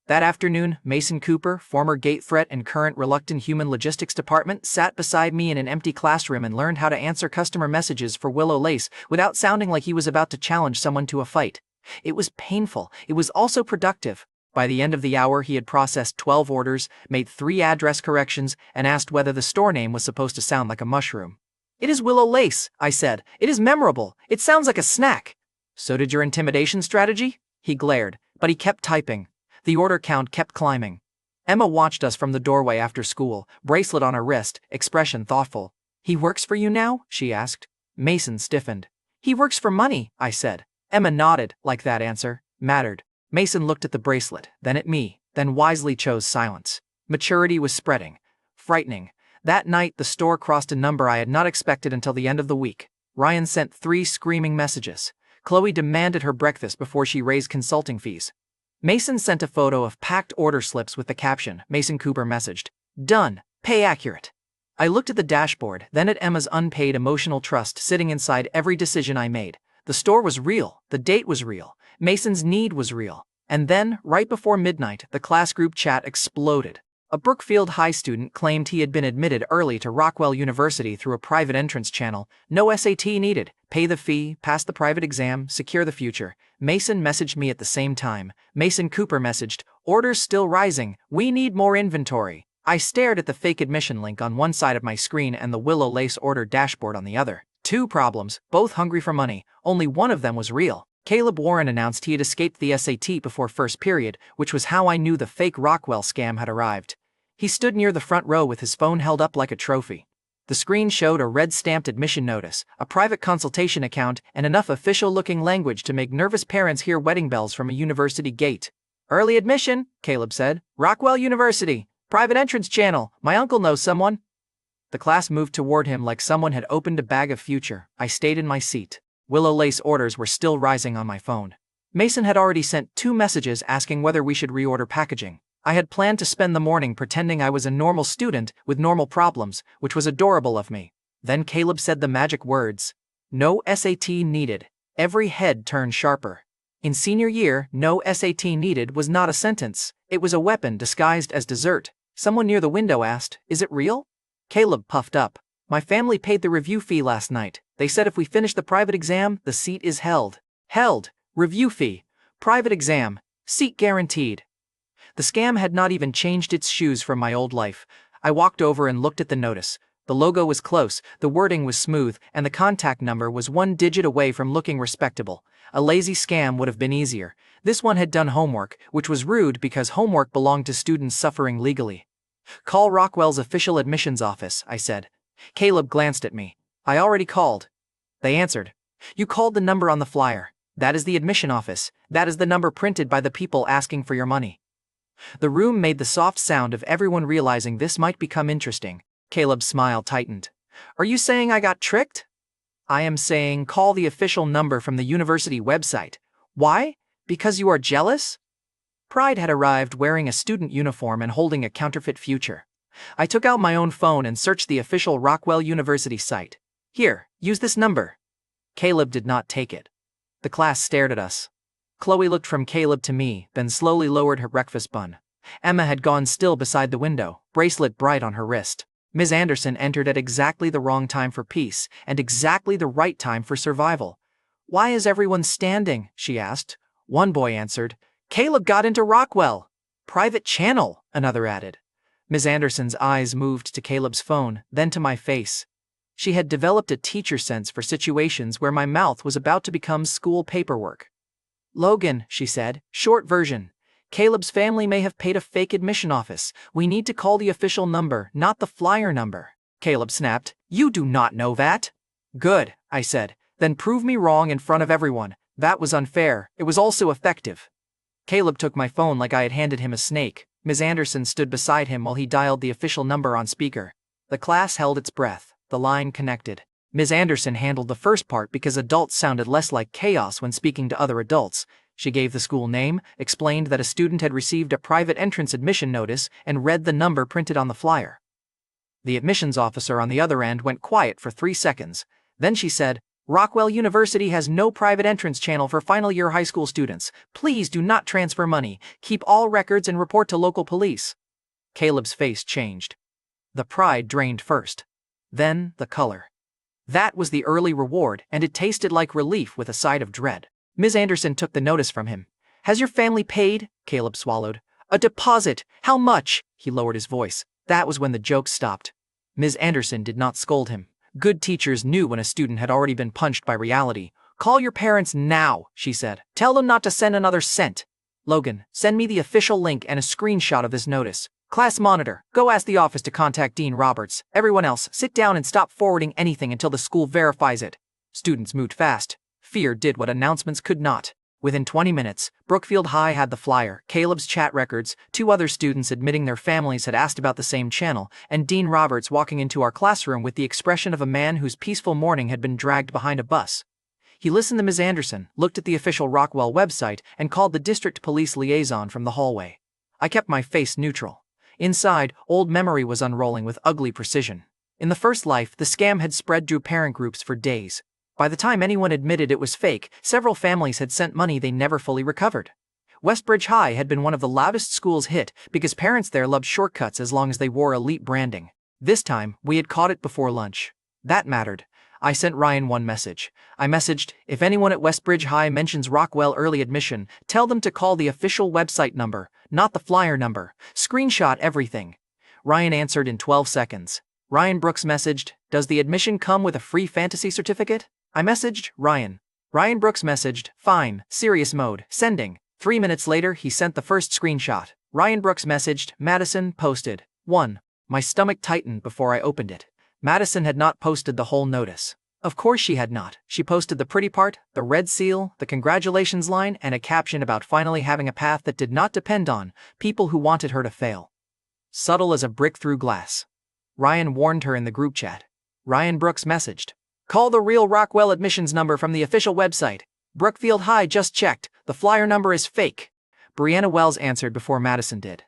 That afternoon, Mason Cooper, former gate threat and current reluctant human logistics department, sat beside me in an empty classroom and learned how to answer customer messages for Willow Lace without sounding like he was about to challenge someone to a fight. It was painful. It was also productive. By the end of the hour, he had processed 12 orders, made 3 address corrections, and asked whether the store name was supposed to sound like a mushroom. It is willow lace, I said. It is memorable. It sounds like a snack. So did your intimidation strategy? He glared, but he kept typing. The order count kept climbing. Emma watched us from the doorway after school, bracelet on her wrist, expression thoughtful. He works for you now? She asked. Mason stiffened. He works for money, I said. Emma nodded, like that answer mattered. Mason looked at the bracelet, then at me, then wisely chose silence. Maturity was spreading. Frightening. That night, the store crossed a number I had not expected until the end of the week. Ryan sent 3 screaming messages. Chloe demanded her breakfast before she raised consulting fees. Mason sent a photo of packed order slips with the caption, Mason Cooper messaged, "Done. Pay accurate." I looked at the dashboard, then at Emma's unpaid emotional trust sitting inside every decision I made. The store was real, the date was real, Mason's need was real. And then, right before midnight, the class group chat exploded. A Brookfield High student claimed he had been admitted early to Rockwell University through a private entrance channel. No SAT needed. Pay the fee, pass the private exam, secure the future. Mason messaged me at the same time. Mason Cooper messaged, "Orders still rising. We need more inventory." I stared at the fake admission link on one side of my screen and the willow lace order dashboard on the other. 2 problems, both hungry for money. Only one of them was real. Caleb Warren announced he had escaped the SAT before first period, which was how I knew the fake Rockwell scam had arrived. He stood near the front row with his phone held up like a trophy. The screen showed a red-stamped admission notice, a private consultation account, and enough official-looking language to make nervous parents hear wedding bells from a university gate. "Early admission," Caleb said. "Rockwell University. Private entrance channel. My uncle knows someone." The class moved toward him like someone had opened a bag of future. I stayed in my seat. Willow lace orders were still rising on my phone. Mason had already sent 2 messages asking whether we should reorder packaging. I had planned to spend the morning pretending I was a normal student with normal problems, which was adorable of me. Then Caleb said the magic words. No SAT needed. Every head turned sharper. In senior year, no SAT needed was not a sentence. It was a weapon disguised as dessert. Someone near the window asked, "Is it real?" Caleb puffed up. "My family paid the review fee last night. They said if we finish the private exam, the seat is held." Held. Review fee. Private exam. Seat guaranteed. The scam had not even changed its shoes from my old life. I walked over and looked at the notice. The logo was close, the wording was smooth, and the contact number was 1 digit away from looking respectable. A lazy scam would have been easier. This one had done homework, which was rude because homework belonged to students suffering legally. "Call Rockwell's official admissions office," I said. Caleb glanced at me. "I already called." They answered. "You called the number on the flyer. That is the admission office. That is the number printed by the people asking for your money." The room made the soft sound of everyone realizing this might become interesting. Caleb's smile tightened. "Are you saying I got tricked?" "I am saying call the official number from the university website." "Why? Because you are jealous?" Pride had arrived wearing a student uniform and holding a counterfeit future. I took out my own phone and searched the official Rockwell University site. "Here, use this number." Caleb did not take it. The class stared at us. Chloe looked from Caleb to me, then slowly lowered her breakfast bun. Emma had gone still beside the window, bracelet bright on her wrist. Ms. Anderson entered at exactly the wrong time for peace, and exactly the right time for survival. "Why is everyone standing?" she asked. One boy answered, "Caleb got into Rockwell." "Private channel," another added. Ms. Anderson's eyes moved to Caleb's phone, then to my face. She had developed a teacher sense for situations where my mouth was about to become school paperwork. "Logan," she said, "short version. Caleb's family may have paid a fake admission office. We need to call the official number, not the flyer number." Caleb snapped, "You do not know that." "Good," I said. "Then prove me wrong in front of everyone. That was unfair. It was also effective." Caleb took my phone like I had handed him a snake. Ms. Anderson stood beside him while he dialed the official number on speaker. The class held its breath. The line connected. Ms. Anderson handled the first part because adults sounded less like chaos when speaking to other adults. She gave the school name, explained that a student had received a private entrance admission notice, and read the number printed on the flyer. The admissions officer on the other end went quiet for 3 seconds. Then she said, "Rockwell University has no private entrance channel for final year high school students. Please do not transfer money. Keep all records and report to local police." Caleb's face changed. The pride drained first. Then the color. That was the early reward, and it tasted like relief with a side of dread. Ms. Anderson took the notice from him. "Has your family paid?" Caleb swallowed. "A deposit. How much?" He lowered his voice. That was when the joke stopped. Ms. Anderson did not scold him. Good teachers knew when a student had already been punched by reality. "Call your parents now," she said. "Tell them not to send another cent. Logan, send me the official link and a screenshot of this notice. Class monitor, go ask the office to contact Dean Roberts. Everyone else, sit down and stop forwarding anything until the school verifies it." Students moved fast. Fear did what announcements could not. Within 20 minutes, Brookfield High had the flyer, Caleb's chat records, 2 other students admitting their families had asked about the same channel, and Dean Roberts walking into our classroom with the expression of a man whose peaceful morning had been dragged behind a bus. He listened to Ms. Anderson, looked at the official Rockwell website, and called the district police liaison from the hallway. I kept my face neutral. Inside, old memory was unrolling with ugly precision. In the first life, the scam had spread through parent groups for days. By the time anyone admitted it was fake, several families had sent money they never fully recovered. Westbridge High had been one of the loudest schools hit because parents there loved shortcuts as long as they wore elite branding. This time, we had caught it before lunch. That mattered. I sent Ryan one message. I messaged, "If anyone at Westbridge High mentions Rockwell early admission, tell them to call the official website number, not the flyer number. Screenshot everything." Ryan answered in 12 seconds. Ryan Brooks messaged, "Does the admission come with a free fantasy certificate?" I messaged Ryan. Ryan Brooks messaged, "Fine, serious mode, sending." 3 minutes later, he sent the first screenshot. Ryan Brooks messaged, "Madison posted." 1. My stomach tightened before I opened it. Madison had not posted the whole notice. Of course she had not. She posted the pretty part, the red seal, the congratulations line, and a caption about finally having a path that did not depend on people who wanted her to fail. Subtle as a brick through glass. Ryan warned her in the group chat. Ryan Brooks messaged, "Call the real Rockwell admissions number from the official website. Brookfield High just checked. The flyer number is fake." Brianna Wells answered before Madison did.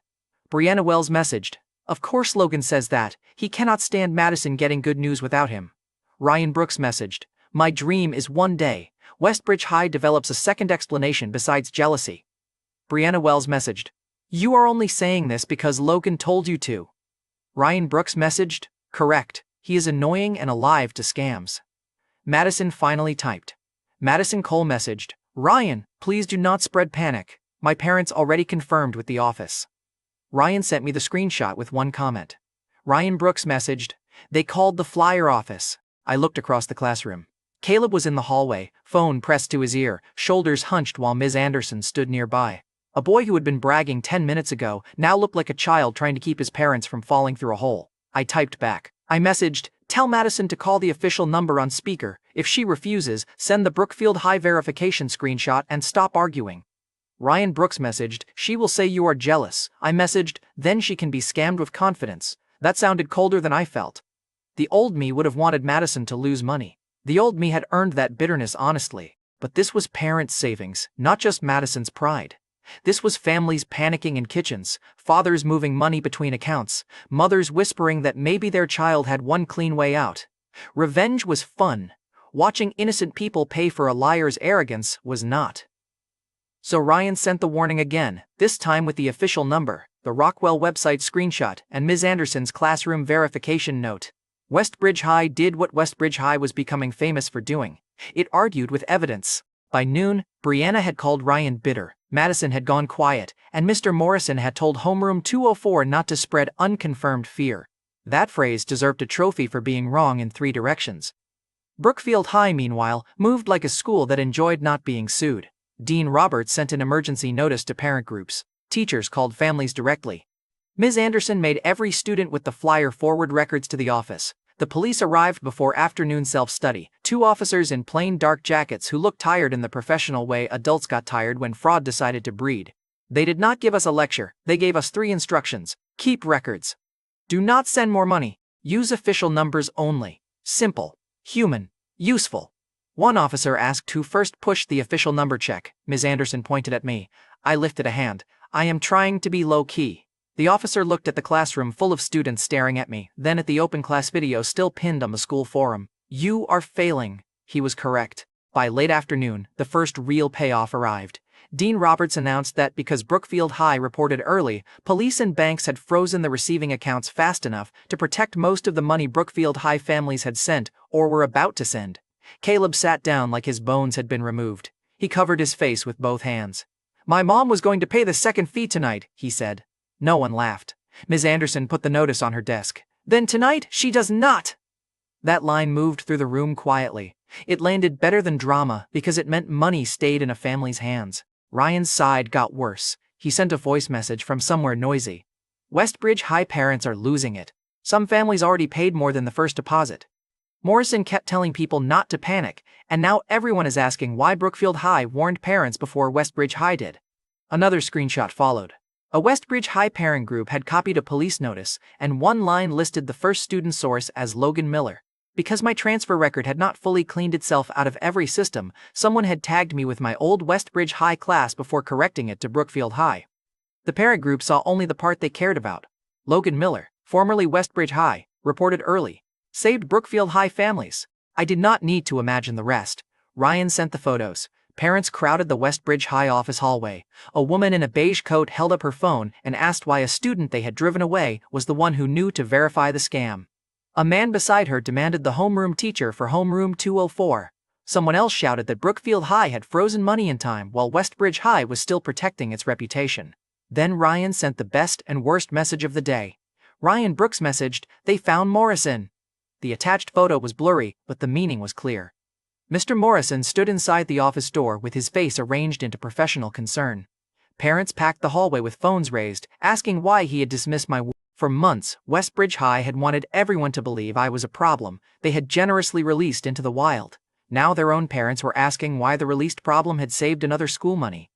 Brianna Wells messaged, "Of course Logan says that. He cannot stand Madison getting good news without him." Ryan Brooks messaged, "My dream is one day Westbridge High develops a second explanation besides jealousy." Brianna Wells messaged, "You are only saying this because Logan told you to." Ryan Brooks messaged, "Correct. He is annoying and alive to scams." Madison finally typed. Madison Cole messaged, "Ryan, please do not spread panic. My parents already confirmed with the office." Ryan sent me the screenshot with one comment. Ryan Brooks messaged, "They called the flyer office." I looked across the classroom. Caleb was in the hallway, phone pressed to his ear, shoulders hunched while Ms. Anderson stood nearby. A boy who had been bragging 10 minutes ago now looked like a child trying to keep his parents from falling through a hole. I typed back. I messaged, "Tell Madison to call the official number on speaker. If she refuses, send the Brookfield High verification screenshot and stop arguing." Ryan Brooks messaged, "She will say you are jealous." I messaged, "Then she can be scammed with confidence." That sounded colder than I felt. The old me would have wanted Madison to lose money. The old me had earned that bitterness honestly. But this was parents' savings, not just Madison's pride. This was families panicking in kitchens, fathers moving money between accounts, mothers whispering that maybe their child had one clean way out. Revenge was fun. Watching innocent people pay for a liar's arrogance was not. So Ryan sent the warning again, this time with the official number, the Rockwell website screenshot, and Ms. Anderson's classroom verification note. Westbridge High did what Westbridge High was becoming famous for doing. It argued with evidence. By noon, Brianna had called Ryan bitter, Madison had gone quiet, and Mr. Morrison had told Homeroom 204 not to spread unconfirmed fear. That phrase deserved a trophy for being wrong in 3 directions. Brookfield High, meanwhile, moved like a school that enjoyed not being sued. Dean Roberts sent an emergency notice to parent groups. Teachers called families directly. Ms. Anderson made every student with the flyer forward records to the office. The police arrived before afternoon self-study, 2 officers in plain dark jackets who looked tired in the professional way adults got tired when fraud decided to breed. They did not give us a lecture, they gave us 3 instructions. Keep records. Do not send more money. Use official numbers only. Simple. Human. Useful. One officer asked who first pushed the official number check. Ms. Anderson pointed at me. I lifted a hand. "I am trying to be low-key." The officer looked at the classroom full of students staring at me, then at the open class video still pinned on the school forum. "You are failing." He was correct. By late afternoon, the first real payoff arrived. Dean Roberts announced that because Brookfield High reported early, police and banks had frozen the receiving accounts fast enough to protect most of the money Brookfield High families had sent or were about to send. Caleb sat down like his bones had been removed. He covered his face with both hands. "My mom was going to pay the second fee tonight," he said. No one laughed. Ms. Anderson put the notice on her desk. "Then tonight, she does not." That line moved through the room quietly. It landed better than drama because it meant money stayed in a family's hands. Ryan's side got worse. He sent a voice message from somewhere noisy. Westbridge High parents are losing it. Some families already paid more than the first deposit. Morrison kept telling people not to panic, and now everyone is asking why Brookfield High warned parents before Westbridge High did. Another screenshot followed. A Westbridge High parent group had copied a police notice, and one line listed the first student source as Logan Miller. Because my transfer record had not fully cleaned itself out of every system, someone had tagged me with my old Westbridge High class before correcting it to Brookfield High. The parent group saw only the part they cared about. Logan Miller, formerly Westbridge High, reported early. Saved Brookfield High families. I did not need to imagine the rest. Ryan sent the photos. Parents crowded the Westbridge High office hallway. A woman in a beige coat held up her phone and asked why a student they had driven away was the one who knew to verify the scam. A man beside her demanded the homeroom teacher for homeroom 204. Someone else shouted that Brookfield High had frozen money in time while Westbridge High was still protecting its reputation. Then Ryan sent the best and worst message of the day. Ryan Brooks messaged, "They found Morrison." The attached photo was blurry, but the meaning was clear. Mr. Morrison stood inside the office door with his face arranged into professional concern. Parents packed the hallway with phones raised, asking why he had dismissed my work. For months, Westbridge High had wanted everyone to believe I was a problem they had generously released into the wild. Now their own parents were asking why the released problem had saved another school money.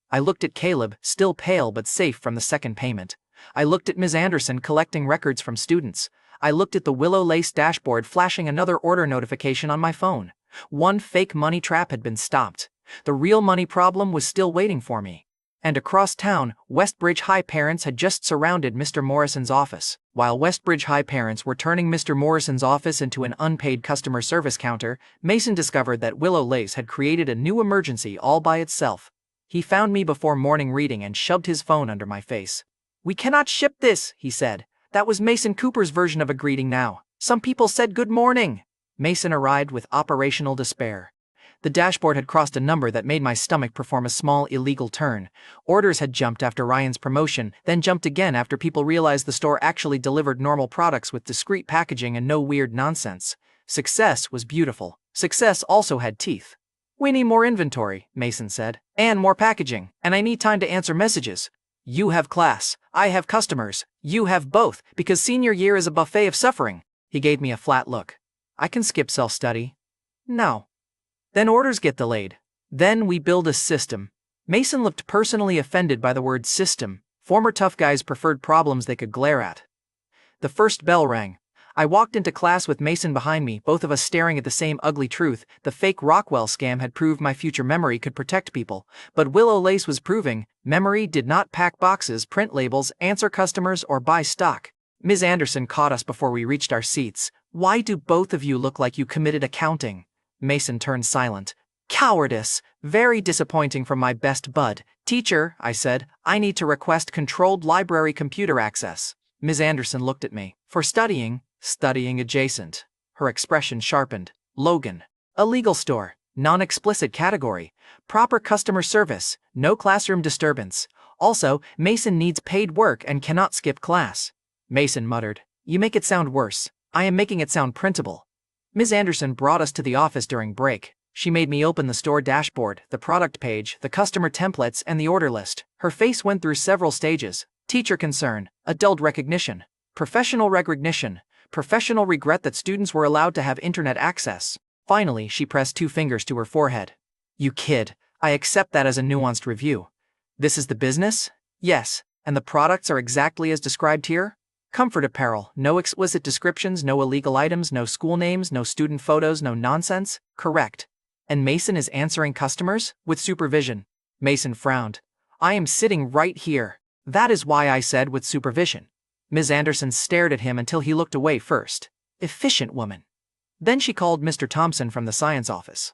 I looked at Caleb, still pale but safe from the second payment. I looked at Ms. Anderson collecting records from students. I looked at the Willow Lace dashboard flashing another order notification on my phone. One fake money trap had been stopped. The real money problem was still waiting for me. And across town, Westbridge High parents had just surrounded Mr. Morrison's office. While Westbridge High parents were turning Mr. Morrison's office into an unpaid customer service counter, Mason discovered that Willow Lace had created a new emergency all by itself. He found me before morning reading and shoved his phone under my face. "We cannot ship this," he said. "That was Mason Cooper's version of a greeting now. Some people said good morning." Mason arrived with operational despair. The dashboard had crossed a number that made my stomach perform a small illegal turn. Orders had jumped after Ryan's promotion, then jumped again after people realized the store actually delivered normal products with discreet packaging and no weird nonsense. Success was beautiful. Success also had teeth. "We need more inventory," Mason said, "and more packaging, and I need time to answer messages. You have class, I have customers, you have both, because senior year is a buffet of suffering." He gave me a flat look. "I can skip self-study." "No." "Then orders get delayed. Then we build a system." Mason looked personally offended by the word system. Former tough guys preferred problems they could glare at. The first bell rang. I walked into class with Mason behind me, both of us staring at the same ugly truth. The fake Rockwell scam had proved my future memory could protect people, but Willow Lace was proving memory did not pack boxes, print labels, answer customers, or buy stock. Ms. Anderson caught us before we reached our seats. "Why do both of you look like you committed accounting?" Mason turned silent. "Cowardice. Very disappointing from my best bud." "Teacher," I said, "I need to request controlled library computer access." Ms. Anderson looked at me. "For studying?" "Studying adjacent." Her expression sharpened. "Logan. A legal store. Non-explicit category. Proper customer service. No classroom disturbance. Also, Mason needs paid work and cannot skip class." Mason muttered, "You make it sound worse. I am making it sound printable." Ms. Anderson brought us to the office during break. She made me open the store dashboard, the product page, the customer templates, and the order list. Her face went through several stages. Teacher concern, adult recognition, professional recognition, professional regret that students were allowed to have internet access. Finally, she pressed 2 fingers to her forehead. "You kid, I accept that as a nuanced review. This is the business?" "Yes, and the products are exactly as described here? Comfort apparel, no explicit descriptions, no illegal items, no school names, no student photos, no nonsense?" "Correct." "And Mason is answering customers? With supervision?" Mason frowned. "I am sitting right here. That is why I said with supervision." Ms. Anderson stared at him until he looked away first. Efficient woman. Then she called Mr. Thompson from the science office.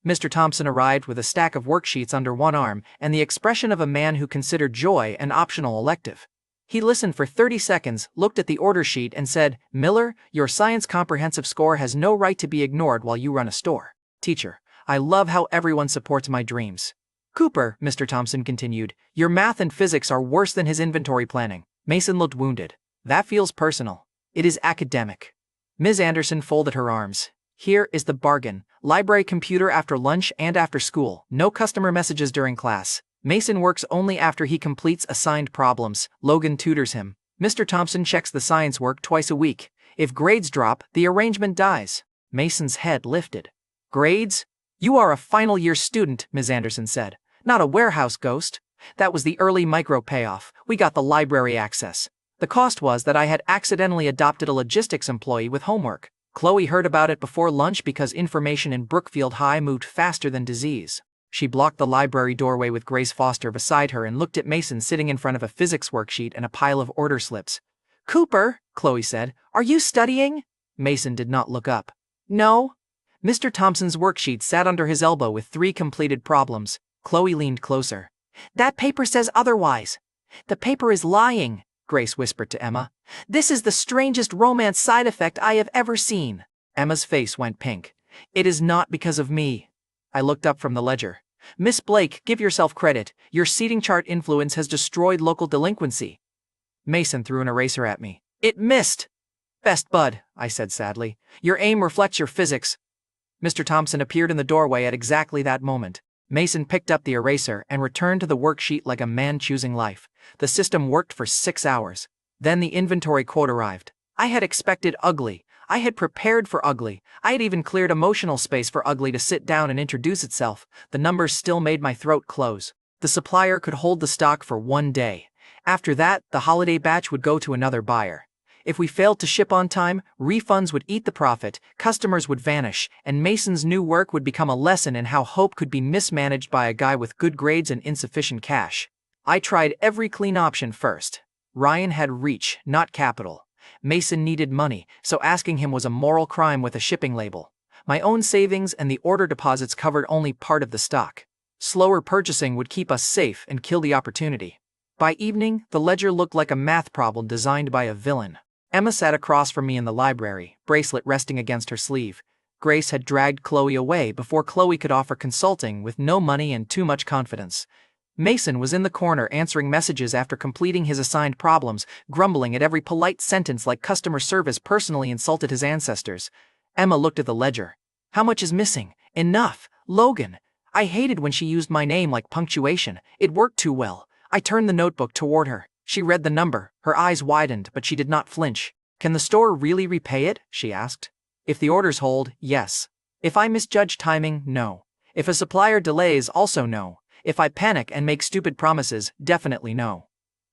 Mr. Thompson arrived with a stack of worksheets under one arm and the expression of a man who considered joy an optional elective. He listened for 30 seconds, looked at the order sheet and said, "Miller, your science comprehensive score has no right to be ignored while you run a store." "Teacher, I love how everyone supports my dreams." "Cooper," Mr. Thompson continued, "your math and physics are worse than his inventory planning." Mason looked wounded. "That feels personal." "It is academic." Ms. Anderson folded her arms. Here is the bargain. Library computer after lunch and after school. No customer messages during class. Mason works only after he completes assigned problems. Logan tutors him. Mr. Thompson checks the science work twice a week. If grades drop, the arrangement dies. Mason's head lifted. Grades? You are a final year student, Ms. Anderson said. Not a warehouse ghost. That was the early micro payoff. We got the library access. The cost was that I had accidentally adopted a logistics employee with homework. Chloe heard about it before lunch because information in Brookfield High moved faster than disease. She blocked the library doorway with Grace Foster beside her and looked at Mason sitting in front of a physics worksheet and a pile of order slips. Cooper, Chloe said, are you studying? Mason did not look up. No. Mr. Thompson's worksheet sat under his elbow with 3 completed problems. Chloe leaned closer. That paper says otherwise. The paper is lying, Grace whispered to Emma. This is the strangest romance side effect I have ever seen. Emma's face went pink. It is not because of me. I looked up from the ledger. Miss Blake, give yourself credit. Your seating chart influence has destroyed local delinquency. Mason threw an eraser at me. It missed. Best bud, I said sadly. Your aim reflects your physics. Mr. Thompson appeared in the doorway at exactly that moment. Mason picked up the eraser and returned to the worksheet like a man choosing life. The system worked for 6 hours. Then the inventory quote arrived. I had expected ugly. I had prepared for ugly. I had even cleared emotional space for ugly to sit down and introduce itself. The numbers still made my throat close. The supplier could hold the stock for 1 day. After that, the holiday batch would go to another buyer. If we failed to ship on time, refunds would eat the profit, customers would vanish, and Mason's new work would become a lesson in how hope could be mismanaged by a guy with good grades and insufficient cash. I tried every clean option first. Ryan had reach, not capital. Mason needed money, so asking him was a moral crime with a shipping label. My own savings and the order deposits covered only part of the stock. Slower purchasing would keep us safe and kill the opportunity. By evening, the ledger looked like a math problem designed by a villain. Emma sat across from me in the library, bracelet resting against her sleeve. Grace had dragged Chloe away before Chloe could offer consulting with no money and too much confidence. Mason was in the corner answering messages after completing his assigned problems, grumbling at every polite sentence like customer service personally insulted his ancestors. Emma looked at the ledger. How much is missing? Enough. Logan. I hated when she used my name like punctuation. It worked too well. I turned the notebook toward her. She read the number. Her eyes widened, but she did not flinch. Can the store really repay it? She asked. If the orders hold, yes. If I misjudge timing, no. If a supplier delays, also no. If I panic and make stupid promises, definitely no.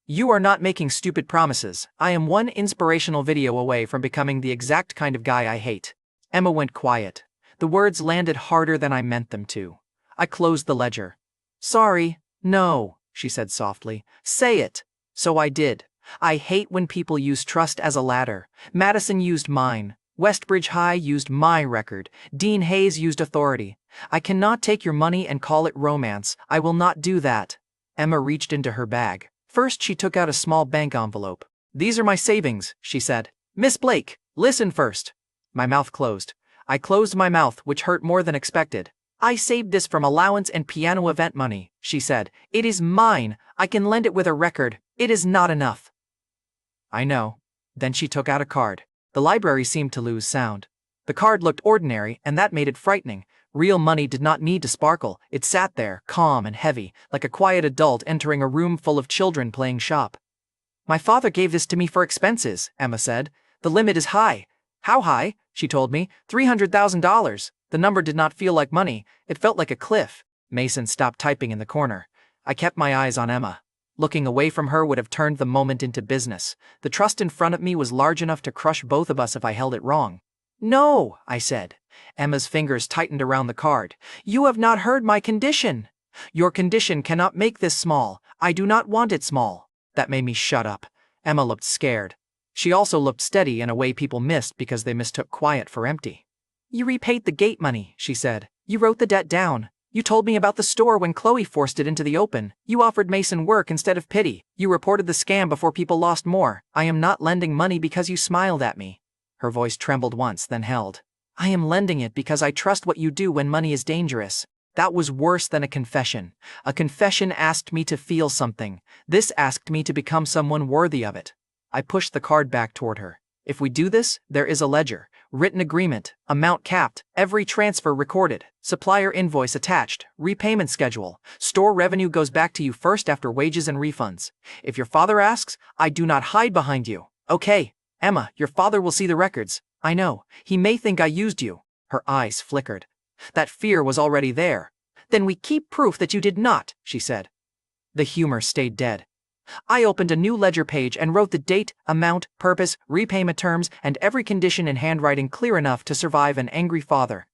You are not making stupid promises. I am one inspirational video away from becoming the exact kind of guy I hate. Emma went quiet. The words landed harder than I meant them to. I closed the ledger. Sorry. No, she said softly. Say it. So I did. I hate when people use trust as a ladder. Madison used mine. Westbridge High used my record. Dean Hayes used authority. I cannot take your money and call it romance. I will not do that. Emma reached into her bag. First, she took out a small bank envelope. These are my savings, she said. Miss Blake, listen first. My mouth closed. I closed my mouth, which hurt more than expected. I saved this from allowance and piano event money, she said. It is mine. I can lend it with a record. It is not enough. I know. Then she took out a card. The library seemed to lose sound. The card looked ordinary, and that made it frightening. Real money did not need to sparkle. It sat there, calm and heavy, like a quiet adult entering a room full of children playing shop. My father gave this to me for expenses, Emma said. The limit is high. How high? She told me. $300,000. The number did not feel like money. It felt like a cliff. Mason stopped typing in the corner. I kept my eyes on Emma. Looking away from her would have turned the moment into business. The trust in front of me was large enough to crush both of us if I held it wrong. No, I said. Emma's fingers tightened around the card. You have not heard my condition. Your condition cannot make this small. I do not want it small. That made me shut up. Emma looked scared. She also looked steady in a way people missed because they mistook quiet for empty. You repaid the gate money, she said. You wrote the debt down. You told me about the store when Chloe forced it into the open. You offered Mason work instead of pity. You reported the scam before people lost more. I am not lending money because you smiled at me. Her voice trembled once, then held. I am lending it because I trust what you do when money is dangerous. That was worse than a confession. A confession asked me to feel something. This asked me to become someone worthy of it. I pushed the card back toward her. If we do this, there is a ledger. written agreement, amount capped, every transfer recorded, supplier invoice attached, repayment schedule, store revenue goes back to you first after wages and refunds. If your father asks, I do not hide behind you. Okay, Emma, your father will see the records. I know, he may think I used you. Her eyes flickered. That fear was already there. Then we keep proof that you did not, she said. The humor stayed dead. I opened a new ledger page and wrote the date, amount, purpose, repayment terms, and every condition in handwriting clear enough to survive an angry father.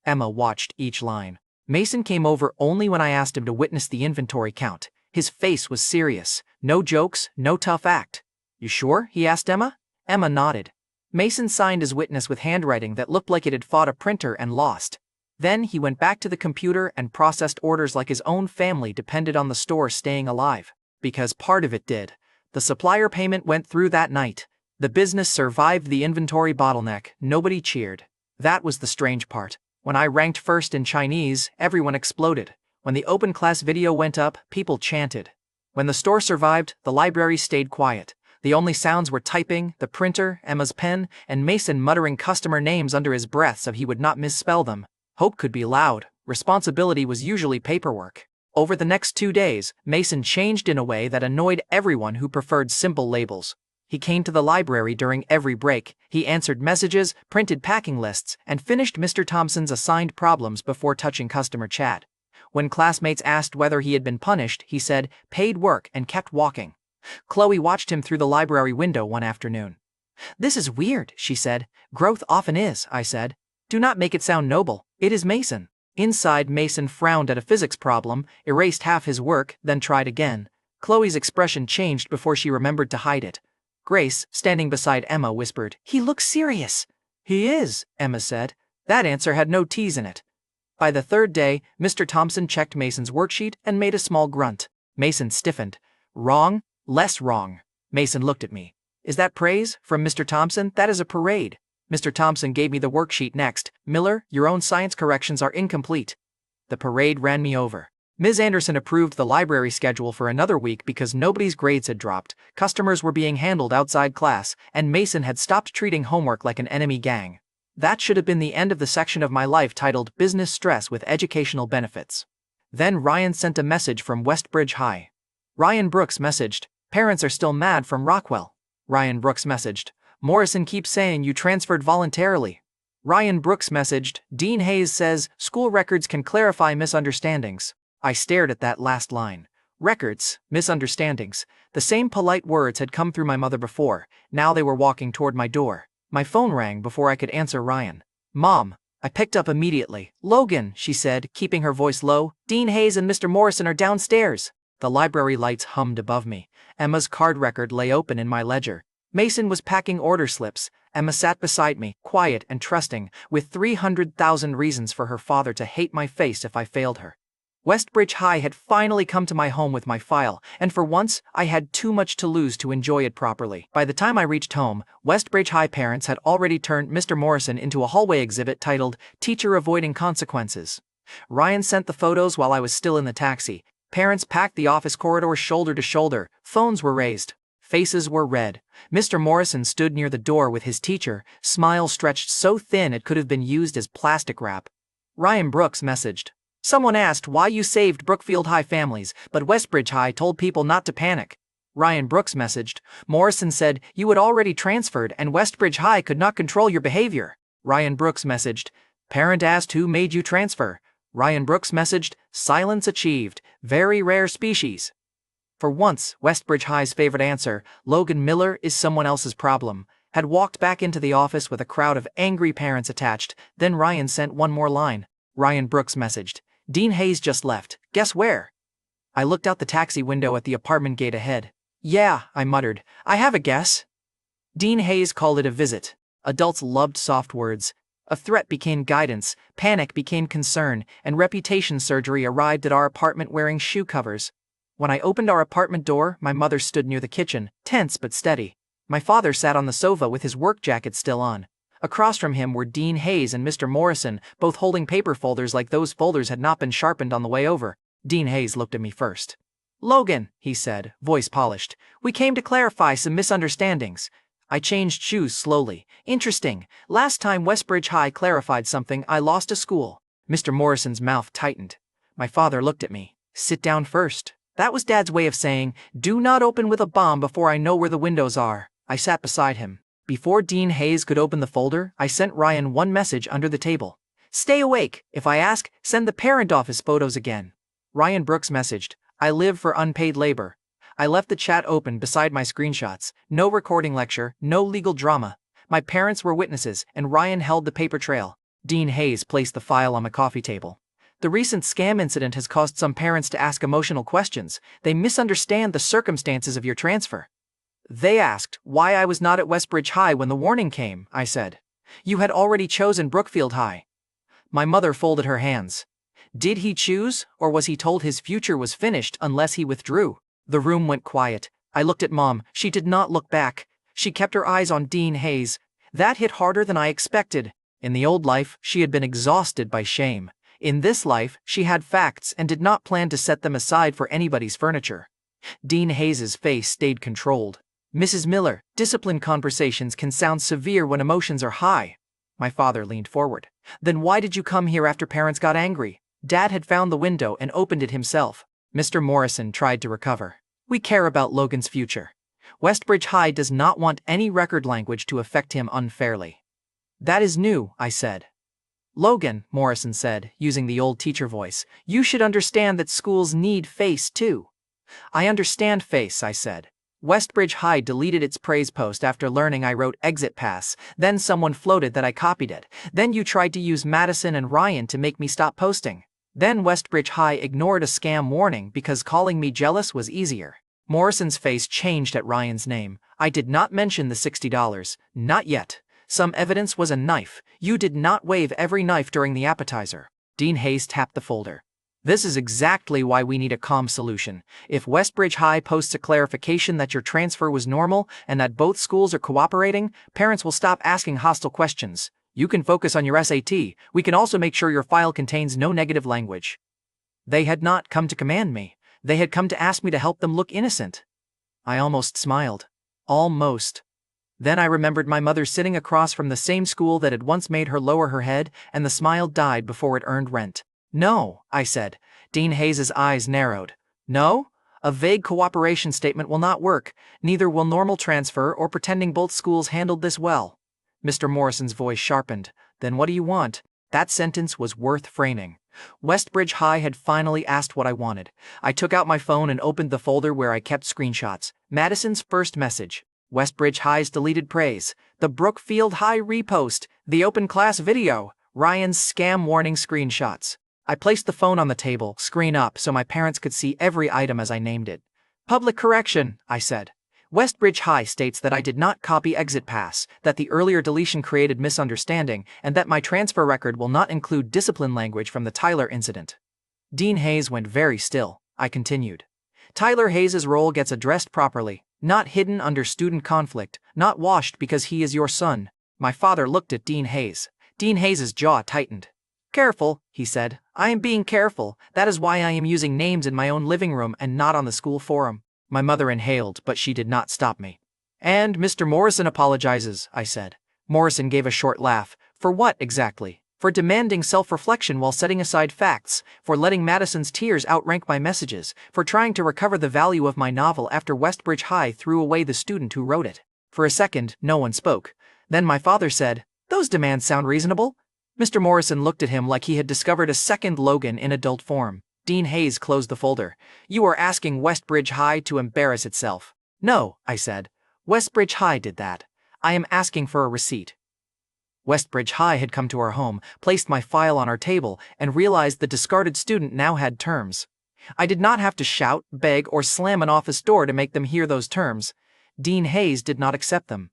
Emma watched each line. Mason came over only when I asked him to witness the inventory count. His face was serious. No jokes, no tough act. You sure? He asked Emma. Emma nodded. Mason signed his witness with handwriting that looked like it had fought a printer and lost. Then he went back to the computer and processed orders like his own family depended on the store staying alive. Because part of it did. The supplier payment went through that night. The business survived the inventory bottleneck. Nobody cheered. That was the strange part. When I ranked first in Chinese, everyone exploded. When the open class video went up, people chanted. When the store survived, the library stayed quiet. The only sounds were typing, the printer, Emma's pen, and Mason muttering customer names under his breath so he would not misspell them. Hope could be loud. Responsibility was usually paperwork. Over the next 2 days, Mason changed in a way that annoyed everyone who preferred simple labels. He came to the library during every break, he answered messages, printed packing lists, and finished Mr. Thompson's assigned problems before touching customer chat. When classmates asked whether he had been punished, he said, paid work, and kept walking. Chloe watched him through the library window one afternoon. This is weird, she said. Growth often is, I said. Do not make it sound noble. It is Mason. Inside, Mason frowned at a physics problem, erased half his work, then tried again. Chloe's expression changed before she remembered to hide it. Grace, standing beside Emma, whispered, He looks serious. He is, Emma said. That answer had no T's in it. By the third day, Mr. Thompson checked Mason's worksheet and made a small grunt. Mason stiffened. Wrong? Less wrong. Mason looked at me. Is that praise? From Mr. Thompson? That is a parade. Mr. Thompson gave me the worksheet next. Miller, your own science corrections are incomplete. The parade ran me over. Ms. Anderson approved the library schedule for another week because nobody's grades had dropped, customers were being handled outside class, and Mason had stopped treating homework like an enemy gang. That should have been the end of the section of my life titled Business Stress with Educational Benefits. Then Ryan sent a message from Westbridge High. Ryan Brooks messaged, Parents are still mad from Rockwell. Ryan Brooks messaged, Morrison keeps saying you transferred voluntarily. Ryan Brooks messaged, Dean Hayes says school records can clarify misunderstandings. I stared at that last line. Records, misunderstandings. The same polite words had come through my mother before. Now they were walking toward my door. My phone rang before I could answer Ryan. Mom. I picked up immediately. Logan, she said, keeping her voice low. Dean Hayes and Mr. Morrison are downstairs. The library lights hummed above me. Emma's card record lay open in my ledger. Mason was packing order slips. Emma sat beside me, quiet and trusting, with 300,000 reasons for her father to hate my face if I failed her. Westbridge High had finally come to my home with my file, and for once, I had too much to lose to enjoy it properly. By the time I reached home, Westbridge High parents had already turned Mr. Morrison into a hallway exhibit titled, Teacher Avoiding Consequences. Ryan sent the photos while I was still in the taxi. Parents packed the office corridor shoulder to shoulder. Phones were raised. Faces were red. Mr. Morrison stood near the door with his teacher, smile stretched so thin it could have been used as plastic wrap. Ryan Brooks messaged. Someone asked why you saved Brookfield High families, but Westbridge High told people not to panic. Ryan Brooks messaged. Morrison said you had already transferred and Westbridge High could not control your behavior. Ryan Brooks messaged. Parent asked who made you transfer. Ryan Brooks messaged. Silence achieved. Very rare species. For once, Westbridge High's favorite answer, Logan Miller is someone else's problem, had walked back into the office with a crowd of angry parents attached. Then Ryan sent one more line. Ryan Brooks messaged. Dean Hayes just left. Guess where? I looked out the taxi window at the apartment gate ahead. Yeah, I muttered. I have a guess. Dean Hayes called it a visit. Adults loved soft words. A threat became guidance, panic became concern, and reputation surgery arrived at our apartment wearing shoe covers. When I opened our apartment door, my mother stood near the kitchen, tense but steady. My father sat on the sofa with his work jacket still on. Across from him were Dean Hayes and Mr. Morrison, both holding paper folders like those folders had not been sharpened on the way over. Dean Hayes looked at me first. Logan, he said, voice polished, we came to clarify some misunderstandings. I changed shoes slowly. Interesting. Last time Westbridge High clarified something, I lost a school. Mr. Morrison's mouth tightened. My father looked at me. Sit down first. That was Dad's way of saying, do not open with a bomb before I know where the windows are. I sat beside him. Before Dean Hayes could open the folder, I sent Ryan one message under the table. Stay awake. If I ask, send the parent office photos again. Ryan Brooks messaged, I live for unpaid labor. I left the chat open beside my screenshots. No recording lecture, no legal drama. My parents were witnesses, and Ryan held the paper trail. Dean Hayes placed the file on my coffee table. The recent scam incident has caused some parents to ask emotional questions. They misunderstand the circumstances of your transfer. They asked why I was not at Westbridge High when the warning came, I said. You had already chosen Brookfield High. My mother folded her hands. Did he choose, or was he told his future was finished unless he withdrew? The room went quiet. I looked at Mom. She did not look back. She kept her eyes on Dean Hayes. That hit harder than I expected. In the old life, she had been exhausted by shame. In this life, she had facts and did not plan to set them aside for anybody's furniture. Dean Hayes's face stayed controlled. Mrs. Miller, discipline conversations can sound severe when emotions are high. My father leaned forward. Then why did you come here after parents got angry? Dad had found the window and opened it himself. Mr. Morrison tried to recover. We care about Logan's future. Westbridge High does not want any record language to affect him unfairly. That is new, I said. Logan, Morrison said, using the old teacher voice, you should understand that schools need face too. I understand face, I said. Westbridge High deleted its praise post after learning I wrote exit pass, then someone floated that I copied it. Then you tried to use Madison and Ryan to make me stop posting. Then Westbridge High ignored a scam warning because calling me jealous was easier. Morrison's face changed at Ryan's name. I did not mention the $60. Not yet. Some evidence was a knife. You did not wave every knife during the appetizer. Dean Hayes tapped the folder. This is exactly why we need a calm solution. If Westbridge High posts a clarification that your transfer was normal and that both schools are cooperating, parents will stop asking hostile questions. You can focus on your SAT. We can also make sure your file contains no negative language. They had not come to command me. They had come to ask me to help them look innocent. I almost smiled. Almost. Then I remembered my mother sitting across from the same school that had once made her lower her head, and the smile died before it earned rent. No, I said. Dean Hayes's eyes narrowed. No? A vague cooperation statement will not work. Neither will normal transfer or pretending both schools handled this well. Mr. Morrison's voice sharpened. Then what do you want? That sentence was worth framing. Westbridge High had finally asked what I wanted. I took out my phone and opened the folder where I kept screenshots. Madison's first message. Westbridge High's deleted praise. The Brookfield High repost. The open class video. Ryan's scam warning screenshots. I placed the phone on the table, screen up, so my parents could see every item as I named it. Public correction, I said. Westbridge High states that I did not copy exit pass, that the earlier deletion created misunderstanding, and that my transfer record will not include discipline language from the Tyler incident. Dean Hayes went very still. I continued. Tyler Hayes's role gets addressed properly, not hidden under student conflict, not washed because he is your son. My father looked at Dean Hayes. Dean Hayes's jaw tightened. Careful, he said. I am being careful. That is why I am using names in my own living room and not on the school forum. My mother inhaled, but she did not stop me. And Mr. Morrison apologizes, I said. Morrison gave a short laugh. For what, exactly? For demanding self-reflection while setting aside facts, for letting Madison's tears outrank my messages, for trying to recover the value of my novel after Westbridge High threw away the student who wrote it. For a second, no one spoke. Then my father said, "Those demands sound reasonable." Mr. Morrison looked at him like he had discovered a second Logan in adult form. Dean Hayes closed the folder. You are asking Westbridge High to embarrass itself. No, I said. Westbridge High did that. I am asking for a receipt. Westbridge High had come to our home, placed my file on our table, and realized the discarded student now had terms. I did not have to shout, beg, or slam an office door to make them hear those terms. Dean Hayes did not accept them.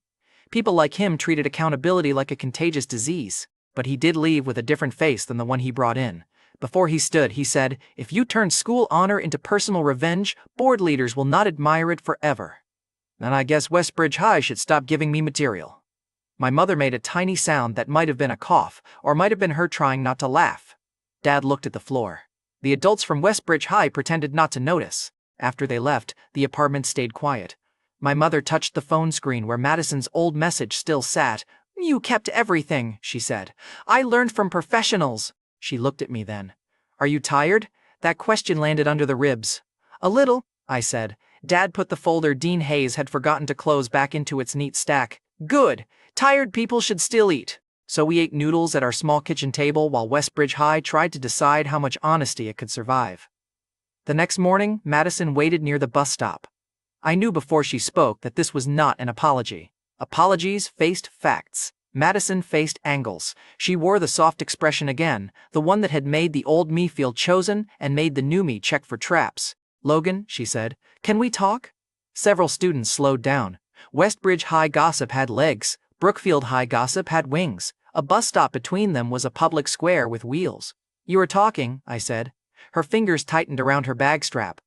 People like him treated accountability like a contagious disease. But he did leave with a different face than the one he brought in. Before he stood, he said, "If you turn school honor into personal revenge, board leaders will not admire it forever. Then I guess Westbridge High should stop giving me material." My mother made a tiny sound that might have been a cough, or might have been her trying not to laugh. Dad looked at the floor. The adults from Westbridge High pretended not to notice. After they left, the apartment stayed quiet. My mother touched the phone screen where Madison's old message still sat. "You kept everything," she said. "I learned from professionals." She looked at me then. "Are you tired?" That question landed under the ribs. "A little," I said. Dad put the folder Dean Hayes had forgotten to close back into its neat stack. "Good. Tired people should still eat." So we ate noodles at our small kitchen table while Westbridge High tried to decide how much honesty it could survive. The next morning, Madison waited near the bus stop. I knew before she spoke that this was not an apology. Apologies faced facts. Madison faced angles. She wore the soft expression again, the one that had made the old me feel chosen and made the new me check for traps. "Logan," she said, "can we talk?" Several students slowed down. Westbridge High gossip had legs. Brookfield High gossip had wings. A bus stop between them was a public square with wheels. "You are talking," I said. Her fingers tightened around her bag strap.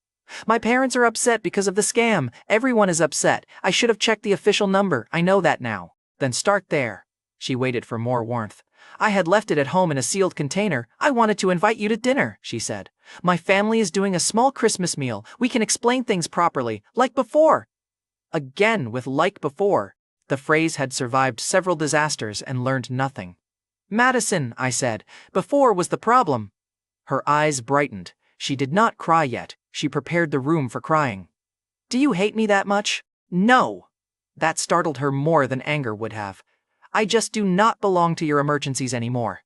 "My parents are upset because of the scam. Everyone is upset. I should have checked the official number. I know that now." "Then start there." She waited for more warmth. "I had left it at home in a sealed container. I wanted to invite you to dinner," she said. "My family is doing a small Christmas meal. We can explain things properly, like before." Again with "like before." The phrase had survived several disasters and learned nothing. "Madison," I said, "before was the problem." Her eyes brightened. She did not cry yet. She prepared the room for crying. "Do you hate me that much?" "No." That startled her more than anger would have. "I just do not belong to your emergencies anymore."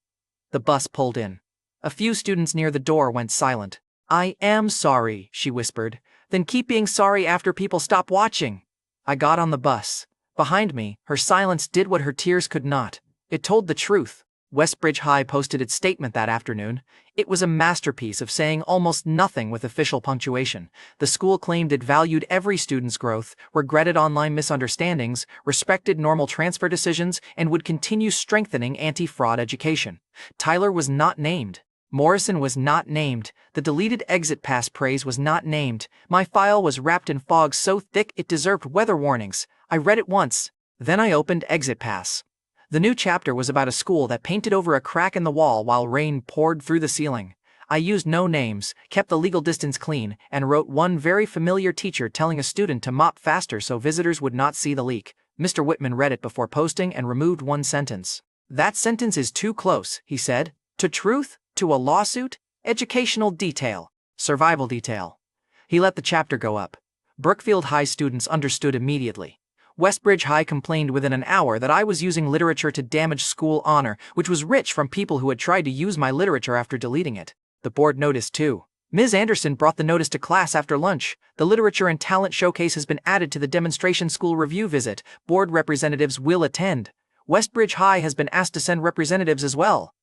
The bus pulled in. A few students near the door went silent. "I am sorry," she whispered. "Then keep being sorry after people stop watching." I got on the bus. Behind me, her silence did what her tears could not. It told the truth. Westbridge High posted its statement that afternoon. It was a masterpiece of saying almost nothing with official punctuation. The school claimed it valued every student's growth, regretted online misunderstandings, respected normal transfer decisions, and would continue strengthening anti-fraud education. Tyler was not named. Morrison was not named. The deleted exit pass praise was not named. My file was wrapped in fog so thick it deserved weather warnings. I read it once. Then I opened Exit Pass. The new chapter was about a school that painted over a crack in the wall while rain poured through the ceiling. I used no names, kept the legal distance clean, and wrote one very familiar teacher telling a student to mop faster so visitors would not see the leak. Mr. Whitman read it before posting and removed one sentence. "That sentence is too close," he said. "To truth? To a lawsuit? Educational detail. Survival detail." He let the chapter go up. Brookfield High students understood immediately. Westbridge High complained within an hour that I was using literature to damage school honor, which was rich from people who had tried to use my literature after deleting it. The board noticed too. Ms. Anderson brought the notice to class after lunch. "The literature and talent showcase has been added to the demonstration school review visit. Board representatives will attend. Westbridge High has been asked to send representatives as well."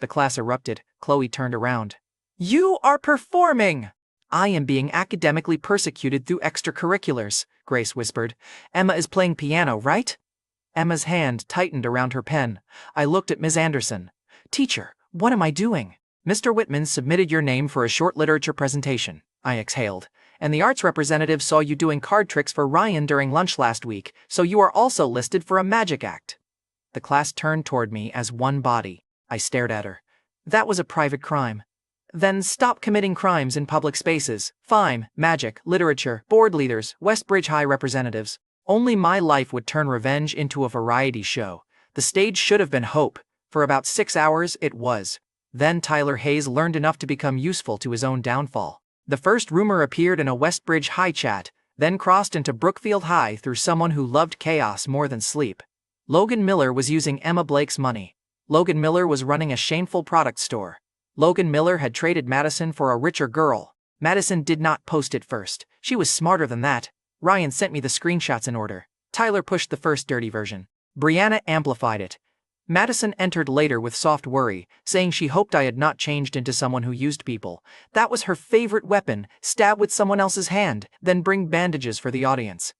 The class erupted. Chloe turned around. "You are performing!" "I am being academically persecuted through extracurriculars," Grace whispered. "Emma is playing piano, right?" Emma's hand tightened around her pen. I looked at Ms. Anderson. "Teacher, what am I doing?" "Mr. Whitman submitted your name for a short literature presentation," I exhaled. "And the arts representative saw you doing card tricks for Ryan during lunch last week, so you are also listed for a magic act." The class turned toward me as one body. I stared at her. "That was a private crime." "Then stop committing crimes in public spaces. Fine, magic, literature, board leaders, Westbridge High representatives. Only my life would turn revenge into a variety show. The stage should have been hope. For about 6 hours, it was. Then Tyler Hayes learned enough to become useful to his own downfall. The first rumor appeared in a Westbridge High chat, then crossed into Brookfield High through someone who loved chaos more than sleep. Logan Miller was using Emma Blake's money. Logan Miller was running a shameful product store. Logan Miller had traded Madison for a richer girl. Madison did not post it first. She was smarter than that. Ryan sent me the screenshots in order. Tyler pushed the first dirty version. Brianna amplified it. Madison entered later with soft worry, saying she hoped I had not changed into someone who used people. That was her favorite weapon, stab with someone else's hand, then bring bandages for the audience.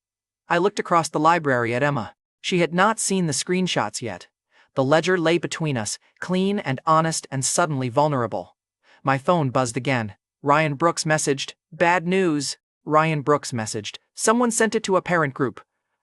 I looked across the library at Emma. She had not seen the screenshots yet. The ledger lay between us, clean and honest and suddenly vulnerable. My phone buzzed again. Ryan Brooks messaged, "Bad news." Ryan Brooks messaged, "Someone sent it to a parent group."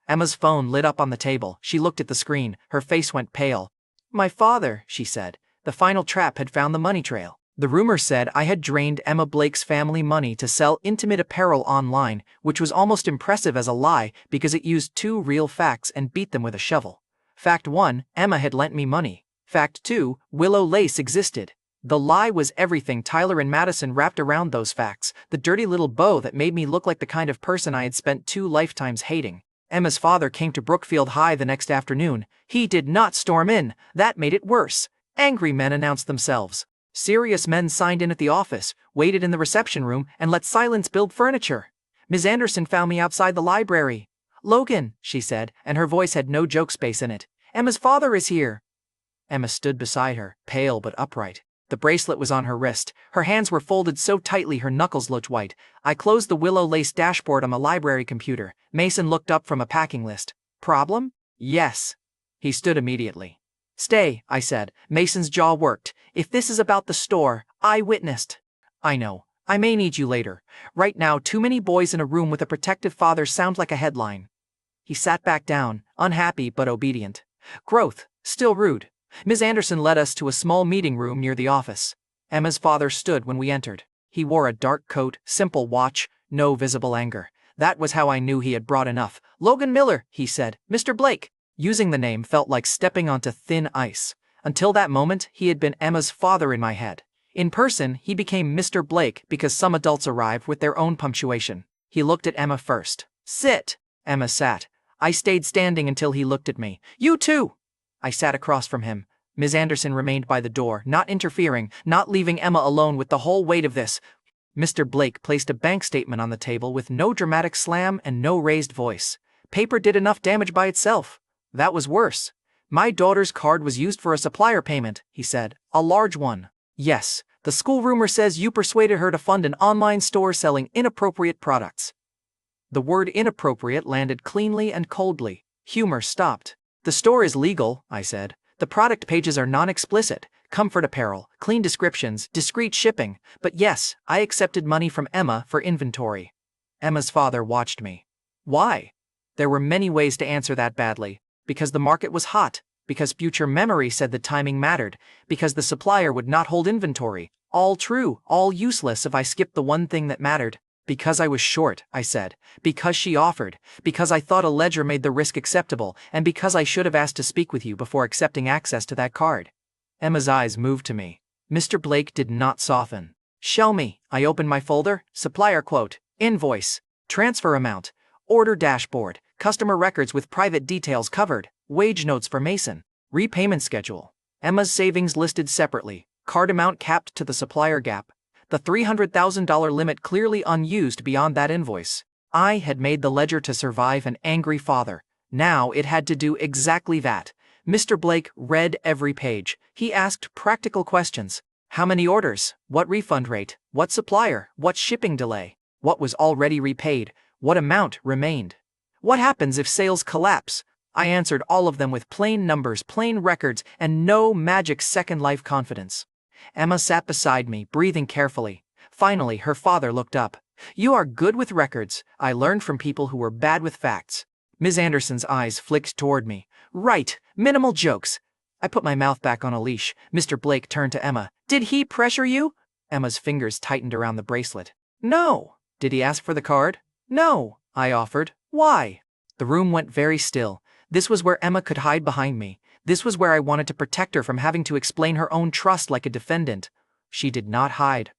Emma's phone lit up on the table. She looked at the screen. Her face went pale. "My father," she said. The final trap had found the money trail. The rumor said I had drained Emma Blake's family money to sell intimate apparel online, which was almost impressive as a lie because it used 2 real facts and beat them with a shovel. Fact 1, Emma had lent me money. Fact 2, Willow lace existed. The lie was everything Tyler and Madison wrapped around those facts, the dirty little bow that made me look like the kind of person I had spent 2 lifetimes hating. Emma's father came to Brookfield High the next afternoon. He did not storm in. That made it worse. Angry men announced themselves. Serious men signed in at the office, waited in the reception room, and let silence build furniture. Ms. Anderson found me outside the library. "Logan," she said, and her voice had no joke space in it. "Emma's father is here." Emma stood beside her, pale but upright. The bracelet was on her wrist. Her hands were folded so tightly her knuckles looked white. I closed the willow lace dashboard on the library computer. Mason looked up from a packing list. "Problem?" "Yes." He stood immediately. "Stay," I said. Mason's jaw worked. "If this is about the store, I witnessed." "I know. I may need you later. Right now, too many boys in a room with a protective father sound like a headline." He sat back down, unhappy but obedient. Growth, still rude. Ms. Anderson led us to a small meeting room near the office. Emma's father stood when we entered. He wore a dark coat, simple watch, no visible anger. That was how I knew he had brought enough. "Logan Miller," he said. "Mr. Blake." Using the name felt like stepping onto thin ice. Until that moment, he had been Emma's father in my head. In person, he became Mr. Blake because some adults arrive with their own punctuation. He looked at Emma first. "Sit." Emma sat. I stayed standing until he looked at me. "You too." I sat across from him. Ms. Anderson remained by the door, not interfering, not leaving Emma alone with the whole weight of this. Mr. Blake placed a bank statement on the table with no dramatic slam and no raised voice. Paper did enough damage by itself. That was worse. "My daughter's card was used for a supplier payment," he said. "A large one." "Yes, the school rumor says you persuaded her to fund an online store selling inappropriate products." The word inappropriate landed cleanly and coldly. Humor stopped. "The store is legal," I said. "The product pages are non-explicit. Comfort apparel, clean descriptions, discreet shipping. But yes, I accepted money from Emma for inventory." Emma's father watched me. "Why?" There were many ways to answer that badly. Because the market was hot. Because future memory said the timing mattered. Because the supplier would not hold inventory. All true, all useless if I skipped the one thing that mattered. "Because I was short," I said. "Because she offered. Because I thought a ledger made the risk acceptable. And because I should have asked to speak with you before accepting access to that card." Emma's eyes moved to me. Mr. Blake did not soften. "Show me." I opened my folder. Supplier quote. Invoice. Transfer amount. Order dashboard. Customer records with private details covered. Wage notes for Mason. Repayment schedule. Emma's savings listed separately. Card amount capped to the supplier gap. The $300,000 limit clearly unused beyond that invoice. I had made the ledger to survive an angry father. Now it had to do exactly that. Mr. Blake read every page. He asked practical questions. How many orders? What refund rate? What supplier? What shipping delay? What was already repaid? What amount remained? What happens if sales collapse? I answered all of them with plain numbers, plain records, and no magic second life confidence. Emma sat beside me, breathing carefully. Finally, her father looked up. "You are good with records. I learned from people who were bad with facts." Ms. Anderson's eyes flicked toward me. "Right, minimal jokes." I put my mouth back on a leash. Mr. Blake turned to Emma. "Did he pressure you?" Emma's fingers tightened around the bracelet. "No." "Did he ask for the card?" "No," I offered. "Why?" The room went very still. This was where Emma could hide behind me. This was where I wanted to protect her from having to explain her own trust like a defendant. She did not hide.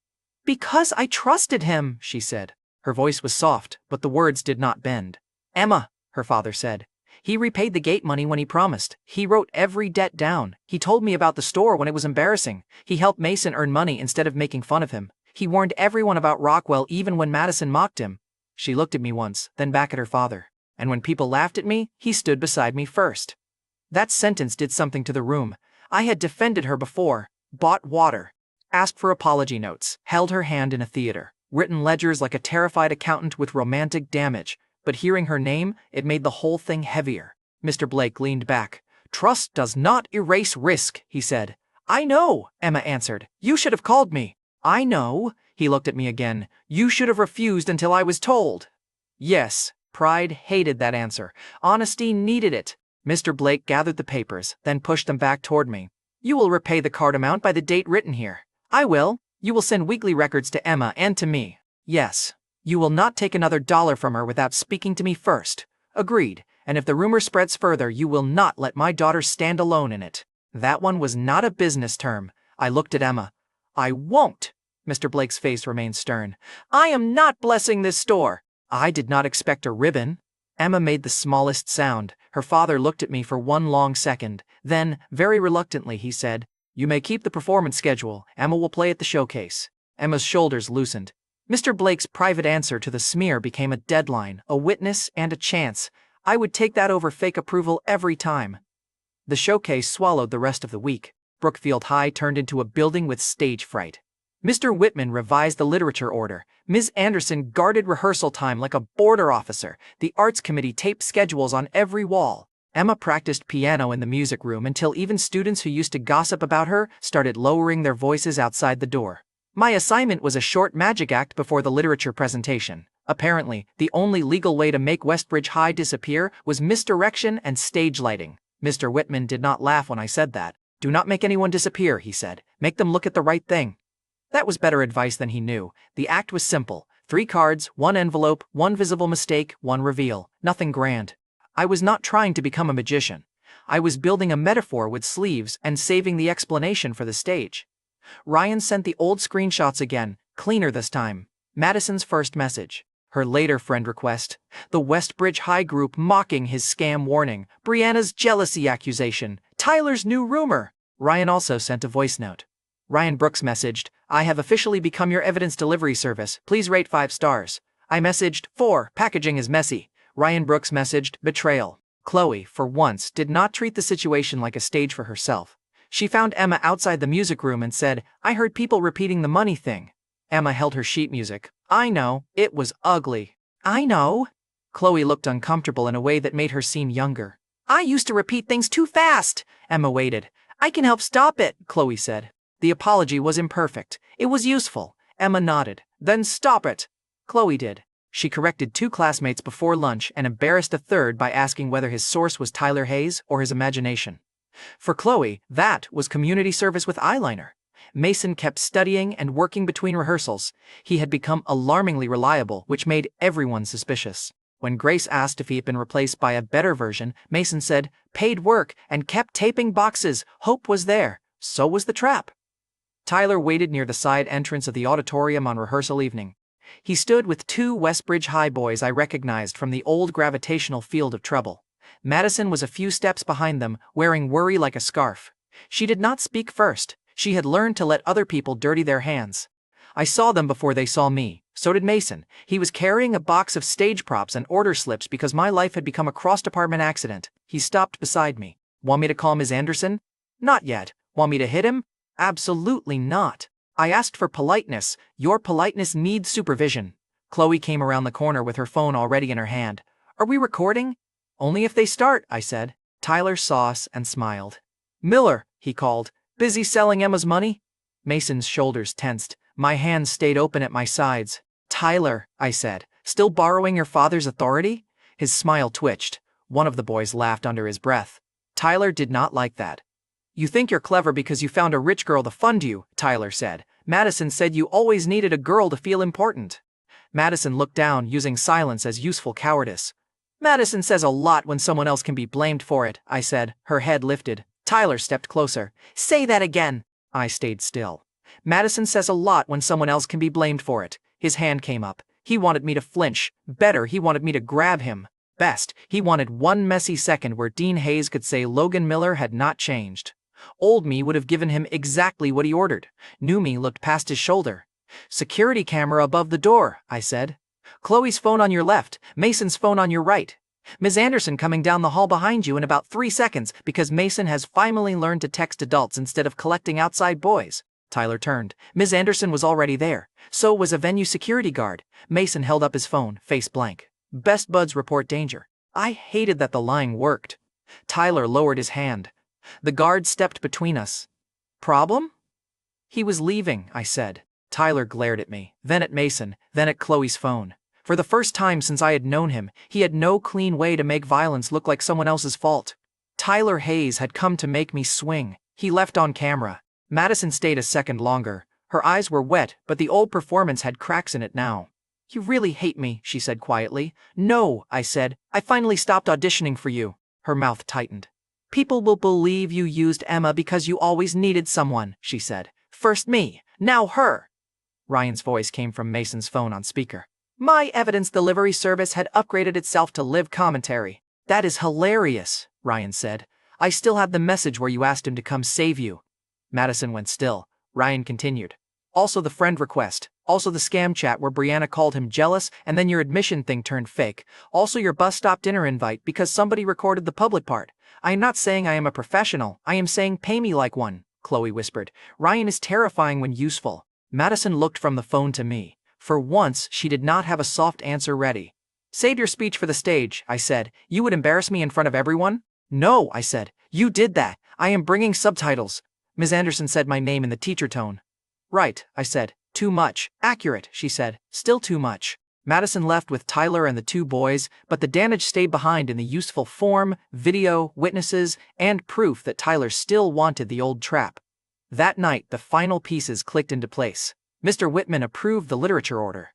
"Because I trusted him," she said. Her voice was soft, but the words did not bend. "Emma," her father said. "He repaid the gate money when he promised. He wrote every debt down. He told me about the store when it was embarrassing. He helped Mason earn money instead of making fun of him. He warned everyone about Rockwell even when Madison mocked him." She looked at me once, then back at her father. "And when people laughed at me, he stood beside me first." That sentence did something to the room. I had defended her before, bought water, asked for apology notes, held her hand in a theater, written ledgers like a terrified accountant with romantic damage, but hearing her name, it made the whole thing heavier. Mr. Blake leaned back. "Trust does not erase risk," he said. "I know," Emma answered. "You should have called me." "I know." He looked at me again. "You should have refused until I was told." Yes, pride hated that answer. Honesty needed it. Mr. Blake gathered the papers, then pushed them back toward me. "You will repay the card amount by the date written here." "I will." You will send weekly records to Emma and to me. Yes. You will not take another dollar from her without speaking to me first. Agreed. And if the rumor spreads further, you will not let my daughter stand alone in it. That one was not a business term. I looked at Emma. I won't. Mr. Blake's face remained stern. I am not blessing this store. I did not expect a ribbon. Emma made the smallest sound. Her father looked at me for one long second. Then, very reluctantly, he said, You may keep the performance schedule. Emma will play at the showcase. Emma's shoulders loosened. Mr. Blake's private answer to the smear became a deadline, a witness, and a chance. I would take that over fake approval every time. The showcase swallowed the rest of the week. Brookfield High turned into a building with stage fright. Mr. Whitman revised the literature order. Ms. Anderson guarded rehearsal time like a border officer. The arts committee taped schedules on every wall. Emma practiced piano in the music room until even students who used to gossip about her started lowering their voices outside the door. My assignment was a short magic act before the literature presentation. Apparently, the only legal way to make Westbridge High disappear was misdirection and stage lighting. Mr. Whitman did not laugh when I said that. Do not make anyone disappear, he said. Make them look at the right thing. That was better advice than he knew. The act was simple. 3 cards, 1 envelope, 1 visible mistake, 1 reveal. Nothing grand. I was not trying to become a magician. I was building a metaphor with sleeves and saving the explanation for the stage. Ryan sent the old screenshots again, cleaner this time. Madison's first message. Her later friend request. The Westbridge High group mocking his scam warning. Brianna's jealousy accusation. Tyler's new rumor. Ryan also sent a voice note. Ryan Brooks messaged, I have officially become your evidence delivery service. Please rate 5 stars. I messaged, 4, packaging is messy. Ryan Brooks messaged, betrayal. Chloe, for once, did not treat the situation like a stage for herself. She found Emma outside the music room and said, I heard people repeating the money thing. Emma held her sheet music. I know, it was ugly. I know. Chloe looked uncomfortable in a way that made her seem younger. I used to repeat things too fast. Emma waited. I can help stop it, Chloe said. The apology was imperfect. It was useful. Emma nodded. Then stop it. Chloe did. She corrected 2 classmates before lunch and embarrassed a third by asking whether his source was Tyler Hayes or his imagination. For Chloe, that was community service with eyeliner. Mason kept studying and working between rehearsals. He had become alarmingly reliable, which made everyone suspicious. When Grace asked if he had been replaced by a better version, Mason said, paid work, and kept taping boxes. Hope was there. So was the trap. Tyler waited near the side entrance of the auditorium on rehearsal evening. He stood with 2 Westbridge High boys I recognized from the old gravitational field of trouble. Madison was a few steps behind them, wearing worry like a scarf. She did not speak first. She had learned to let other people dirty their hands. I saw them before they saw me. So did Mason. He was carrying a box of stage props and order slips because my life had become a cross-department accident. He stopped beside me. Want me to call Ms. Anderson? Not yet. Want me to hit him? Absolutely not. I asked for politeness. Your politeness needs supervision. Chloe came around the corner with her phone already in her hand. Are we recording? Only if they start, I said. Tyler saw us and smiled. Miller, he called. Busy selling Emma's money? Mason's shoulders tensed. My hands stayed open at my sides. Tyler, I said, still borrowing your father's authority? His smile twitched. One of the boys laughed under his breath. Tyler did not like that. You think you're clever because you found a rich girl to fund you, Tyler said. Madison said you always needed a girl to feel important. Madison looked down, using silence as useful cowardice. Madison says a lot when someone else can be blamed for it, I said, her head lifted. Tyler stepped closer. Say that again. I stayed still. Madison says a lot when someone else can be blamed for it. His hand came up. He wanted me to flinch. Better, he wanted me to grab him. Best, he wanted one messy second where Dean Hayes could say Logan Miller had not changed. Old me would have given him exactly what he ordered. New me looked past his shoulder. Security camera above the door, I said. Chloe's phone on your left, Mason's phone on your right. Ms. Anderson coming down the hall behind you in about 3 seconds because Mason has finally learned to text adults instead of collecting outside boys. Tyler turned. Ms. Anderson was already there. So was a venue security guard. Mason held up his phone, face blank. Best buds report danger. I hated that the lying worked. Tyler lowered his hand. The guard stepped between us. Problem? He was leaving, I said. Tyler glared at me, then at Mason, then at Chloe's phone. For the first time since I had known him, he had no clean way to make violence look like someone else's fault. Tyler Hayes had come to make me swing. He left on camera. Madison stayed a second longer. Her eyes were wet, but the old performance had cracks in it now. "You really hate me," she said quietly. "No," I said. "I finally stopped auditioning for you." Her mouth tightened. "People will believe you used Emma because you always needed someone," she said. "First me, now her." Ryan's voice came from Mason's phone on speaker. "My evidence delivery service had upgraded itself to live commentary." "That is hilarious," Ryan said. "I still have the message where you asked him to come save you." Madison went still. Ryan continued. "Also the friend request. Also the scam chat where Brianna called him jealous and then your admission thing turned fake. Also your bus stop dinner invite because somebody recorded the public part. I am not saying I am a professional, I am saying pay me like one," Chloe whispered. "Ryan is terrifying when useful." Madison looked from the phone to me. For once, she did not have a soft answer ready. "Save your speech for the stage," I said. "You would embarrass me in front of everyone?" "No," I said. "You did that. I am bringing subtitles." Ms. Anderson said my name in the teacher tone. "Right," I said. "Too much." "Accurate," she said. "Still too much." Madison left with Tyler and the two boys, but the damage stayed behind in the useful form, video, witnesses, and proof that Tyler still wanted the old trap. That night, the final pieces clicked into place. Mr. Whitman approved the literature order.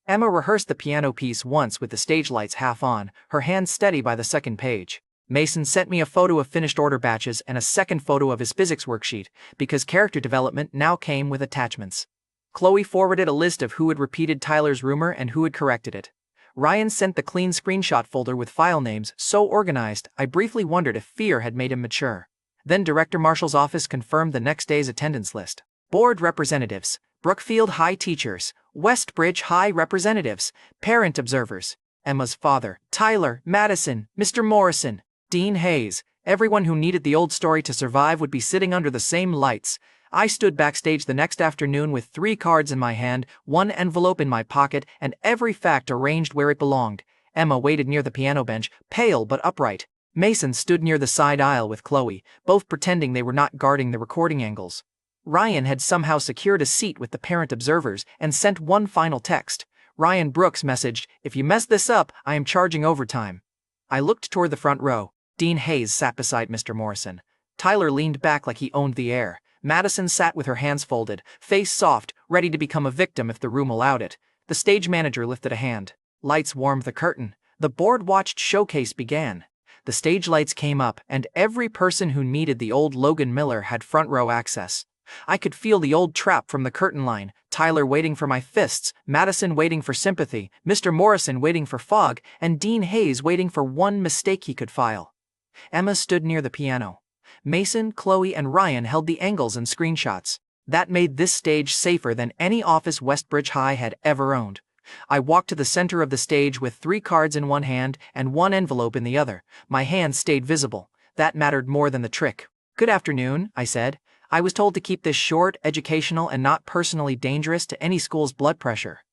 Emma rehearsed the piano piece once with the stage lights half on, her hand steady by the second page. Mason sent me a photo of finished order batches and a second photo of his physics worksheet, because character development now came with attachments. Chloe forwarded a list of who had repeated Tyler's rumor and who had corrected it. Ryan sent the clean screenshot folder with file names so organized I briefly wondered if fear had made him mature. Then Director Marshall's office confirmed the next day's attendance list. Board representatives, Brookfield High teachers, Westbridge High representatives, parent observers, Emma's father, Tyler, Madison, Mr. Morrison, Dean Hayes, everyone who needed the old story to survive would be sitting under the same lights. I stood backstage the next afternoon with 3 cards in my hand, 1 envelope in my pocket, and every fact arranged where it belonged. Emma waited near the piano bench, pale but upright. Mason stood near the side aisle with Chloe, both pretending they were not guarding the recording angles. Ryan had somehow secured a seat with the parent observers and sent one final text. Ryan Brooks messaged, "If you mess this up, I am charging overtime." I looked toward the front row. Dean Hayes sat beside Mr. Morrison. Tyler leaned back like he owned the air. Madison sat with her hands folded, face soft, ready to become a victim if the room allowed it. The stage manager lifted a hand. Lights warmed the curtain. The board-watched showcase began. The stage lights came up, and every person who needed the old Logan Miller had front row access. I could feel the old trap from the curtain line, Tyler waiting for my fists, Madison waiting for sympathy, Mr. Morrison waiting for fog, and Dean Hayes waiting for one mistake he could file. Emma stood near the piano. Mason, Chloe, and Ryan held the angles and screenshots. That made this stage safer than any office Westbridge High had ever owned. I walked to the center of the stage with 3 cards in one hand and 1 envelope in the other. My hand stayed visible. That mattered more than the trick. "Good afternoon," I said. "I was told to keep this short, educational, and not personally dangerous to any school's blood pressure."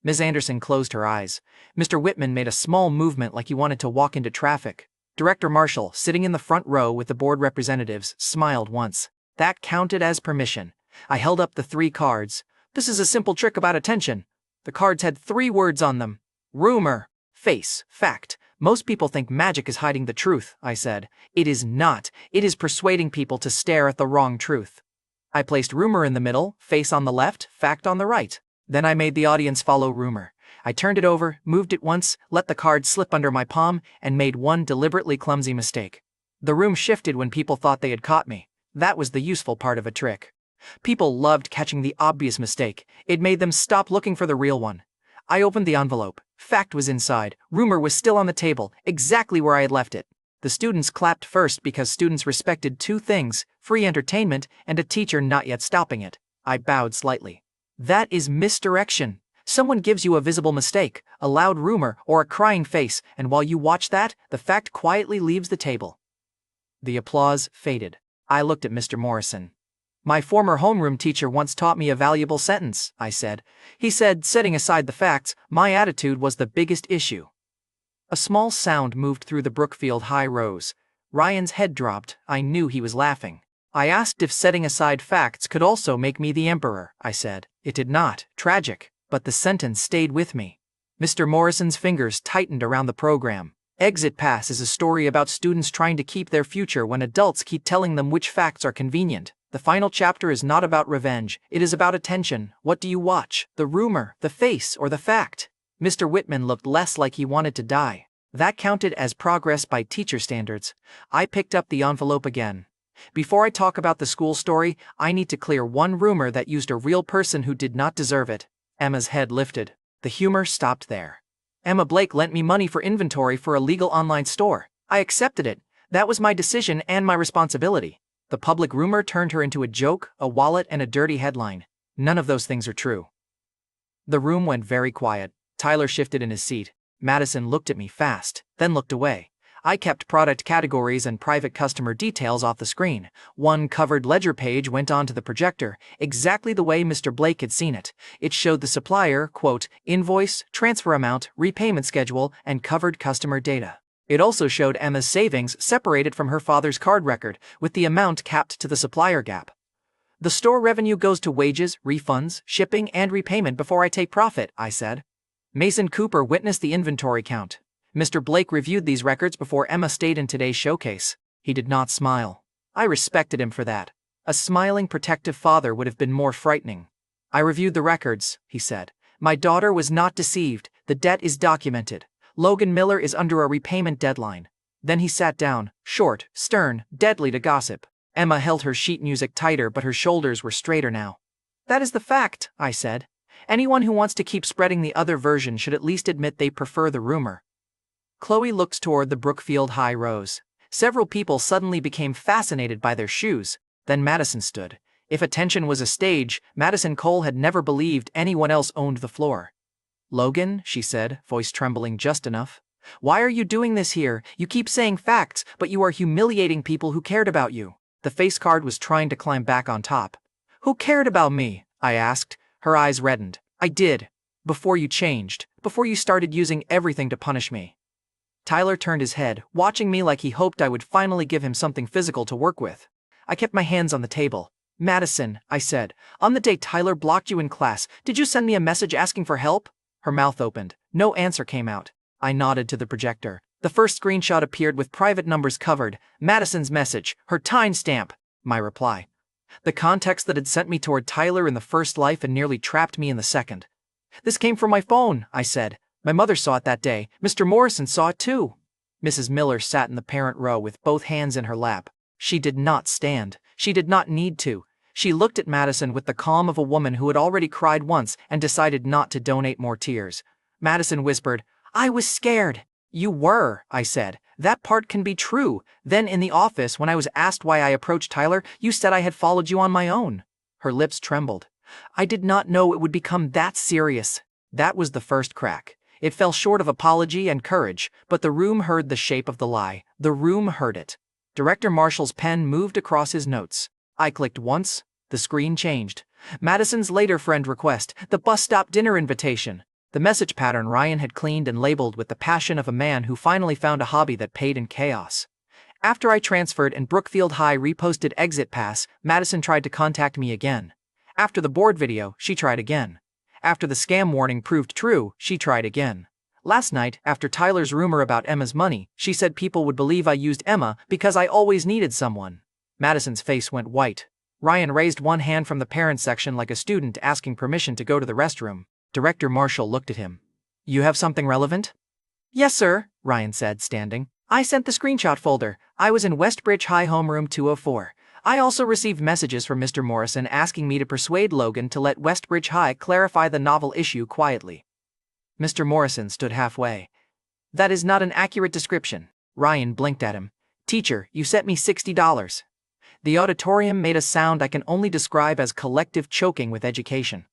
Ms. Anderson closed her eyes. Mr. Whitman made a small movement like he wanted to walk into traffic. Director Marshall, sitting in the front row with the board representatives, smiled once. That counted as permission. I held up the 3 cards. "This is a simple trick about attention." The cards had 3 words on them. Rumor, face, fact. "Most people think magic is hiding the truth," I said. "It is not. It is persuading people to stare at the wrong truth." I placed rumor in the middle, face on the left, fact on the right. Then I made the audience follow rumor. I turned it over, moved it once, let the card slip under my palm, and made one deliberately clumsy mistake. The room shifted when people thought they had caught me. That was the useful part of a trick. People loved catching the obvious mistake. It made them stop looking for the real one. I opened the envelope. Fact was inside. Rumor was still on the table, exactly where I had left it. The students clapped first because students respected 2 things, free entertainment and a teacher not yet stopping it. I bowed slightly. That is misdirection. Someone gives you a visible mistake, a loud rumor, or a crying face, and while you watch that, the fact quietly leaves the table. The applause faded. I looked at Mr. Morrison. "My former homeroom teacher once taught me a valuable sentence," I said. "He said, setting aside the facts, my attitude was the biggest issue." A small sound moved through the Brookfield High rows. Ryan's head dropped. I knew he was laughing. "I asked if setting aside facts could also make me the emperor," I said. "It did not. Tragic. But the sentence stayed with me." Mr. Morrison's fingers tightened around the program. Exit Pass is a story about students trying to keep their future when adults keep telling them which facts are convenient. The The final chapter is not about revenge, it is about attention. What do you watch? The rumor, the face, or the fact? Mr. Whitman looked less like he wanted to die. That counted as progress by teacher standards. I picked up the envelope again. Before I talk about the school story, I need to clear one rumor that used a real person who did not deserve it. Emma's head lifted. The humor stopped there. Emma Blake lent me money for inventory for a legal online store. I accepted it. That was my decision and my responsibility. The public rumor turned her into a joke, a wallet, and a dirty headline. None of those things are true. The room went very quiet. Tyler shifted in his seat. Madison looked at me fast, then looked away. I kept product categories and private customer details off the screen. One covered ledger page went onto the projector, exactly the way Mr. Blake had seen it. It showed the supplier, quote, invoice, transfer amount, repayment schedule, and covered customer data. It also showed Emma's savings separated from her father's card record, with the amount capped to the supplier gap. The store revenue goes to wages, refunds, shipping, and repayment before I take profit, I said. Mason Cooper witnessed the inventory count. Mr. Blake reviewed these records before Emma stayed in today's showcase. He did not smile. I respected him for that. A smiling, protective father would have been more frightening. I reviewed the records, he said. My daughter was not deceived. The debt is documented. Logan Miller is under a repayment deadline. Then he sat down, short, stern, deadly to gossip. Emma held her sheet music tighter, but her shoulders were straighter now. That is the fact, I said. Anyone who wants to keep spreading the other version should at least admit they prefer the rumor. Chloe looked toward the Brookfield High rows. Several people suddenly became fascinated by their shoes. Then Madison stood. If attention was a stage, Madison Cole had never believed anyone else owned the floor. Logan, she said, voice trembling just enough. Why are you doing this here? You keep saying facts, but you are humiliating people who cared about you. The face card was trying to climb back on top. Who cared about me? I asked. Her eyes reddened. I did. Before you changed. Before you started using everything to punish me. Tyler turned his head, watching me like he hoped I would finally give him something physical to work with. I kept my hands on the table. Madison, I said, on the day Tyler blocked you in class, did you send me a message asking for help? Her mouth opened. No answer came out. I nodded to the projector. The first screenshot appeared with private numbers covered. Madison's message, her timestamp. My reply. The context that had sent me toward Tyler in the first life and nearly trapped me in the second. This came from my phone, I said. My mother saw it that day. Mr. Morrison saw it too. Mrs. Miller sat in the parent row with both hands in her lap. She did not stand. She did not need to. She looked at Madison with the calm of a woman who had already cried once and decided not to donate more tears. Madison whispered, I was scared. You were, I said. That part can be true. Then in the office, when I was asked why I approached Tyler, you said I had followed you on my own. Her lips trembled. I did not know it would become that serious. That was the first crack. It fell short of apology and courage, but the room heard the shape of the lie. The room heard it. Director Marshall's pen moved across his notes. I clicked once. The screen changed. Madison's later friend request, the bus stop dinner invitation. The message pattern Ryan had cleaned and labeled with the passion of a man who finally found a hobby that paid in chaos. After I transferred and Brookfield High reposted Exit Pass, Madison tried to contact me again. After the board video, she tried again. After the scam warning proved true, she tried again. Last night, after Tyler's rumor about Emma's money, she said people would believe I used Emma because I always needed someone. Madison's face went white. Ryan raised one hand from the parent section like a student asking permission to go to the restroom. Director Marshall looked at him. You have something relevant? Yes, sir, Ryan said, standing. I sent the screenshot folder. I was in Westbridge High homeroom 204. I also received messages from Mr. Morrison asking me to persuade Logan to let Westbridge High clarify the novel issue quietly. Mr. Morrison stood halfway. That is not an accurate description. Ryan blinked at him. Teacher, you sent me $60. The auditorium made a sound I can only describe as collective choking with education.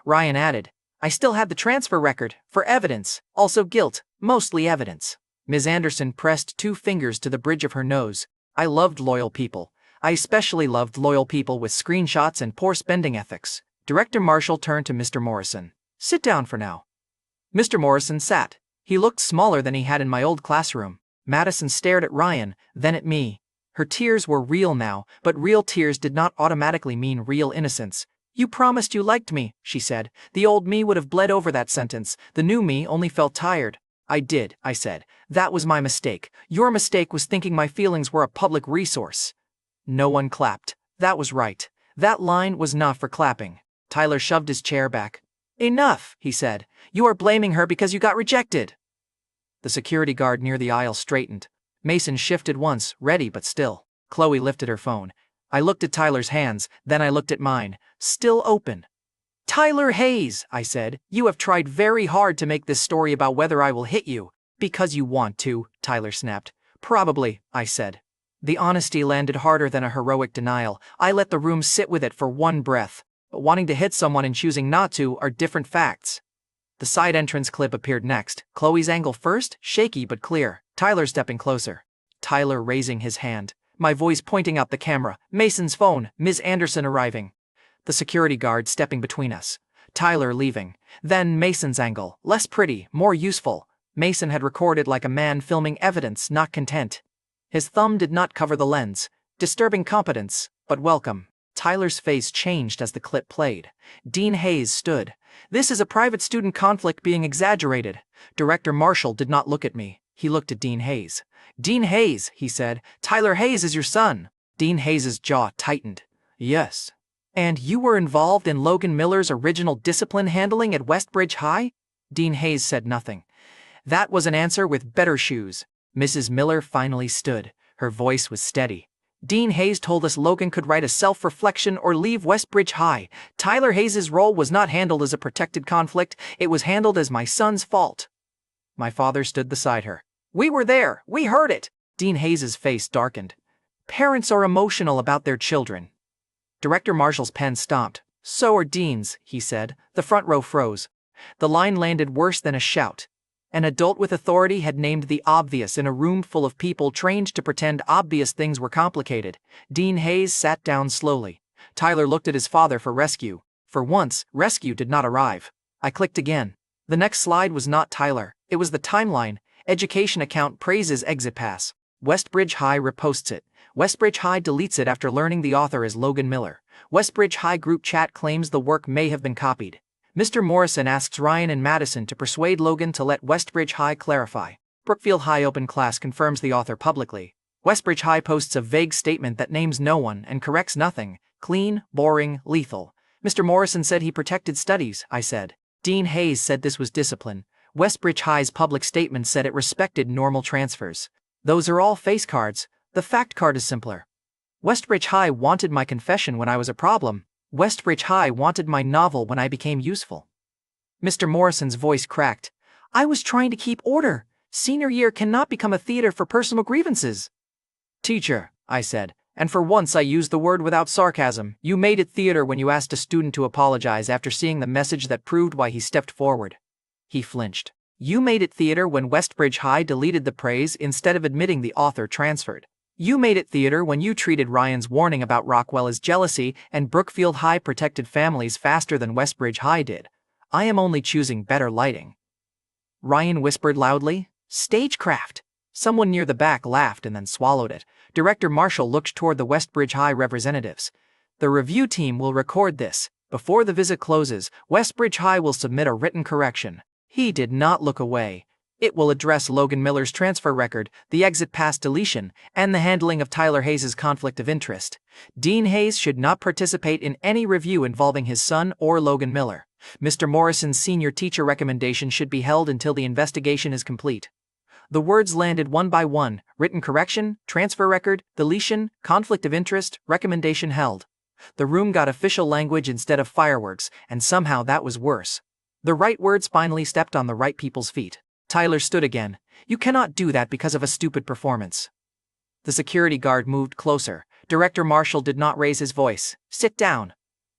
Ryan added, I still had the transfer record, for evidence, also guilt, mostly evidence. Ms. Anderson pressed 2 fingers to the bridge of her nose. I loved loyal people. I especially loved loyal people with screenshots and poor spending ethics. Director Marshall turned to Mr. Morrison. Sit down for now. Mr. Morrison sat. He looked smaller than he had in my old classroom. Madison stared at Ryan, then at me. Her tears were real now, but real tears did not automatically mean real innocence. You promised you liked me, she said. The old me would have bled over that sentence. The new me only felt tired. I did, I said. That was my mistake. Your mistake was thinking my feelings were a public resource. No one clapped. That was right. That line was not for clapping. Tyler shoved his chair back. Enough, he said. You are blaming her because you got rejected. The security guard near the aisle straightened. Mason shifted once, ready but still. Chloe lifted her phone. I looked at Tyler's hands, then I looked at mine. Still open. Tyler Hayes, I said, you have tried very hard to make this story about whether I will hit you. Because you want to, Tyler snapped. Probably, I said. The honesty landed harder than a heroic denial. I let the room sit with it for one breath. But wanting to hit someone and choosing not to are different facts. The side entrance clip appeared next. Chloe's angle first, shaky but clear. Tyler stepping closer. Tyler raising his hand. My voice pointing out the camera. Mason's phone. Ms. Anderson arriving. The security guard stepping between us. Tyler leaving. Then Mason's angle. Less pretty, more useful. Mason had recorded like a man filming evidence, not content. His thumb did not cover the lens. Disturbing competence, but welcome. Tyler's face changed as the clip played. Dean Hayes stood. This is a private student conflict being exaggerated. Director Marshall did not look at me. He looked at Dean Hayes. Dean Hayes, he said. Tyler Hayes is your son. Dean Hayes' jaw tightened. Yes. And you were involved in Logan Miller's original discipline handling at Westbridge High? Dean Hayes said nothing. That was an answer with better shoes. Mrs. Miller finally stood. Her voice was steady. Dean Hayes told us Logan could write a self-reflection or leave Westbridge High. Tyler Hayes' role was not handled as a protected conflict, it was handled as my son's fault. My father stood beside her. We were there, we heard it. Dean Hayes' face darkened. Parents are emotional about their children. Director Marshall's pen stomped. So are Dean's, he said. The front row froze. The line landed worse than a shout. An adult with authority had named the obvious in a room full of people trained to pretend obvious things were complicated. Dean Hayes sat down slowly. Tyler looked at his father for rescue. For once, rescue did not arrive. I clicked again. The next slide was not Tyler. It was the timeline. Education account praises exit pass. Westbridge High reposts it. Westbridge High deletes it after learning the author is Logan Miller. Westbridge High group chat claims the work may have been copied. Mr. Morrison asks Ryan and Madison to persuade Logan to let Westbridge High clarify. Brookfield High open class confirms the author publicly. Westbridge High posts a vague statement that names no one and corrects nothing. Clean, boring, lethal. Mr. Morrison said he protected studies, I said. Dean Hayes said this was discipline. Westbridge High's public statement said it respected normal transfers. Those are all face cards. The fact card is simpler. Westbridge High wanted my confession when I was a problem. Westbridge High wanted my novel when I became useful. Mr. Morrison's voice cracked. I was trying to keep order. Senior year cannot become a theater for personal grievances. Teacher, I said, and for once I used the word without sarcasm, you made it theater when you asked a student to apologize after seeing the message that proved why he stepped forward. He flinched. You made it theater when Westbridge High deleted the praise instead of admitting the author transferred. You made it theater when you treated Ryan's warning about Rockwell as jealousy and Brookfield High protected families faster than Westbridge High did. I am only choosing better lighting. Ryan whispered loudly, Stagecraft. Someone near the back laughed and then swallowed it. Director Marshall looked toward the Westbridge High representatives. The review team will record this. Before the visit closes, Westbridge High will submit a written correction. He did not look away. It will address Logan Miller's transfer record, the exit pass deletion, and the handling of Tyler Hayes' conflict of interest. Dean Hayes should not participate in any review involving his son or Logan Miller. Mr. Morrison's senior teacher recommendation should be held until the investigation is complete. The words landed one by one: written correction, transfer record, deletion, conflict of interest, recommendation held. The room got official language instead of fireworks, and somehow that was worse. The right words finally stepped on the right people's feet. Tyler stood again. You cannot do that because of a stupid performance. The security guard moved closer. Director Marshall did not raise his voice. Sit down.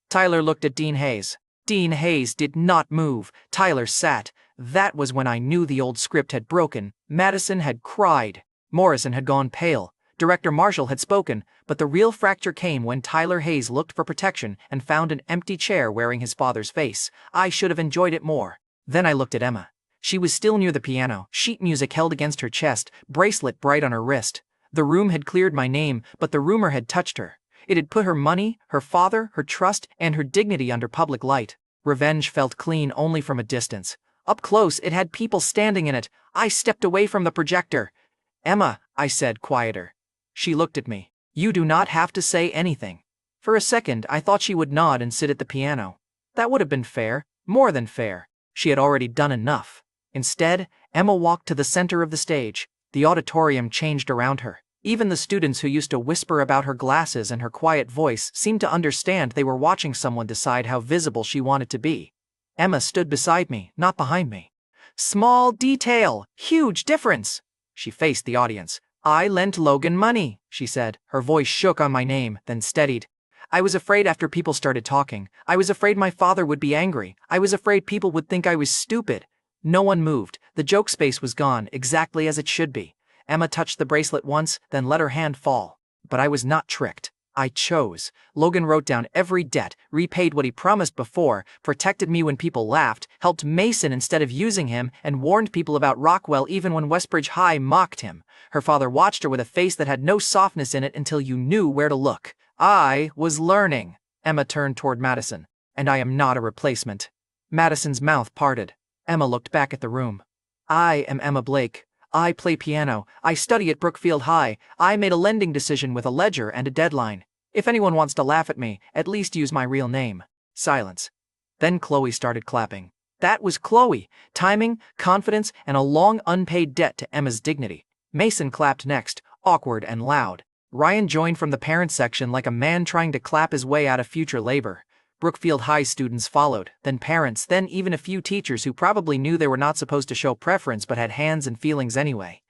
Tyler looked at Dean Hayes. Dean Hayes did not move. Tyler sat. That was when I knew the old script had broken. Madison had cried. Morrison had gone pale. Director Marshall had spoken, but the real fracture came when Tyler Hayes looked for protection and found an empty chair wearing his father's face. I should have enjoyed it more. Then I looked at Emma. She was still near the piano, sheet music held against her chest, bracelet bright on her wrist. The room had cleared my name, but the rumor had touched her. It had put her money, her father, her trust, and her dignity under public light. Revenge felt clean only from a distance. Up close, it had people standing in it. I stepped away from the projector. Emma, I said, quieter. She looked at me. You do not have to say anything. For a second, I thought she would nod and sit at the piano. That would have been fair, more than fair. She had already done enough. Instead, Emma walked to the center of the stage. The auditorium changed around her. Even the students who used to whisper about her glasses and her quiet voice seemed to understand they were watching someone decide how visible she wanted to be. Emma stood beside me, not behind me. Small detail, huge difference. She faced the audience. I lent Logan money, she said. Her voice shook on my name, then steadied. I was afraid after people started talking. I was afraid my father would be angry. I was afraid people would think I was stupid. No one moved. The joke space was gone, exactly as it should be. Emma touched the bracelet once, then let her hand fall. But I was not tricked. I chose. Logan wrote down every debt, repaid what he promised before, protected me when people laughed, helped Mason instead of using him, and warned people about Rockwell even when Westbridge High mocked him. Her father watched her with a face that had no softness in it until you knew where to look. I was learning. Emma turned toward Madison. And I am not a replacement. Madison's mouth parted. Emma looked back at the room. I am Emma Blake. I play piano. I study at Brookfield High. I made a lending decision with a ledger and a deadline. If anyone wants to laugh at me, at least use my real name. Silence. Then Chloe started clapping. That was Chloe. Timing, confidence, and a long unpaid debt to Emma's dignity. Mason clapped next, awkward and loud. Ryan joined from the parent section like a man trying to clap his way out of future labor. Brookfield High students followed, then parents, then even a few teachers who probably knew they were not supposed to show preference but had hands and feelings anyway.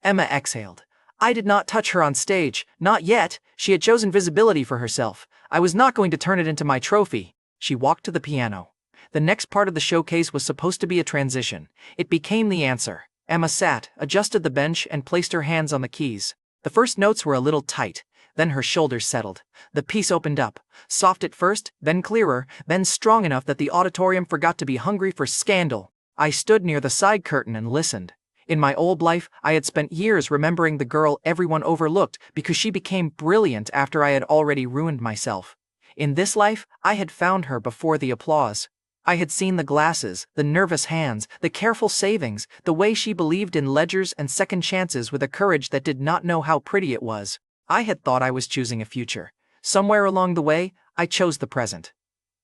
Emma exhaled. I did not touch her on stage, not yet. She had chosen visibility for herself. I was not going to turn it into my trophy. She walked to the piano. The next part of the showcase was supposed to be a transition. It became the answer. Emma sat, adjusted the bench, and placed her hands on the keys. The first notes were a little tight. Then her shoulders settled. The piece opened up, soft at first, then clearer, then strong enough that the auditorium forgot to be hungry for scandal. I stood near the side curtain and listened. In my old life, I had spent years remembering the girl everyone overlooked because she became brilliant after I had already ruined myself. In this life, I had found her before the applause. I had seen the glasses, the nervous hands, the careful savings, the way she believed in ledgers and second chances with a courage that did not know how pretty it was. I had thought I was choosing a future. Somewhere along the way, I chose the present.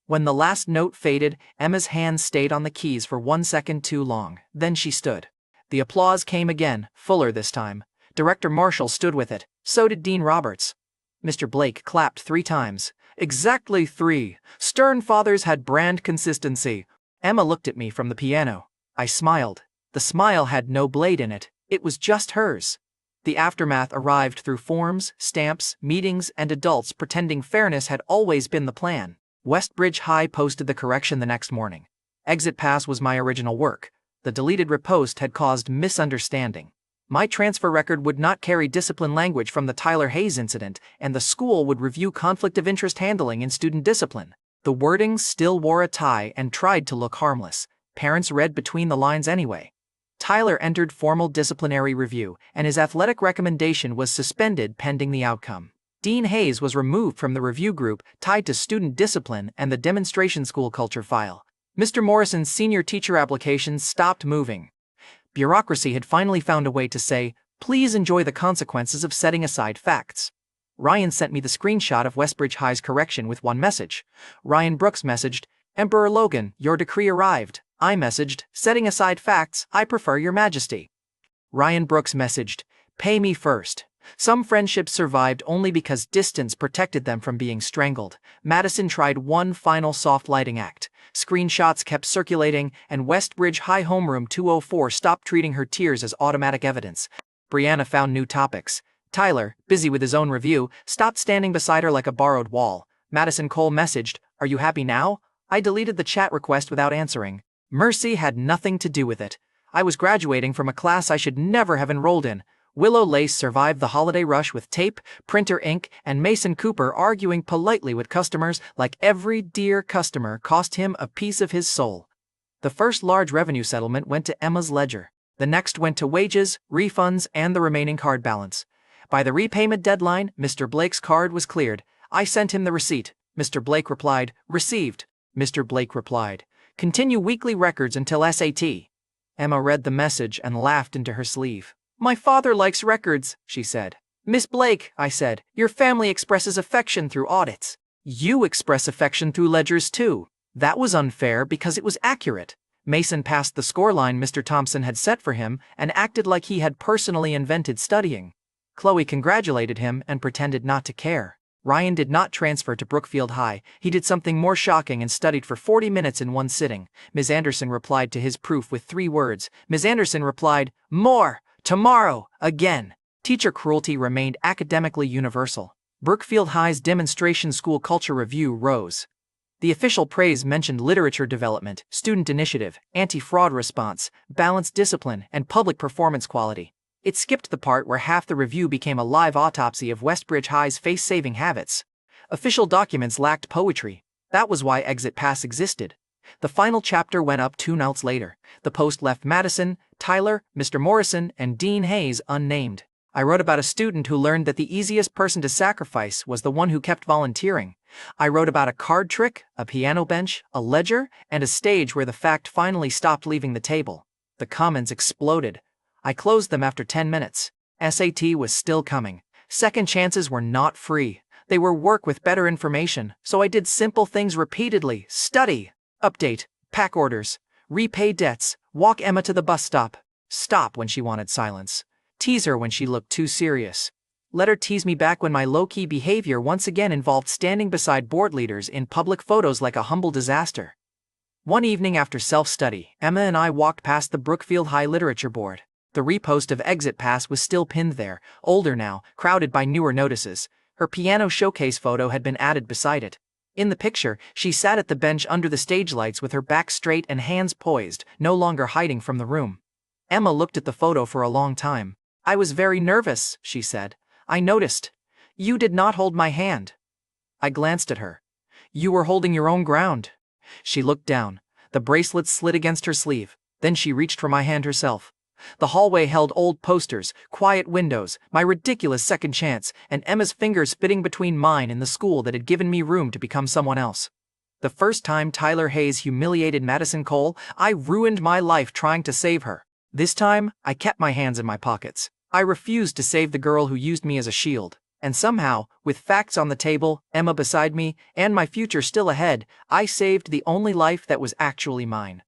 When the last note faded, Emma's hands stayed on the keys for 1 second too long. Then she stood. The applause came again, fuller this time. Director Marshall stood with it. So did Dean Roberts. Mr. Blake clapped 3 times. Exactly 3. Stern fathers had brand consistency. Emma looked at me from the piano. I smiled. The smile had no blade in it. It was just hers. The aftermath arrived through forms, stamps, meetings, and adults pretending fairness had always been the plan. Westbridge High posted the correction the next morning. Exit Pass was my original work. The deleted repost had caused misunderstanding. My transfer record would not carry discipline language from the Tyler Hayes incident, and the school would review conflict of interest handling in student discipline. The wording still wore a tie and tried to look harmless. Parents read between the lines anyway. Tyler entered formal disciplinary review, and his athletic recommendation was suspended pending the outcome. Dean Hayes was removed from the review group tied to student discipline and the demonstration school culture file. Mr. Morrison's senior teacher applications stopped moving. Bureaucracy had finally found a way to say, please enjoy the consequences of setting aside facts. Ryan sent me the screenshot of Westbridge High's correction with one message. Ryan Brooks messaged, Emperor Logan, your decree arrived. I messaged, setting aside facts, I prefer your majesty. Ryan Brooks messaged, pay me first. Some friendships survived only because distance protected them from being strangled. Madison tried one final soft lighting act. Screenshots kept circulating, and Westbridge High Homeroom 204 stopped treating her tears as automatic evidence. Brianna found new topics. Tyler, busy with his own review, stopped standing beside her like a borrowed wall. Madison Cole messaged, are you happy now? I deleted the chat request without answering. Mercy had nothing to do with it. I was graduating from a class I should never have enrolled in. Willow Lace survived the holiday rush with tape, printer ink, and Mason Cooper arguing politely with customers like every dear customer cost him a piece of his soul. The first large revenue settlement went to Emma's ledger. The next went to wages, refunds, and the remaining card balance. By the repayment deadline, Mr. Blake's card was cleared. I sent him the receipt. Mr. Blake replied, received. Mr. Blake replied, continue weekly records until SAT. Emma read the message and laughed into her sleeve. My father likes records, she said. Miss Blake, I said, your family expresses affection through audits. You express affection through ledgers too. That was unfair because it was accurate. Mason passed the scoreline Mr. Thompson had set for him and acted like he had personally invented studying. Chloe congratulated him and pretended not to care. Ryan did not transfer to Brookfield High. He did something more shocking and studied for 40 minutes in one sitting. Ms. Anderson replied to his proof with 3 words. Ms. Anderson replied, "More! Tomorrow! Again!" Teacher cruelty remained academically universal. Brookfield High's demonstration school culture review rose. The official praise mentioned literature development, student initiative, anti-fraud response, balanced discipline, and public performance quality. It skipped the part where half the review became a live autopsy of Westbridge High's face-saving habits. Official documents lacked poetry. That was why Exit Pass existed. The final chapter went up 2 nights later. The post left Madison, Tyler, Mr. Morrison, and Dean Hayes unnamed. I wrote about a student who learned that the easiest person to sacrifice was the one who kept volunteering. I wrote about a card trick, a piano bench, a ledger, and a stage where the fact finally stopped leaving the table. The comments exploded. I closed them after 10 minutes. SAT was still coming. Second chances were not free. They were work with better information, so I did simple things repeatedly. Study, update, pack orders, repay debts, walk Emma to the bus stop, stop when she wanted silence, tease her when she looked too serious. Let her tease me back when my low-key behavior once again involved standing beside board leaders in public photos like a humble disaster. One evening after self-study, Emma and I walked past the Brookfield High Literature Board. The repost of Exit Pass was still pinned there, older now, crowded by newer notices. Her piano showcase photo had been added beside it. In the picture, she sat at the bench under the stage lights with her back straight and hands poised, no longer hiding from the room. Emma looked at the photo for a long time. "I was very nervous," she said. "I noticed. You did not hold my hand." I glanced at her. "You were holding your own ground." She looked down. The bracelet slid against her sleeve. Then she reached for my hand herself. The hallway held old posters, quiet windows, my ridiculous second chance, and Emma's fingers fitting between mine in the school that had given me room to become someone else. The first time Tyler Hayes humiliated Madison Cole, I ruined my life trying to save her. This time, I kept my hands in my pockets. I refused to save the girl who used me as a shield. And somehow, with facts on the table, Emma beside me, and my future still ahead, I saved the only life that was actually mine.